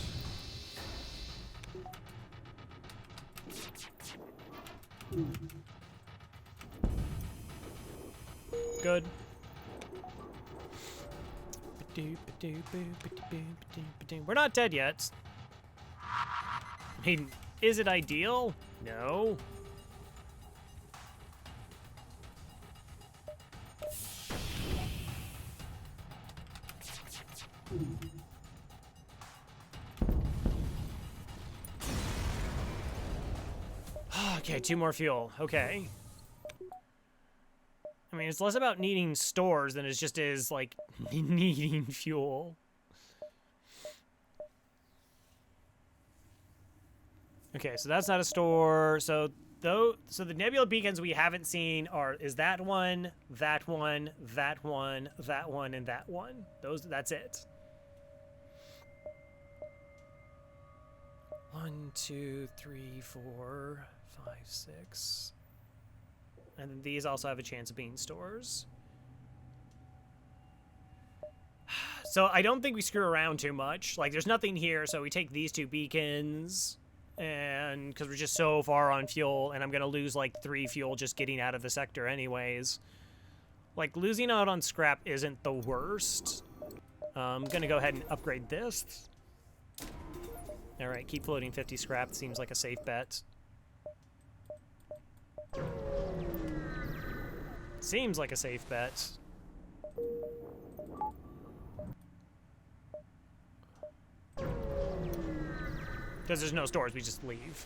Good. We're not dead yet. I mean, is it ideal? No. Okay, 2 more fuel. Okay. I mean, it's less about needing stores than it just is, like, needing fuel. Okay, so that's not a store. So the nebula beacons we haven't seen is that one, that one, that one, that one, and that one. That's it. 1, 2, 3, 4, 5, 6. And then these also have a chance of being stores. So I don't think we screw around too much. Like, there's nothing here, so we take these 2 beacons. And because we're just so far on fuel, and I'm going to lose, like, 3 fuel just getting out of the sector anyways. Like, losing out on scrap isn't the worst. I'm going to go ahead and upgrade this. Alright, keep floating 50 scrap. Seems like a safe bet. Seems like a safe bet. Because there's no stores, we just leave.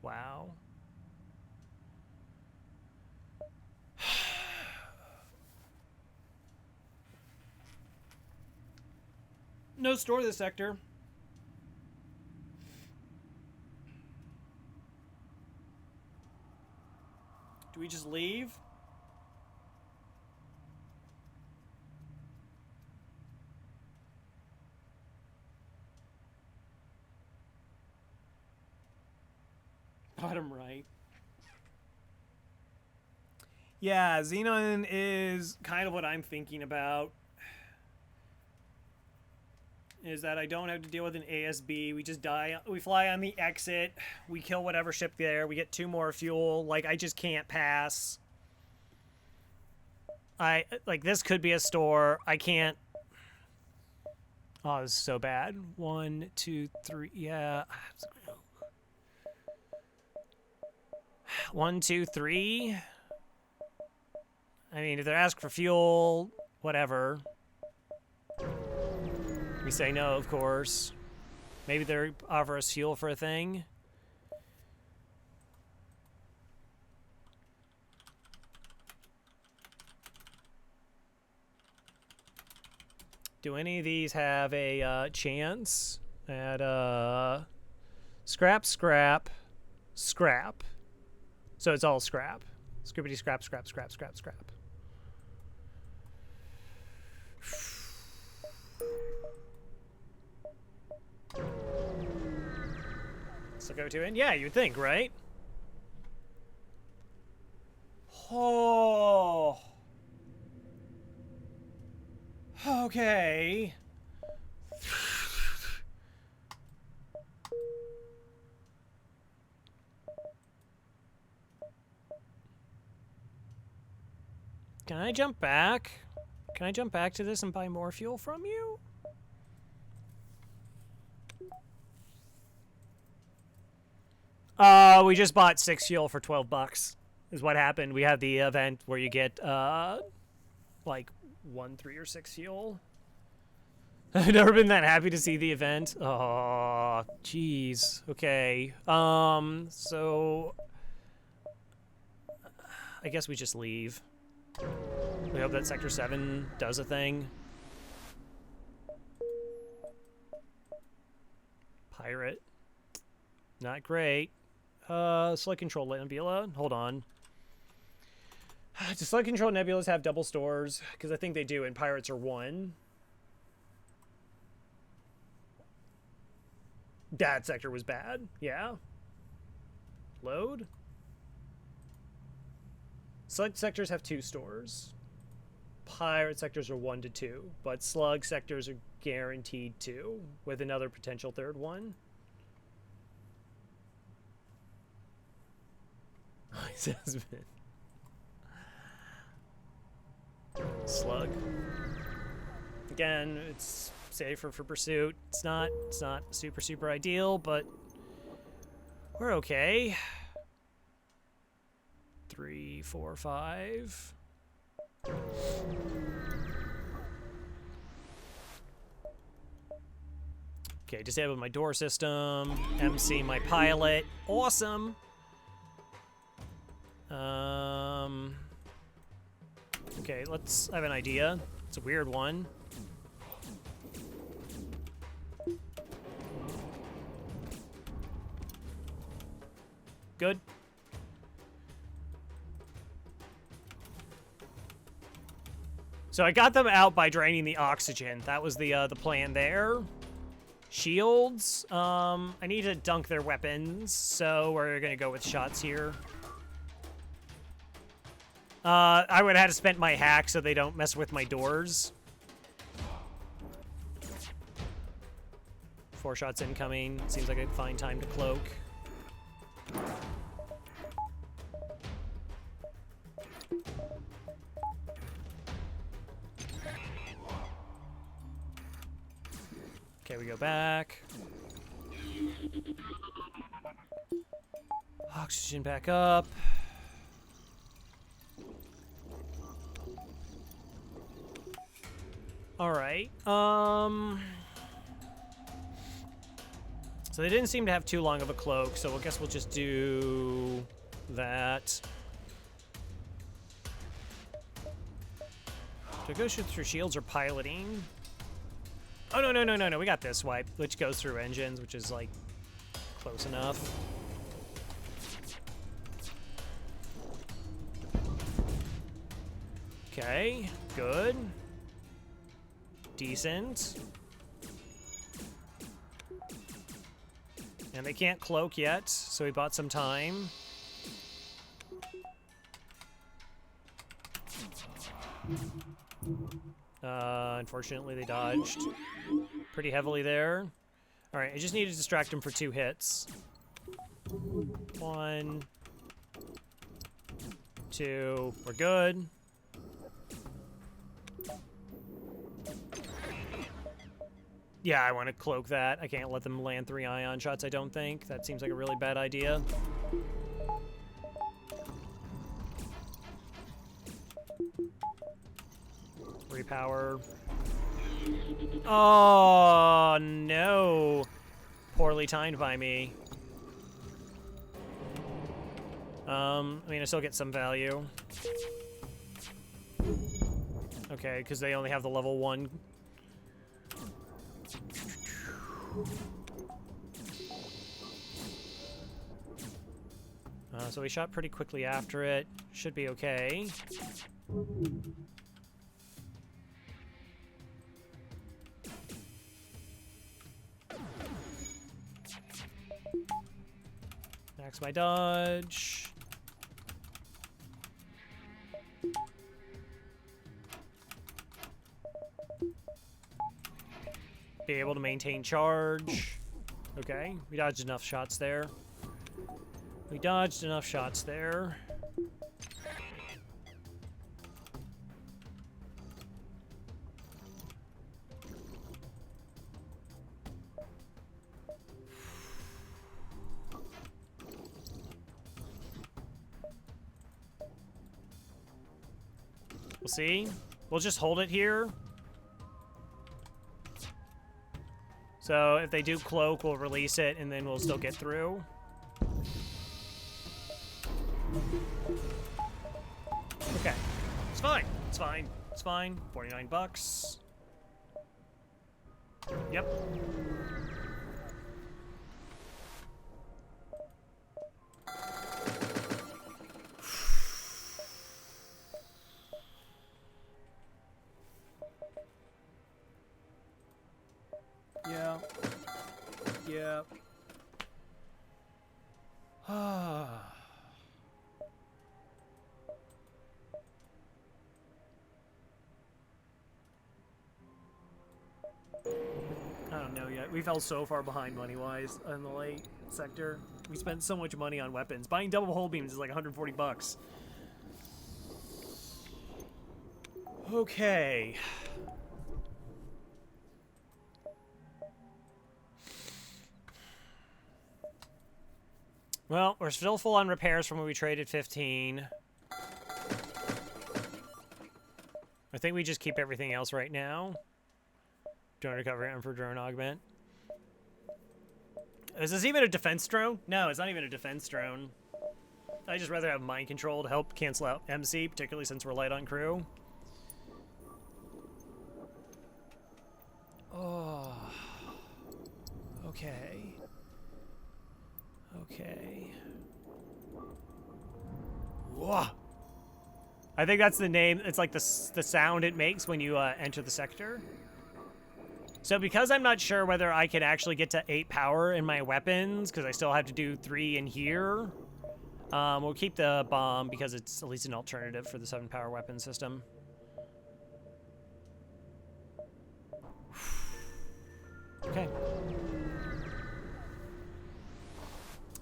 Wow. No store this sector. Do we just leave? Bottom right. Yeah, Xenon is kind of what I'm thinking about. Is that I don't have to deal with an ASB. We just die. We fly on the exit. We kill whatever ship there. We get 2 more fuel. Like, I just can't pass. Like, this could be a store. I can't. Oh, this is so bad. 1, 2, 3. Yeah. 1, 2, 3. I mean, if they're asking for fuel, whatever. We say no, of course. Maybe they offer us fuel for a thing. Do any of these have a chance at scrap, scrap, scrap? So it's all scrap. Scrippity scrap, scrap, scrap, scrap, scrap. So go to it. Yeah, you'd think, right? Oh. Okay. Can I jump back? Can I jump back to this and buy more fuel from you? We just bought 6 fuel for 12 bucks. Is what happened. We had the event where you get like 1, 3, or 6 fuel. I've never been that happy to see the event. Oh, jeez. Okay. So I guess we just leave. We hope that Sector 7 does a thing. Pirate. Not great. Select control nebula. Hold on. Do select control nebulas have double stores? Because I think they do, and pirates are 1. That sector was bad. Yeah. Load. Select sectors have 2 stores. Pirate sectors are 1 to 2, but slug sectors are guaranteed 2, with another potential 3rd one. Slug. Again, it's safer for pursuit. It's not super ideal, but we're okay. 3, 4, 5. Okay, disable my door system. MC my pilot. Awesome. Okay, I have an idea. It's a weird one. Good. So I got them out by draining the oxygen. That was the plan there. Shields. I need to dunk their weapons, so we're gonna go with shots here. I would have had to spend my hack so they don't mess with my doors. 4 shots incoming. Seems like a fine time to cloak. Okay, we go back. Oxygen back up. All right. So they didn't seem to have too long of a cloak, so I guess we'll just do that. Do I go shoot through shields or piloting? Oh, no. We got this wipe, which goes through engines, which is, like, close enough. Okay, good. Decent. And they can't cloak yet, so we bought some time. Unfortunately, they dodged pretty heavily there. All right, I just need to distract him for 2 hits. 1, 2, we're good. Yeah, I want to cloak that. I can't let them land 3 ion shots, I don't think. That seems like a really bad idea. Repower. Oh, no. Poorly timed by me. I mean, I still get some value. Okay, because they only have the level 1. So we shot pretty quickly after it. Should be okay. Max my dodge. be able to maintain charge. Okay, we dodged enough shots there. We dodged enough shots there. We'll see. We'll just hold it here. So if they do cloak, we'll release it, and then we'll still get through. Okay. It's fine. It's fine. It's fine. 49 bucks. Yep. Yeah. Yeah. I don't know yet. We fell so far behind money-wise in the light sector. We spent so much money on weapons. Buying double hull beams is like 140 bucks. Okay. Well, we're still full on repairs from when we traded 15. I think we just keep everything else right now. Drone recovery and for drone augment. Is this even a defense drone? No, it's not even a defense drone. I'd just rather have mind control to help cancel out MC, particularly since we're light on crew. Oh. Okay. Okay. Whoa. I think that's the name. It's like the sound it makes when you enter the sector. So because I'm not sure whether I can actually get to 8 power in my weapons, because I still have to do 3 in here, we'll keep the bomb because it's at least an alternative for the 7 power weapon system. Okay.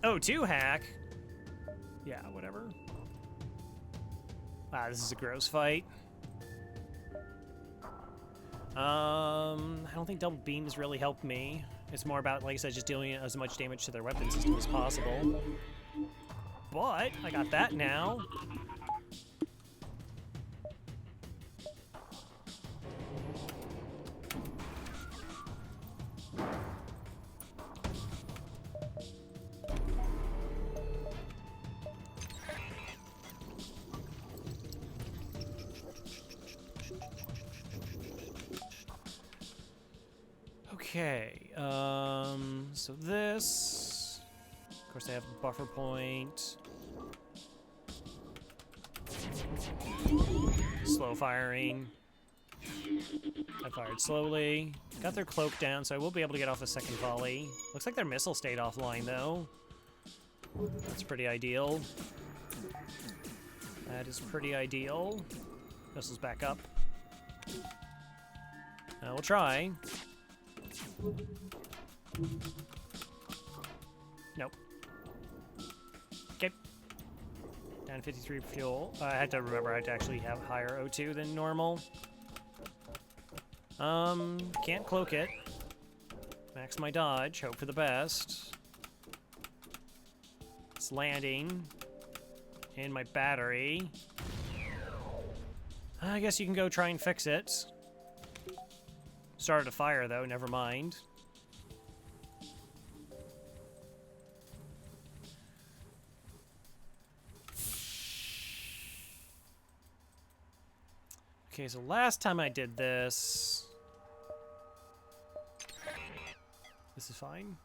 Oh, 2 hack. Yeah, whatever. Ah, this is a gross fight. I don't think double beams really helped me. It's more about, like I said, just dealing as much damage to their weapon system as possible. But I got that now. Okay, so this, of course they have a buffer point. Slow firing. I fired slowly. Got their cloak down, so I will be able to get off the second volley. Looks like their missile stayed offline, though. That's pretty ideal. That is pretty ideal. Missiles back up. We'll try. Nope. Okay. Down to 53 fuel. I had to remember I had to actually have higher O2 than normal. Can't cloak it. Max my dodge. Hope for the best. It's landing in my battery. I guess you can go try and fix it. Started a fire, though. Never mind. Okay, so last time I did this... This is fine.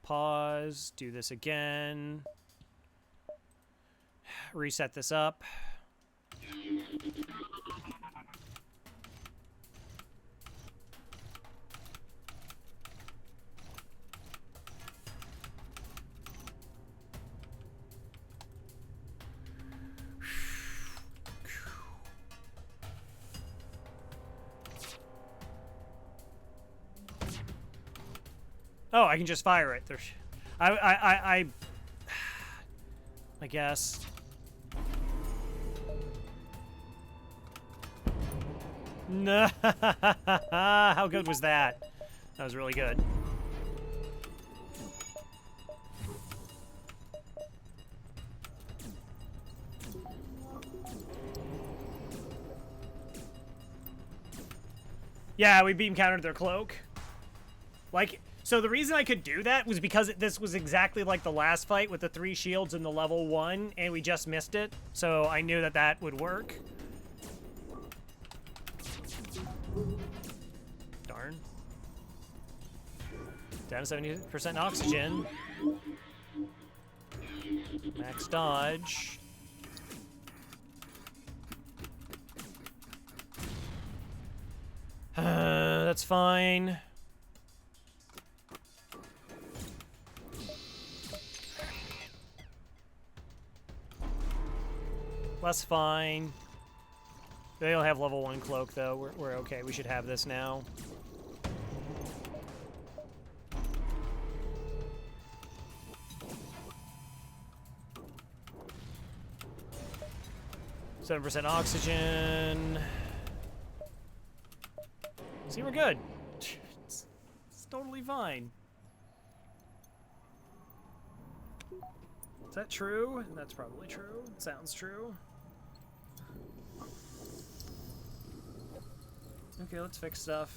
Pause, do this again. Reset this up. Oh, I can just fire it. There's, I guess. No, how good was that? That was really good. Yeah, we beam countered their cloak. Like, so the reason I could do that was because this was exactly like the last fight with the 3 shields and the level 1, and we just missed it. So I knew that that would work. Darn. Down to 70% oxygen. Max dodge. That's fine. That's fine. They don't have level 1 cloak, though. We're okay. We should have this now. %7 oxygen. See, we're good. It's totally fine. Is that true? That's probably true. It sounds true. Okay, let's fix stuff.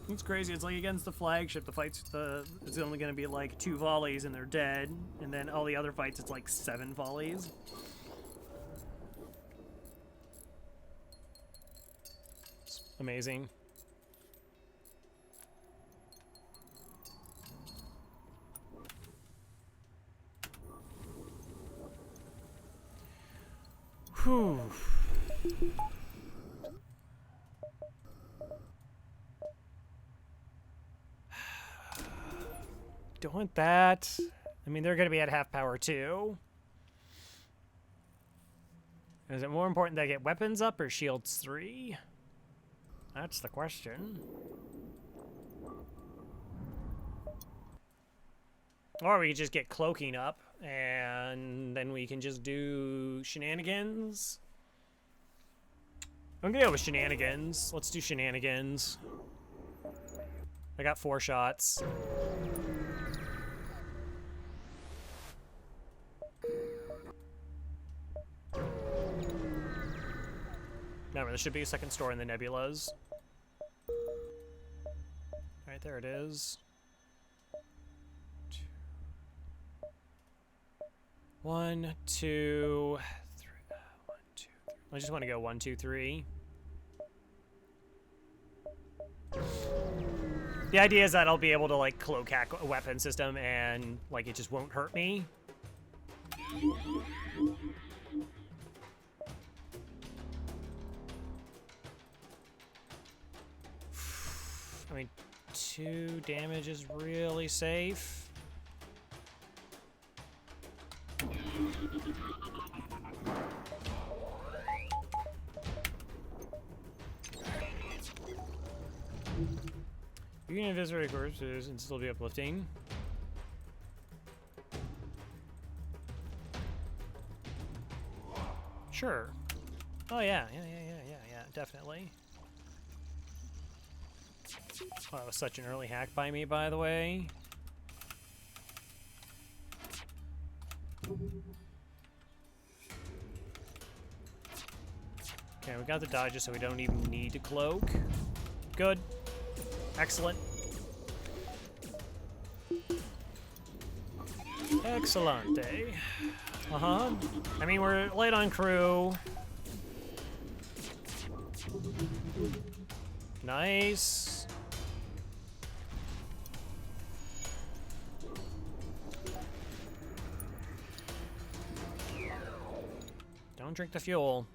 It's crazy. It's like against the flagship, it's only going to be like 2 volleys and they're dead, and then all the other fights it's like 7 volleys. It's amazing. Whew. Don't want that. I mean, they're going to be at half power too. Is it more important that I get weapons up or shields 3? That's the question. Or we could just get cloaking up, and then we can just do shenanigans. I'm gonna go with shenanigans. Let's do shenanigans. I got 4 shots. Remember, there should be a second store in the nebulas. Alright, there it is. 1, 2, 3. 1, 2, 3. I just want to go 1, 2, 3. The idea is that I'll be able to like cloak hack a weapon system and like it just won't hurt me. I mean, 2 damage is really safe. You can inviscerate corpses and still be uplifting. Sure. Oh yeah, yeah, definitely. Oh, that was such an early hack by me, by the way. Okay, we got the dodges, so we don't even need to cloak. Good. Excellent. Excellente. Uh-huh. I mean, we're late on crew. Nice. Don't drink the fuel.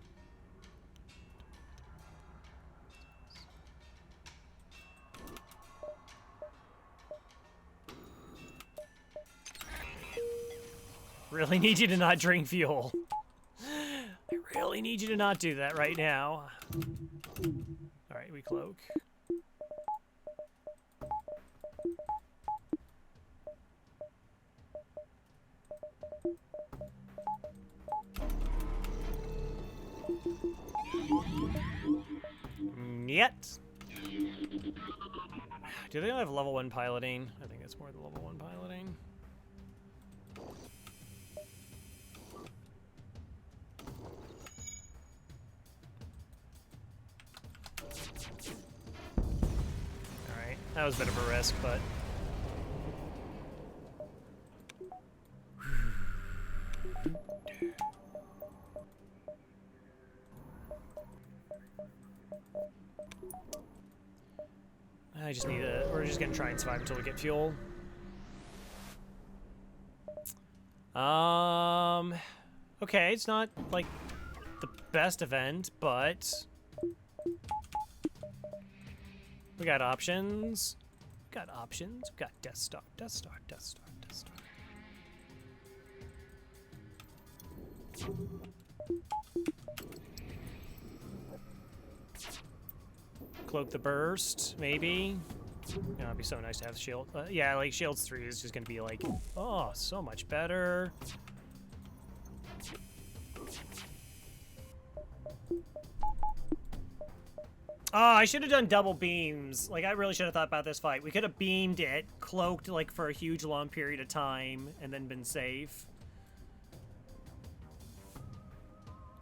Really need you to not drink fuel. Really need you to not do that right now. Alright, we cloak. Yet. Do they have level 1 piloting? I think it's more the level 1 piloting. Alright, that was a bit of a risk, but... I just need to... We're just gonna try and survive until we get fuel. Okay, it's not, like, the best event, but... We got options. We got options. We got Death Star, Death Star, Death Star, Death Star. Cloak the burst, maybe. You know, it'd be so nice to have shield. Yeah, like Shields 3 is just gonna be like, oh, so much better. Oh, I should have done double beams. Like, I really should have thought about this fight. We could have beamed it, cloaked, like, for a huge long period of time, and then been safe.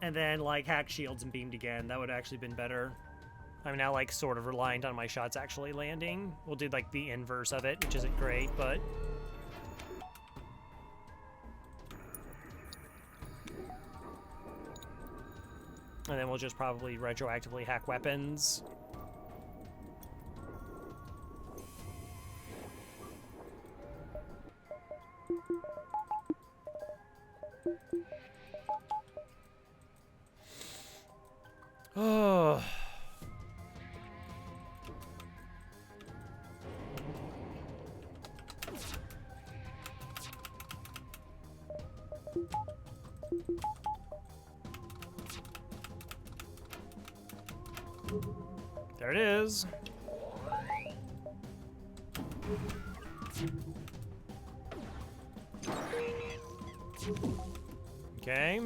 And then, like, hacked shields and beamed again. That would have actually been better. I'm now, like, sort of reliant on my shots actually landing. We'll do, like, the inverse of it, which isn't great, but... And then we'll just probably retroactively hack weapons. Oh... There it is. Okay.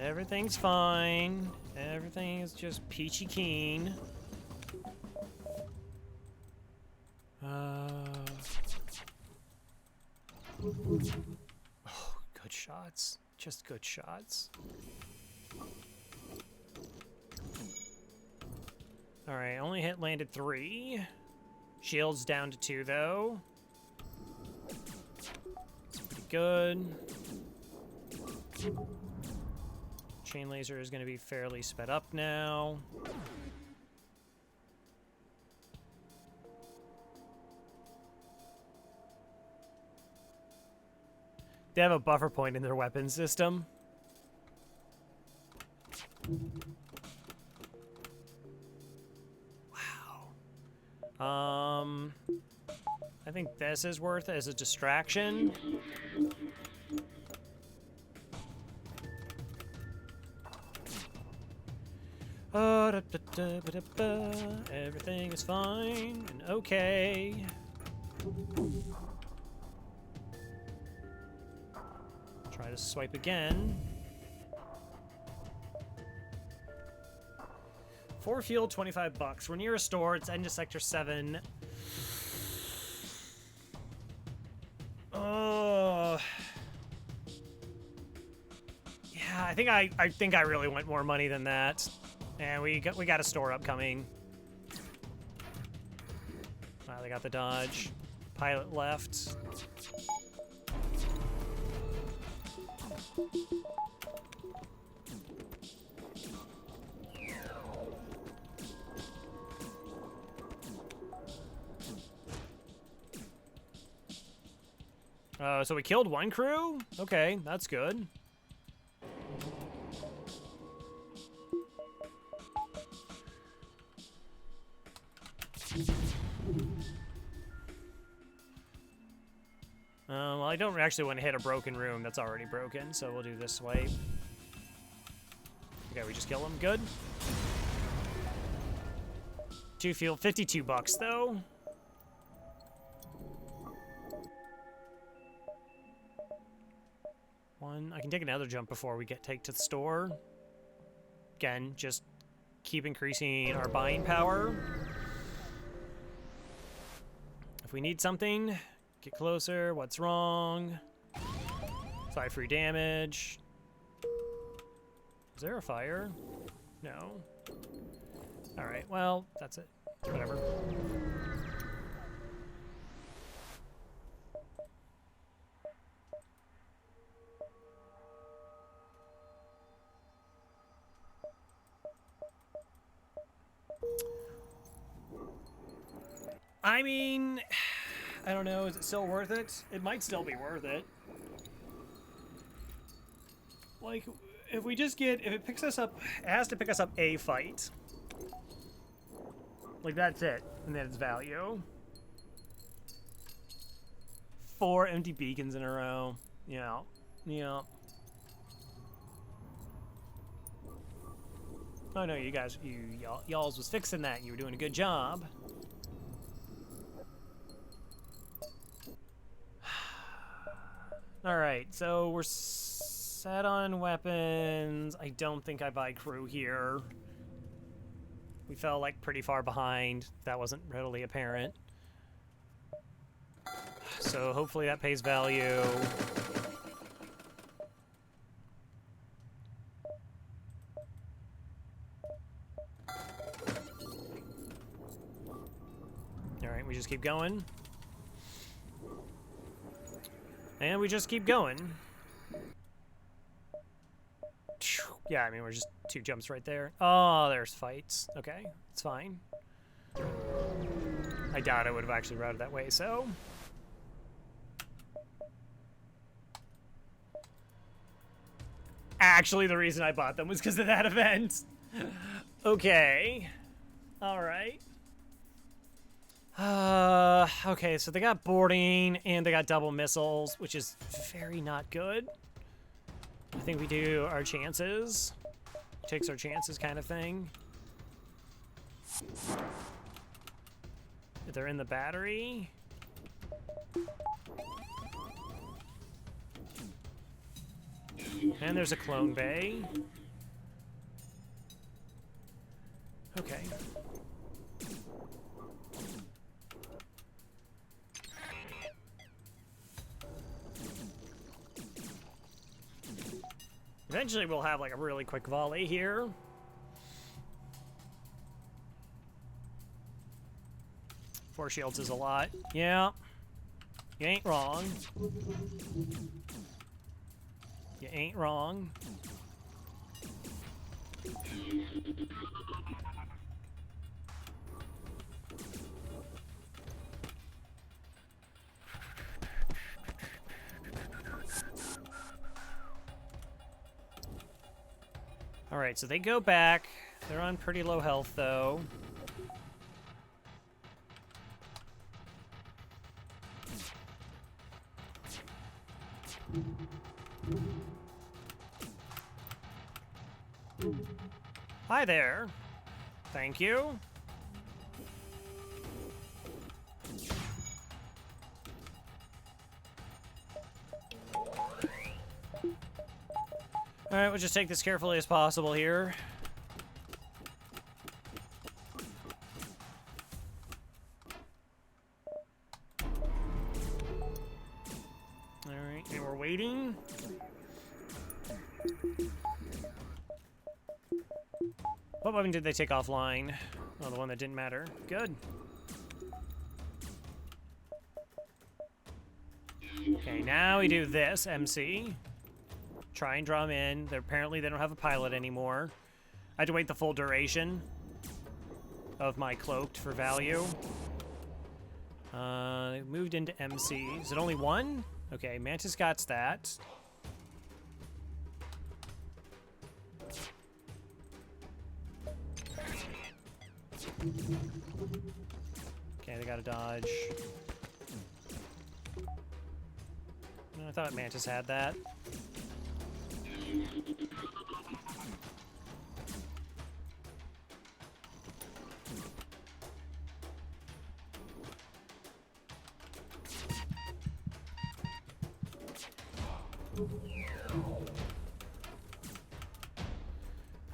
Everything's fine. Everything is just peachy keen. Oh, good shots. Just good shots. Alright, only landed 3. Shields down to 2, though. That's pretty good. Chain laser is going to be fairly sped up now. They have a buffer point in their weapon system. I think this is worth it as a distraction. Everything is fine and okay. Try to swipe again. 4 fuel, 25 bucks. We're near a store. It's into Sector 7. Oh. Yeah, I think I really want more money than that. And we got a store upcoming. Wow, they got the dodge. Pilot left. So we killed 1 crew? Okay, that's good. Well, I don't actually want to hit a broken room that's already broken, so we'll do this swipe. Okay, we just kill him. Good. 2 fuel, $52 though. One, I can take another jump before we take to the store. Again, just keep increasing our buying power. If we need something, get closer. What's wrong? 5 free damage. Is there a fire? No. Alright, well, that's it. Whatever. I mean, I don't know. Is it still worth it? It might still be worth it. Like, if we just get, if it picks us up, it has to pick us up a fight. Like, that's it. And then it's value. 4 empty beacons in a row. Yeah. Yeah. Oh no, you guys, y'alls was fixing that. You were doing a good job. Alright, so we're set on weapons. I don't think I buy crew here. We fell, like, pretty far behind. That wasn't readily apparent. So hopefully that pays value. Alright, we just keep going. And we just keep going. Yeah, I mean, we're just 2 jumps right there. Oh, there's fights. Okay, it's fine. I doubt I would have actually routed that way, so... Actually, the reason I bought them was because of that event. Okay. Alright. Okay, so they got boarding, and they got double missiles, which is very not good. I think we do our chances. Takes our chances kind of thing. If they're in the battery. And there's a clone bay. Okay. Eventually we'll have like a really quick volley here. Four shields is a lot. Yeah. You ain't wrong. You ain't wrong. Alright, so they go back. They're on pretty low health, though. Hi there. Thank you. Alright, we'll just take this carefully as possible here. Alright, and we're waiting. What weapon did they take offline? Oh, the one that didn't matter. Good. Okay, now we do this, MC. Try and draw them in. Apparently they don't have a pilot anymore. I had to wait the full duration of my cloaked for value. Moved into MC. Is it only one? Okay, Mantis got that. Okay, they got a dodge. I thought Mantis had that.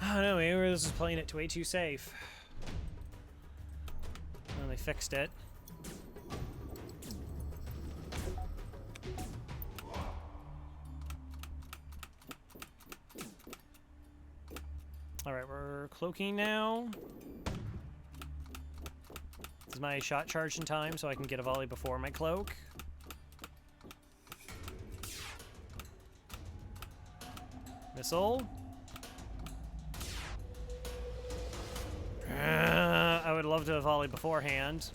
I don't know, maybe this is playing it way too safe. Well, they fixed it. Alright, we're cloaking now. This is my shot charge in time, so I can get a volley before my cloak. Missile. I would love to volley beforehand.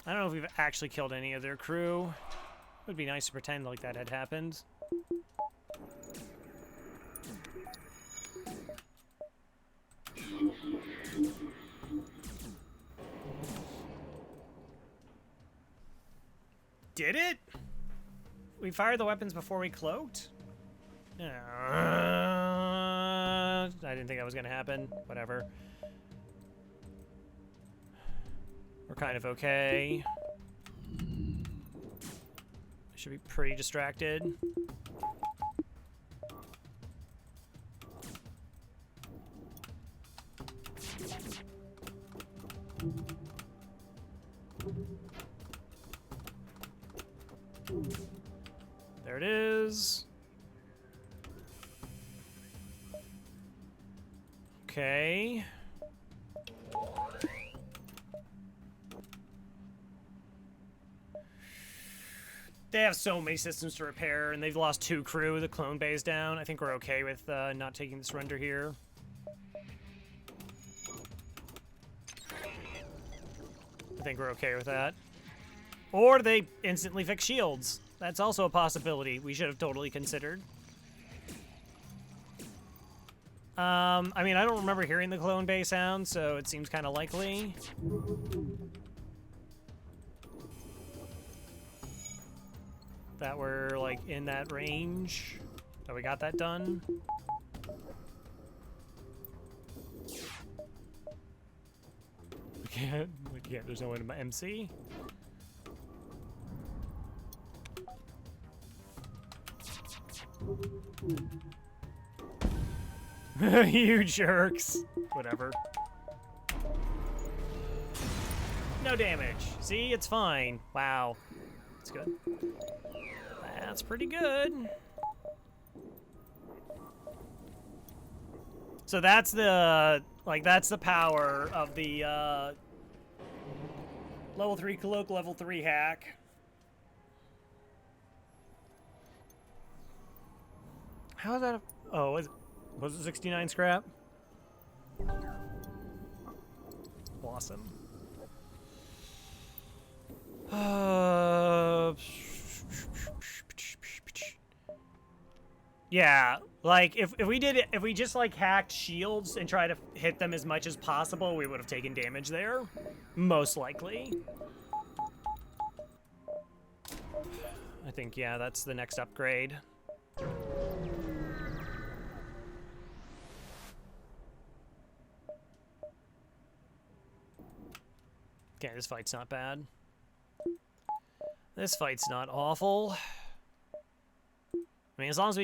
I don't know if we've actually killed any of their crew. It would be nice to pretend like that had happened. Did it? We fired the weapons before we cloaked? I didn't think that was going to happen. Whatever. We're kind of okay. Should be pretty distracted. There it is. Okay. They have so many systems to repair, and they've lost 2 crew. The clone bay's down. I think we're okay with not taking the surrender here. I think we're okay with that. Or they instantly fix shields. That's also a possibility we should have totally considered. I mean, I don't remember hearing the clone bay sound, so it seems kind of likely. That we're, like, in that range. That we got that done. We can't, there's no way to MC. You jerks. Whatever. No damage. See, it's fine. Wow. That's good. That's pretty good. So that's the, like, that's the power of the level 3 cloak, level 3 hack. How is that? Oh, was it 69 scrap? Awesome. Yeah, like if we just like hacked shields and tried to hit them as much as possible, we would have taken damage there, most likely. I think, yeah, that's the next upgrade. Okay, this fight's not bad. This fight's not awful. I mean, as long as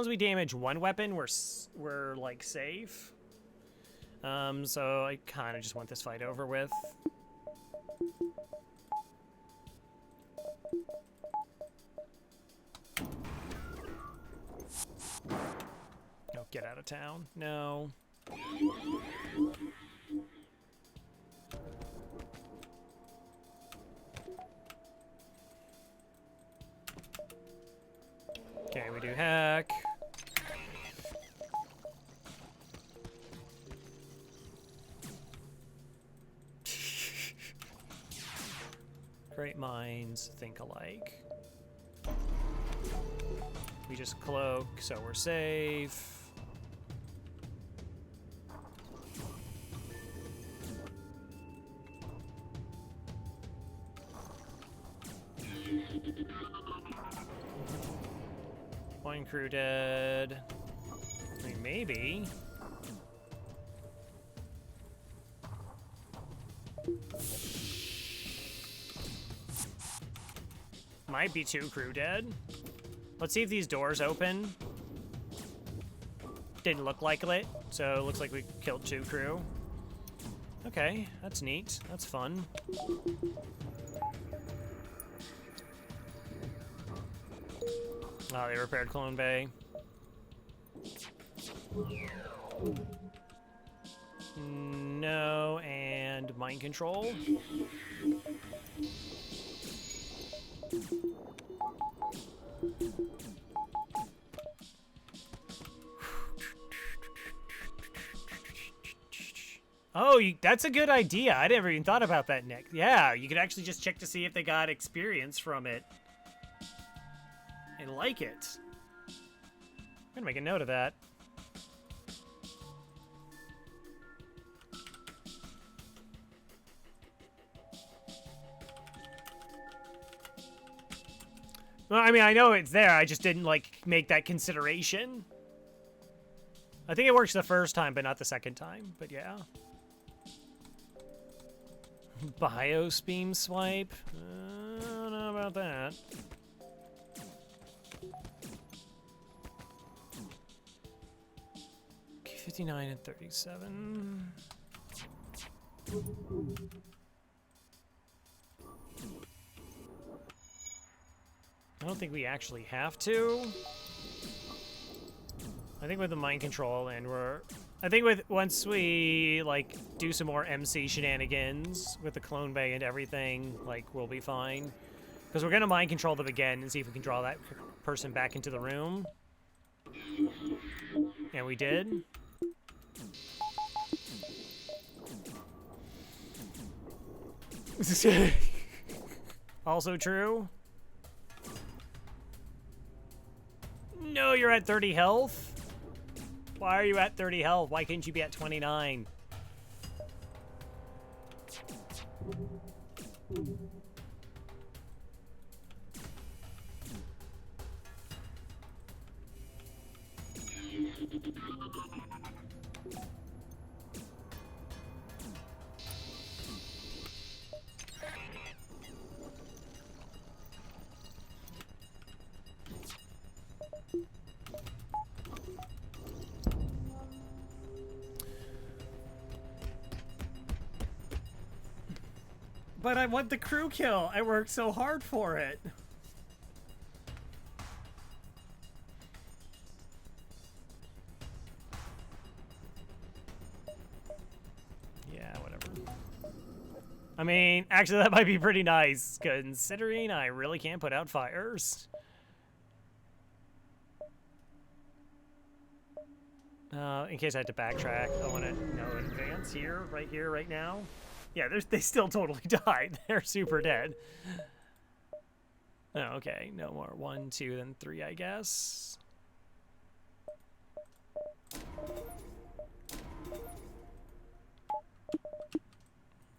we damage one weapon, we're like safe. So I kind of just want this fight over with. Oh, get out of town. No. Okay, we do hack. Great minds think alike. We just cloak, so we're safe. One crew dead. I mean, maybe. Might be 2 crew dead. Let's see if these doors open. Didn't look like it, so it looks like we killed 2 crew. Okay, that's neat. That's fun. Oh, they repaired Clone Bay. No, and mind control. Oh, that's a good idea. I never even thought about that, Nick. Yeah, you could actually just check to see if they got experience from it. And like it. I'm gonna make a note of that. Well, I mean, I know it's there. I just didn't, like, make that consideration. I think it works the first time, but not the second time. But yeah. BIOS beam swipe? I don't know about that. Okay, 59 and 37. I don't think we actually have to. I think with the mind control and I think once we like do some more MC shenanigans with the clone bay and everything, like we'll be fine. Because we're gonna mind control them again and see if we can draw that person back into the room. And we did. Also true. No, you're at 30 health. Why are you at 30 health? Why couldn't you be at 29? But I want the crew kill. I worked so hard for it. Yeah, whatever. I mean, actually, that might be pretty nice, considering I really can't put out fires. In case I had to backtrack, I want to know in advance here, right now. Yeah, they still totally died. They're super dead. Oh, okay. No more. 1, 2, then 3, I guess.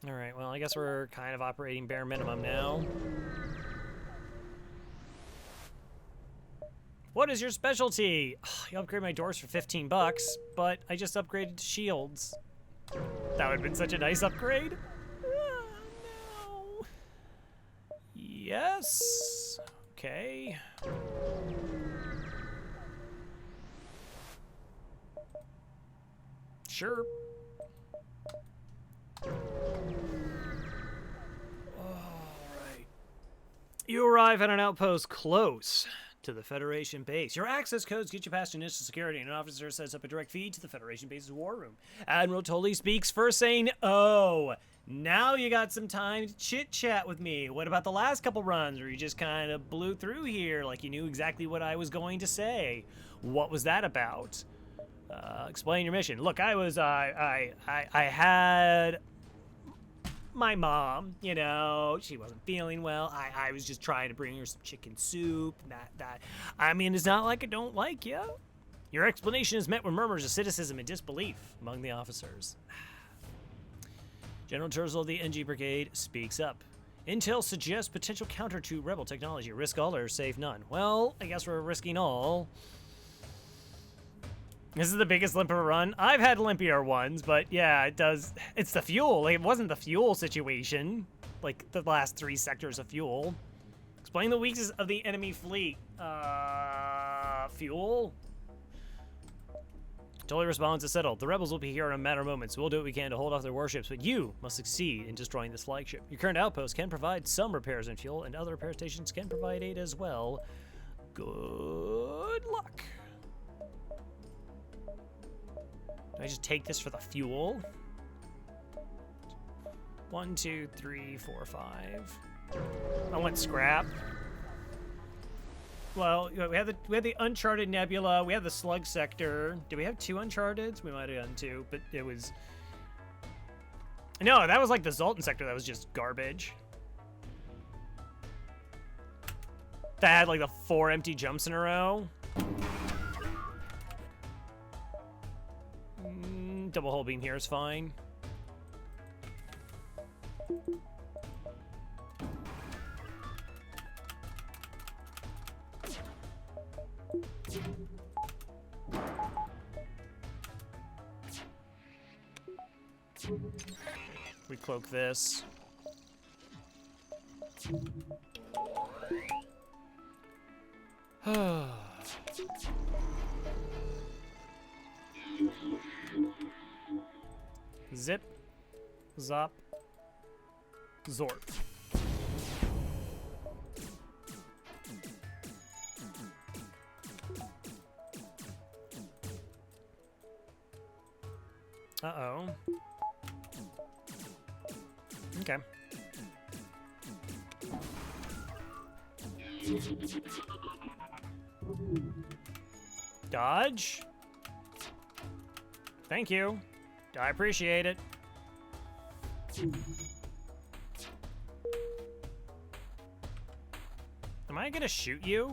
All right. Well, I guess we're kind of operating bare minimum now. What is your specialty? You upgrade my doors for 15 bucks, but I just upgraded to shields. That would have been such a nice upgrade. No. Yes. Okay. Sure. Alright. You arrive at an outpost close to the Federation base. Your access codes get you past initial security, and an officer sets up a direct feed to the Federation base's war room. Admiral Tully speaks first, saying, "Oh, Now you got some time to chit-chat with me. What about the last couple runs where you just kind of blew through here like you knew exactly what I was going to say? What was that about? Explain your mission. Look, I had my mom, you know, she wasn't feeling well. I was just trying to bring her some chicken soup. I mean, it's not like I don't like you. Your explanation is met with murmurs of cynicism and disbelief among the officers. General Terzel of the NG Brigade speaks up. Intel suggests potential counter to rebel technology. Risk all or save none. Well, I guess we're risking all. This is the biggest limper run. I've had limpier ones, but yeah, it does. It's the fuel. Like, it wasn't the fuel situation. Like, the last 3 sectors of fuel. Explain the weakness of the enemy fleet. Fuel? Totally responds is settled. The rebels will be here in a matter of moments. We'll do what we can to hold off their warships, but you must succeed in destroying this flagship. Your current outpost can provide some repairs and fuel, and other repair stations can provide aid as well. Good luck. Do I just take this for the fuel? 1, 2, 3, 4, 5. I want scrap. Well, we had the Uncharted Nebula. We had the Slug Sector. Did we have 2 Uncharteds? We might have done 2, but it was... No, that was like the Zoltan Sector. That was just garbage. That had like the 4 empty jumps in a row. Double hull beam here is fine. We cloak this. Zip, zop, zorp. Uh-oh. Okay. Dodge? Thank you. I appreciate it. Am I gonna shoot you?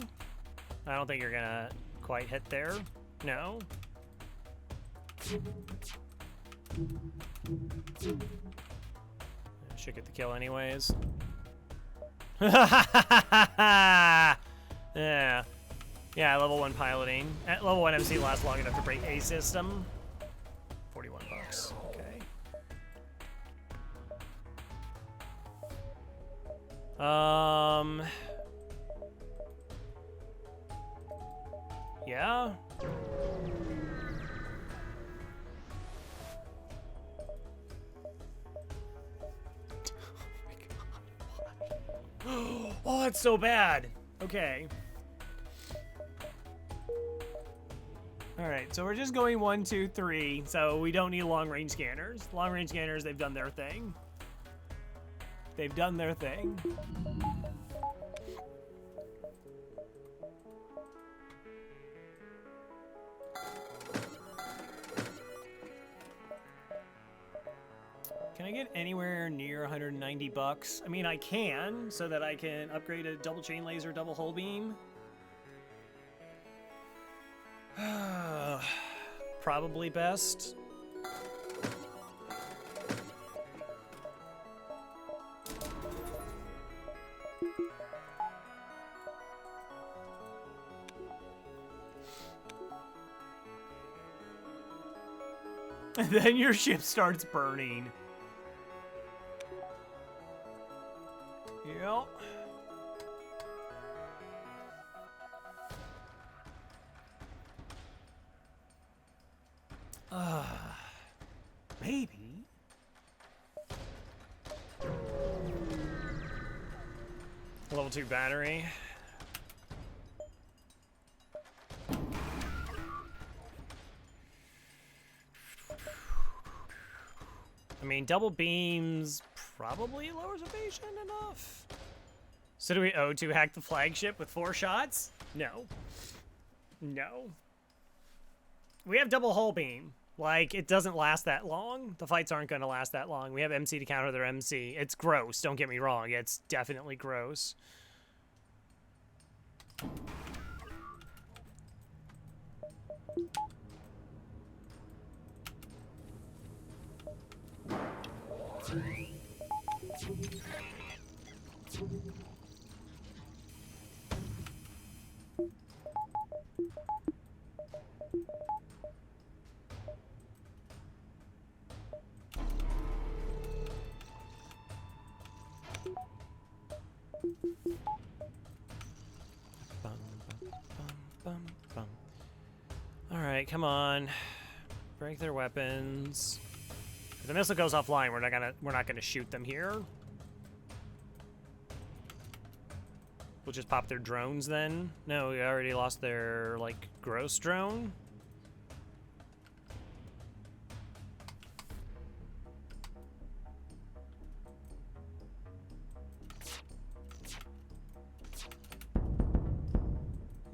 I don't think you're gonna quite hit there. No. I should get the kill anyways. Yeah. Yeah, level 1 piloting. At level 1 MC lasts long enough to break a system. 41 bucks. Okay. Yeah. Oh, that's so bad. Okay. All right, so we're just going 1, 2, 3. So we don't need long-range scanners. Long-range scanners, they've done their thing. They've done their thing. Can I get anywhere near 190 bucks? I mean, I can, so that I can upgrade a double chain laser, double hull beam. Probably best. And then your ship starts burning. Yep. Maybe. Level 2 battery. mean, double beams probably lowers evasion enough. So do we O2 hack the flagship with 4 shots? No. No. We have double hull beam. Like, it doesn't last that long. The fights aren't going to last that long. We have MC to counter their MC. It's gross, don't get me wrong. It's definitely gross. All right, come on. Break their weapons. If the missile goes offline, we're not gonna shoot them here. We'll just pop their drones then. No, we already lost their like gross drone.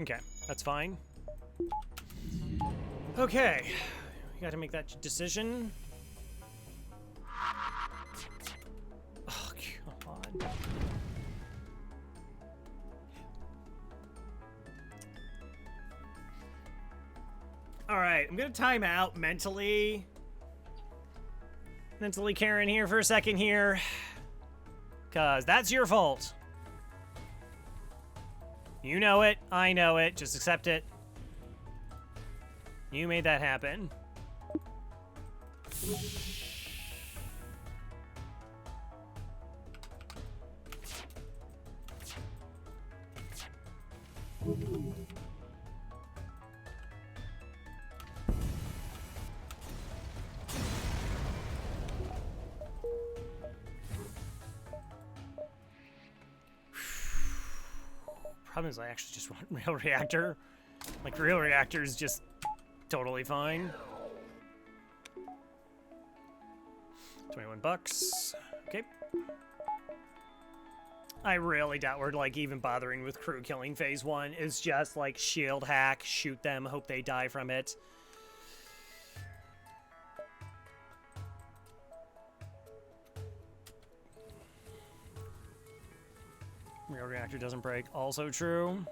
Okay, that's fine. Okay, we got to make that decision. Oh, come on. All right, I'm gonna time out mentally. Mentally Karen here for a second here. Cause that's your fault. You know it, I know it, just accept it. You made that happen. Problem is I actually just want rail reactor. Like, rail reactor is just totally fine. 21 bucks. Okay. I really doubt we're, like, even bothering with crew killing phase 1. It's just, like, shield hack, shoot them, hope they die from it. Rail reactor doesn't break. Also true.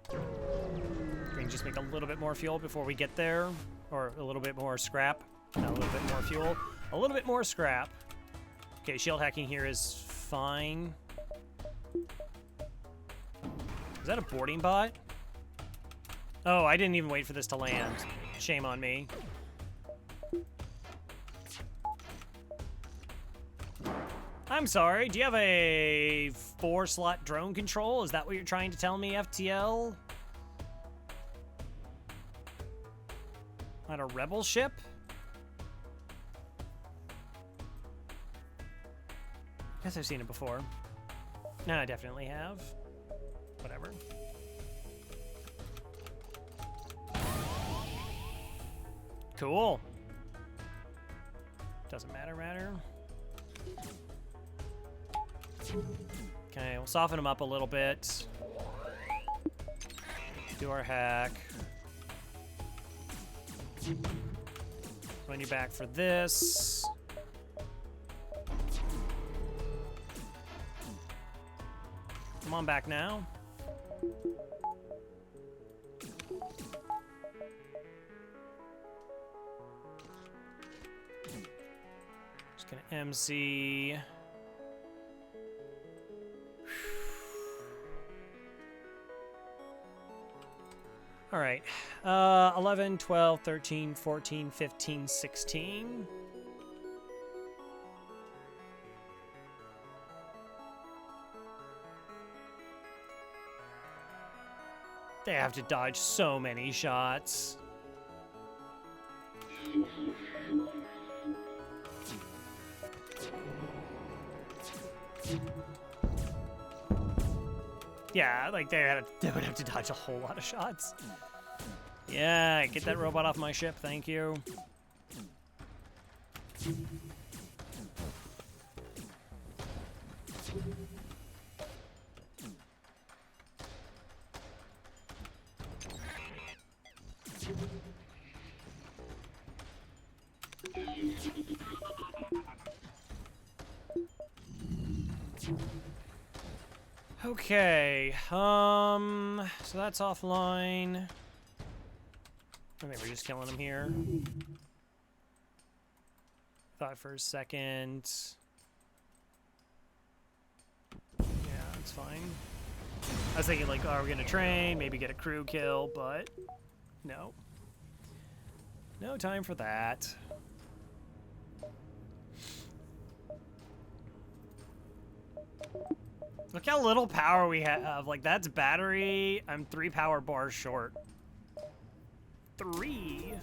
We can just make a little bit more fuel before we get there. Or a little bit more scrap. Not a little bit more fuel. A little bit more scrap. Okay, shield hacking here is fine. Is that a boarding bot? Oh, I didn't even wait for this to land. Shame on me. I'm sorry, do you have a 4-slot drone control? Is that what you're trying to tell me, FTL? On a rebel ship? Guess I've seen it before. No, I definitely have. Whatever. Cool. Doesn't matter. Okay, we'll soften them up a little bit. Do our hack. Run you back for this. Come on back now. Just gonna MC. All right, 11, 12, 13, 14, 15, 16. They have to dodge so many shots. Yeah, like they would have to dodge a whole lot of shots. Yeah, get that robot off my ship, thank you. Okay, so that's offline. I think we're just killing him here. Thought for a second. Yeah, that's fine. I was thinking, like, are we gonna train? Maybe get a crew kill, but no. No time for that. Look how little power we have. Like, that's battery. I'm 3 power bars short. 3?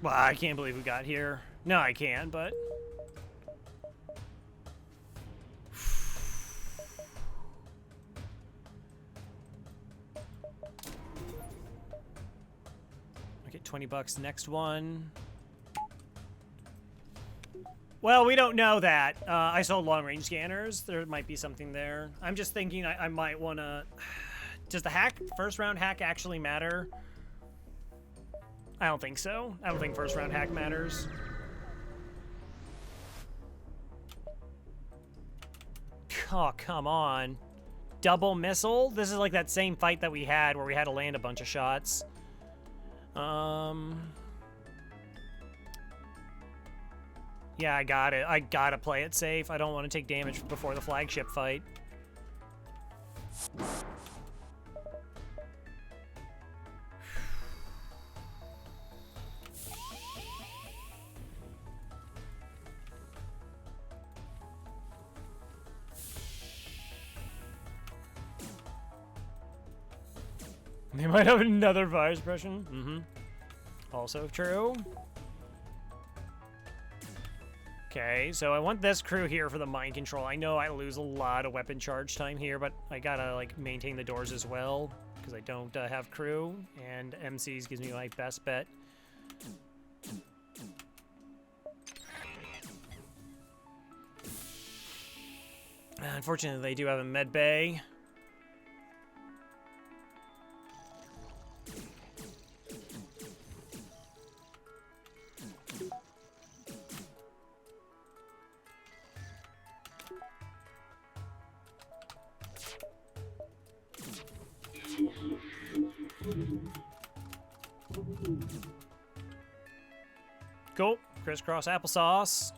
Well, I can't believe we got here. No, I can, but... I get 20 bucks next one. Well, we don't know that. I sold long-range scanners. There might be something there. I'm just thinking I might want to... Does the first-round hack actually matter? I don't think so. I don't think first-round hack matters. Oh, come on. Double missile? This is like that same fight that we had where we had to land a bunch of shots. Yeah, I got it. I gotta play it safe. I don't want to take damage before the flagship fight. They might have another fire suppression. Mm-hmm. Also true. Okay, so I want this crew here for the mind control. I know I lose a lot of weapon charge time here, but I gotta, like, maintain the doors as well, because I don't have crew, and MCs gives me my best bet. Unfortunately, they do have a med bay. Cool. Crisscross applesauce.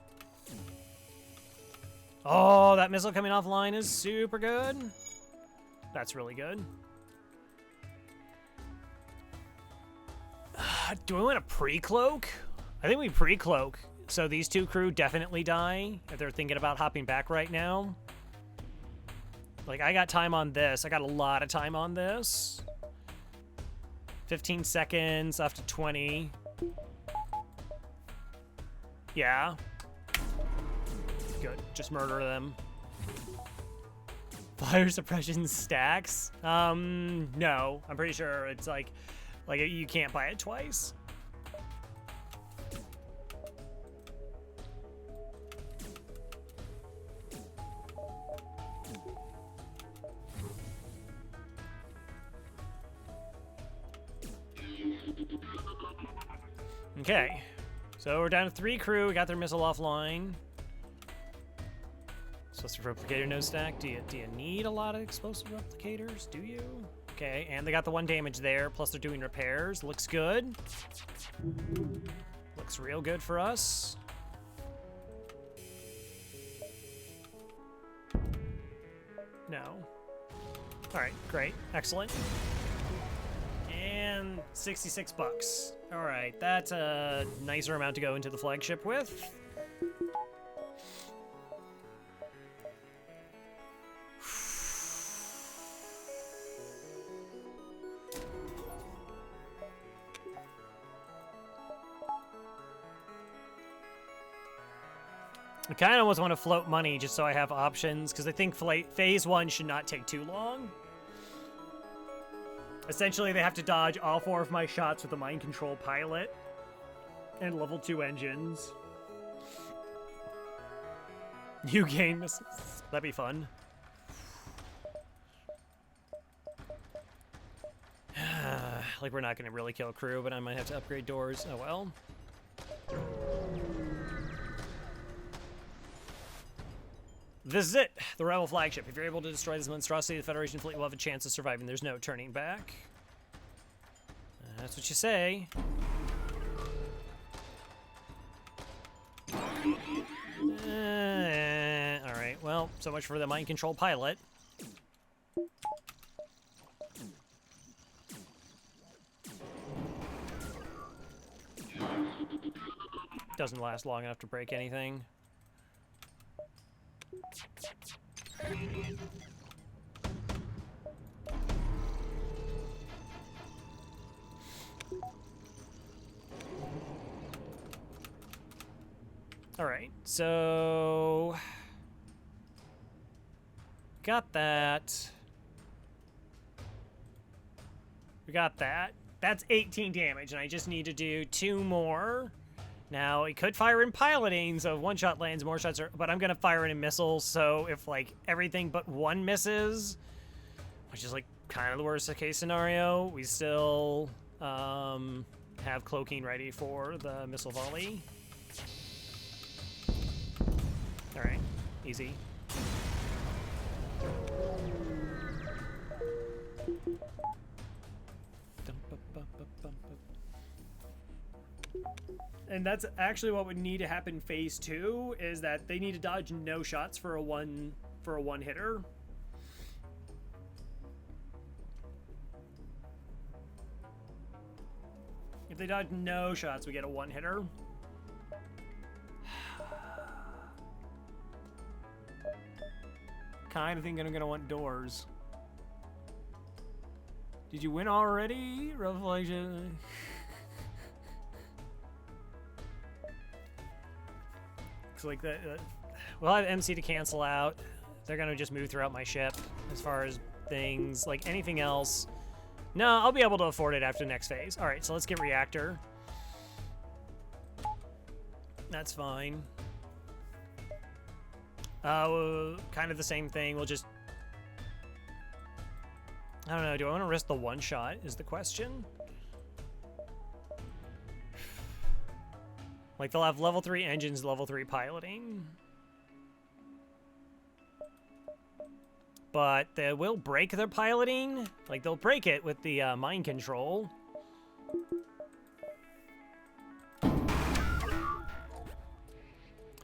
Oh, that missile coming offline is super good. That's really good. Do I want a pre-cloak? I think we pre-cloak. So these two crew definitely die if they're thinking about hopping back right now. Like, I got time on this. I got a lot of time on this. 15 seconds after 20. Yeah. Good. Just murder them. Fire suppression stacks? No. I'm pretty sure it's like you can't buy it twice. Okay. So we're down to 3 crew. We got their missile offline. Explosive replicator no stack. Do you need a lot of explosive replicators? Do you? Okay, and they got the 1 damage there, plus they're doing repairs. Looks good. Looks real good for us. No. Alright, great. Excellent. And 66 bucks. Alright, that's a nicer amount to go into the flagship with. I kind of almost want to float money just so I have options, because I think phase 1 should not take too long. Essentially, they have to dodge all 4 of my shots with the mind control pilot and level 2 engines. New game missiles. That'd be fun. Like, we're not going to really kill crew, but I might have to upgrade doors. Oh, well. This is it. The Rebel flagship. If you're able to destroy this monstrosity, the Federation fleet will have a chance of surviving. There's no turning back. That's what you say. Alright, well, so much for the mind control pilot. Doesn't last long enough to break anything. All right, so got that. We got that. That's 18 damage, and I just need to do 2 more. Now, it could fire in piloting, so if 1 shot lands, more shots are... But I'm going to fire it in missiles, so if, like, everything but 1 misses, which is, like, kind of the worst case scenario, we still have cloaking ready for the missile volley. All right, easy. And that's actually what would need to happen phase 2, is that they need to dodge no shots for a one hitter. If they dodge no shots, we get a 1 hitter. Kind of think I'm gonna want doors. Did you win already, Revelation? Like that, we'll have MC to cancel out. They're gonna just move throughout my ship. As far as things like anything else, no, I'll be able to afford it after the next phase. All right, so let's get reactor. That's fine. Kind of the same thing. We'll just, I don't know. Do I want to risk the 1 shot? Is the question. Like, they'll have level 3 engines, level 3 piloting. But they will break their piloting. Like, they'll break it with the mind control.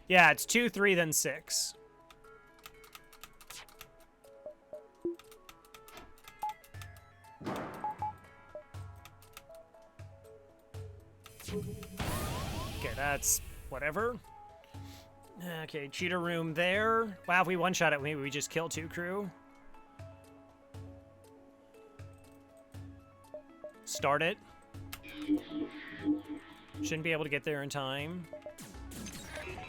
Yeah, it's 2, 3, then 6. Okay, that's whatever. Okay, cheater room there. Wow, if we one-shot it, maybe we just kill 2 crew. Start it. Shouldn't be able to get there in time.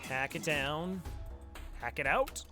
Hack it down. Hack it out.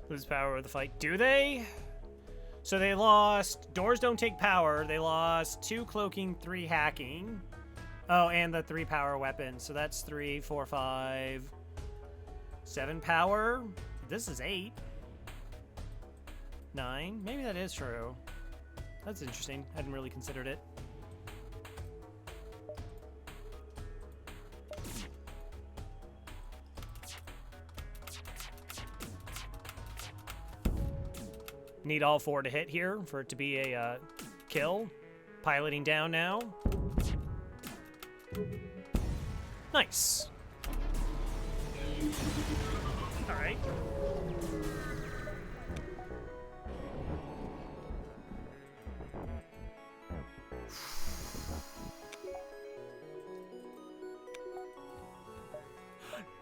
Lose power of the fight. Do they? So they lost... Doors don't take power. They lost 2 cloaking, 3 hacking. Oh, and the 3 power weapons. So that's 3, 4, 5... 7 power. This is 8. 9. Maybe that is true. That's interesting. I hadn't really considered it. Need all 4 to hit here for it to be a kill. Piloting down now. All right.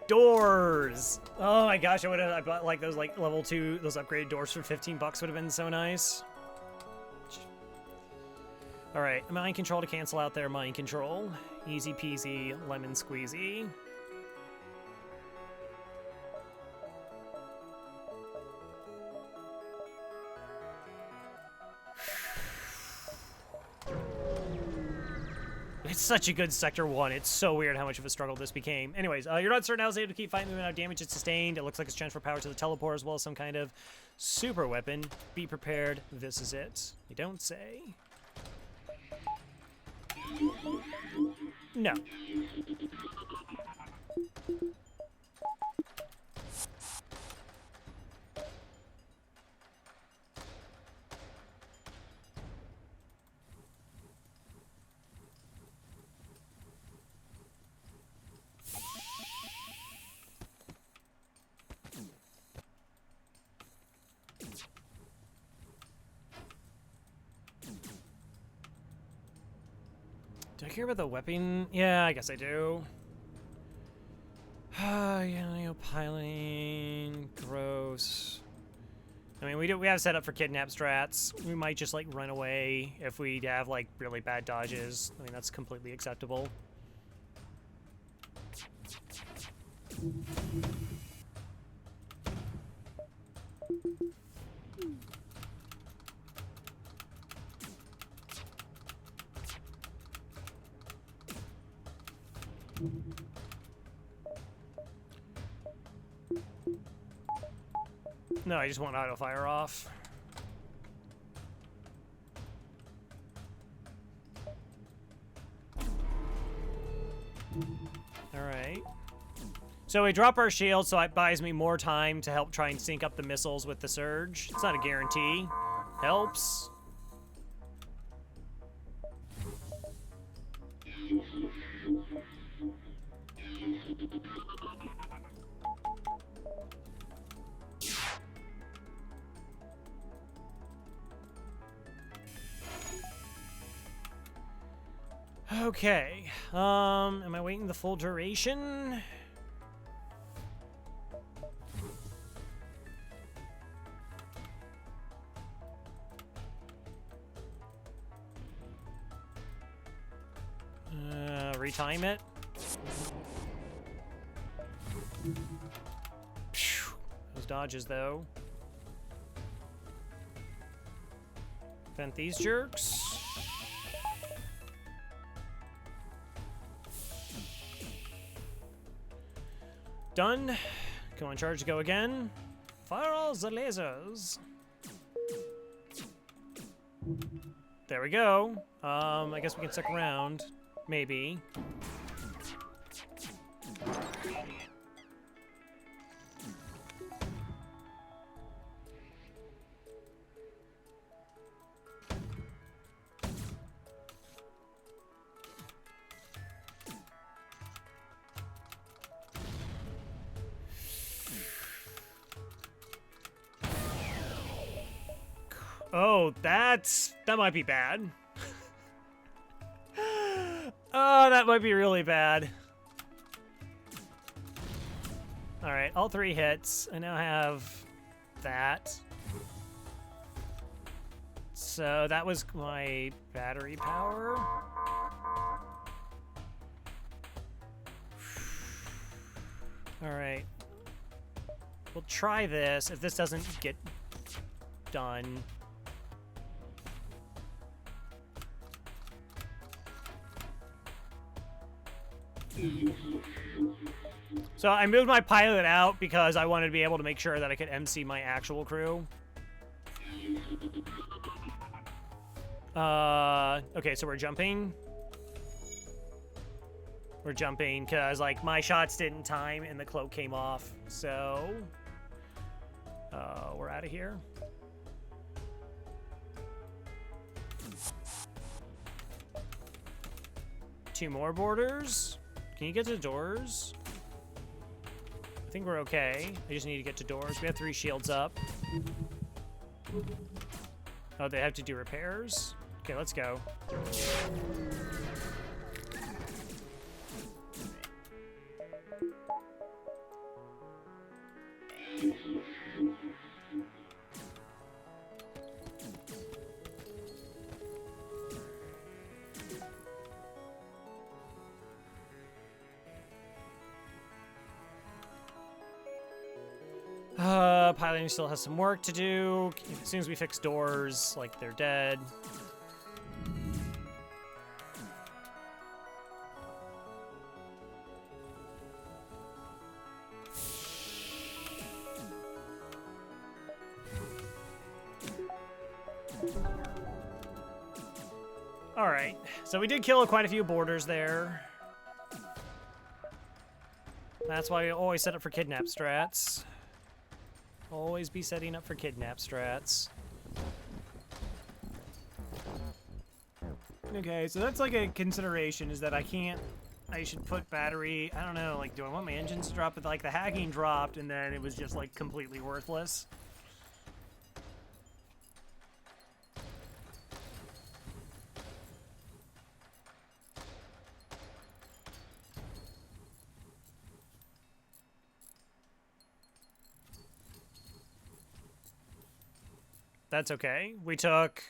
Doors. Oh my gosh, I bought like those like level 2, those upgraded doors for 15 bucks would have been so nice. All right, mind control to cancel out their mind control. Easy peasy, lemon squeezy. It's such a good Sector 1. It's so weird how much of a struggle this became. Anyways, you're not certain how it's able to keep fighting the amount of damage it's sustained. It looks like it's transfer power to the teleport as well as some kind of super weapon. Be prepared. This is it. You don't say. No. Do I care about the weapon? Yeah, I guess I do. Yeah, piling. Gross. I mean, we have set up for kidnap strats. We might just, like, run away if we have, like, really bad dodges. I mean, that's completely acceptable. No, I just want auto fire off. All right. So we drop our shield, so it buys me more time to help try and sync up the missiles with the surge. It's not a guarantee. Helps. Okay. Am I waiting the full duration? Retime it. Phew. Those dodges, though. Vent these jerks. Done. Go on charge, go again. Fire all the lasers. There we go. I guess we can stick around. Maybe. Oh, that might be bad. Oh, that might be really bad. All right, all 3 hits. I now have that. So that was my battery power. All right. We'll try this. If this doesn't get done. So I moved my pilot out because I wanted to be able to make sure that I could MC my actual crew. Okay, so we're jumping. We're jumping because, like, my shots didn't time and the cloak came off. So, we're out of here. Two more borders. Can you get to the doors? I think we're okay. I just need to get to doors. We have 3 shields up. Oh, they have to do repairs? Okay, let's go. Piloting still has some work to do. As soon as we fix doors, like, they're dead. Alright, so we did kill quite a few borders there. That's why we always set up for kidnap strats. Always be setting up for kidnap strats. Okay, so that's like a consideration, is that I should put battery, I don't know, like, do I want my engines to drop? But like the hacking dropped and then it was just like completely worthless. That's okay. We took,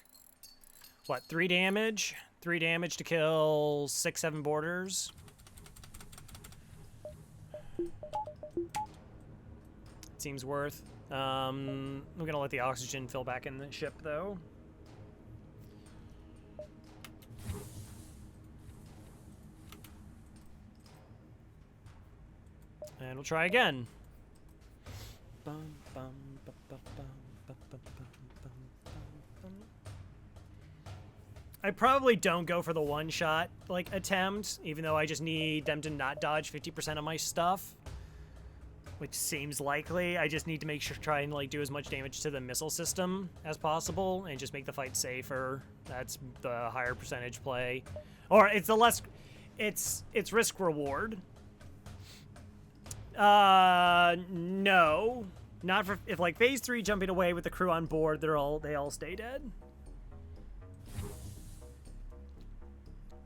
what, 3 damage? 3 damage to kill 6, 7 borders. Seems worth. I'm gonna let the oxygen fill back in the ship, though. And we'll try again. Bum, bum, ba, ba, bum, ba, ba, bum. I probably don't go for the one-shot, like, attempt, even though I just need them to not dodge 50% of my stuff, which seems likely. I just need to make sure, try and, like, do as much damage to the missile system as possible and just make the fight safer. That's the higher percentage play. Or it's the less, it's risk-reward. No. Not for, if, like, phase 3 jumping away with the crew on board, they all stay dead.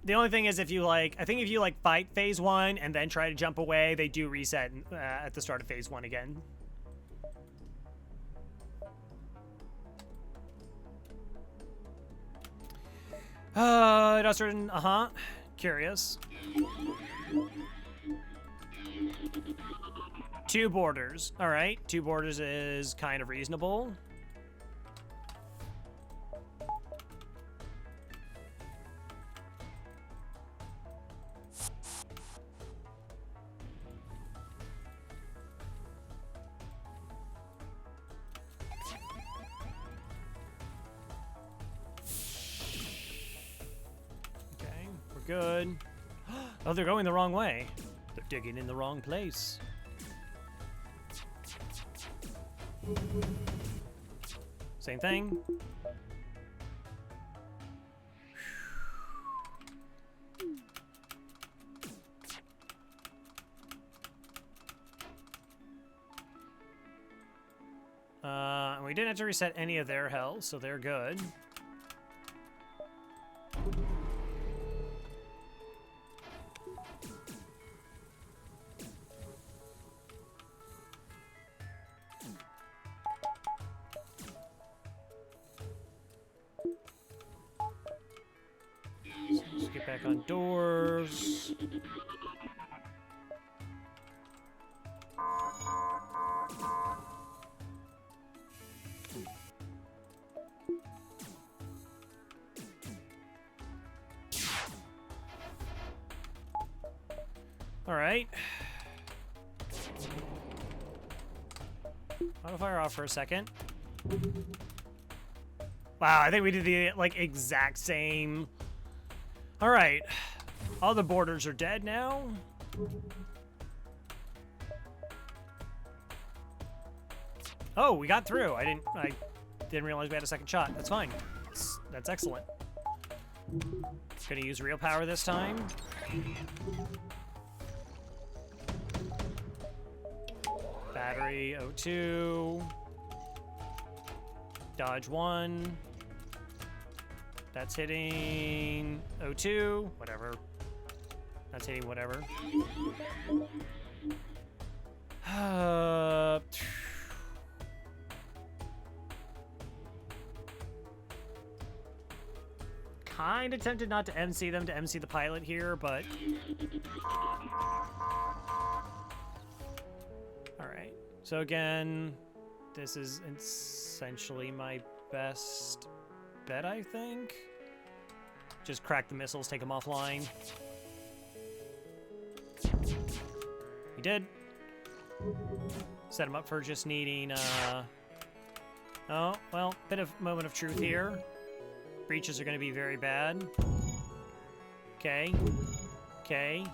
The only thing is if you, like, I think if you, like, fight phase 1 and then try to jump away, they do reset at the start of phase 1 again. Curious. 2 borders. All right, 2 borders is kind of reasonable. Good. Oh, they're going the wrong way. They're digging in the wrong place. Same thing. We didn't have to reset any of their health, so they're good. Let's get back on doors. All right. Auto fire off for a second. Wow, I think we did the, like, exact same. All right. All the borders are dead now. Oh, we got through. I didn't realize we had a second shot. That's fine. That's excellent. Gonna use real power this time. Battery O2. Dodge 1. That's hitting O2. Whatever. That's hitting whatever. Kind of tempted not to MC them, to MC the pilot here, but... Alright. So again, this is essentially my best bet, I think. Just crack the missiles, take them offline. He did. Set him up for just needing, oh, well, bit of moment of truth here. Breaches are going to be very bad. Okay. Okay.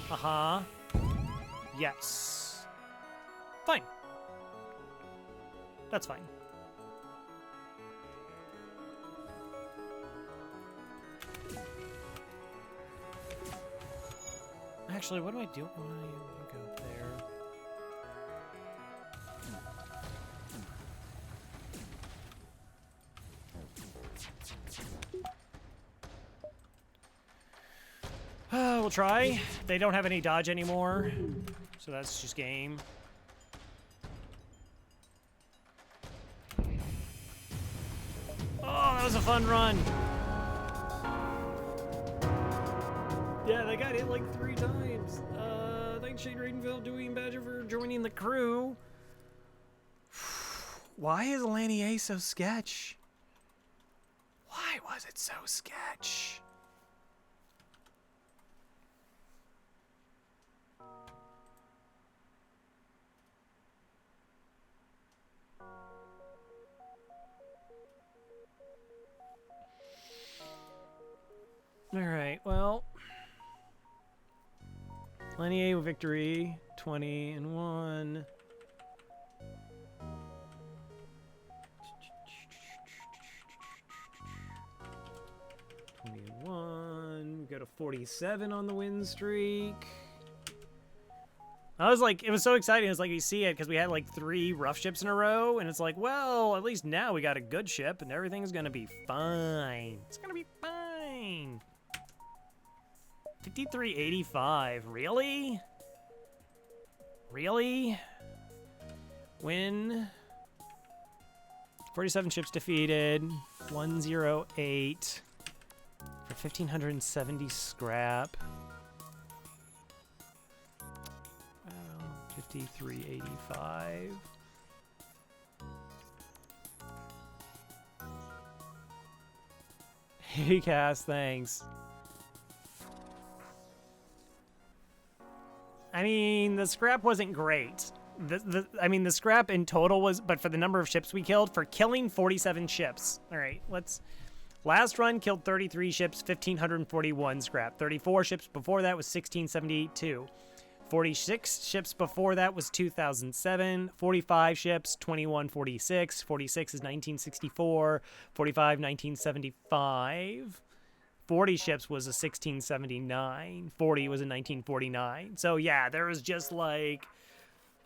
Uh-huh. Yes. Fine. That's fine. Actually, what do I do when I go there? We'll try. They don't have any dodge anymore, so that's just game. Oh, that was a fun run. Yeah, that got hit like 3 times. Thanks Shane Raidenville, Dewey, and Badger for joining the crew. Why is Lanius A so sketch? Why was it so sketch? Alright, well... Lanius A victory, 20-1. We go to 47 on the win streak. I was like, it was so exciting. It was like you see it because we had like 3 rough ships in a row, and it's like, well, at least now we got a good ship, and everything's gonna be fine. It's gonna be fine. 5385, really? Really? Win. 47 ships defeated. 108 for 1,570 scrap. 5385. Hey, Cass, thanks. I mean, the scrap wasn't great. I mean, the scrap in total was, but for the number of ships we killed, for killing 47 ships. All right, let's... Last run killed 33 ships, 1,541 scrap. 34 ships before that was 1,672. 46 ships before that was 2007. 45 ships, 2146. 46 is 1964. 45, 1975. 40 ships was a 1679. 40 was a 1949. So yeah, there was just like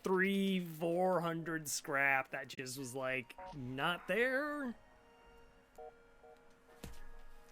300-400 scrap that just was like not there.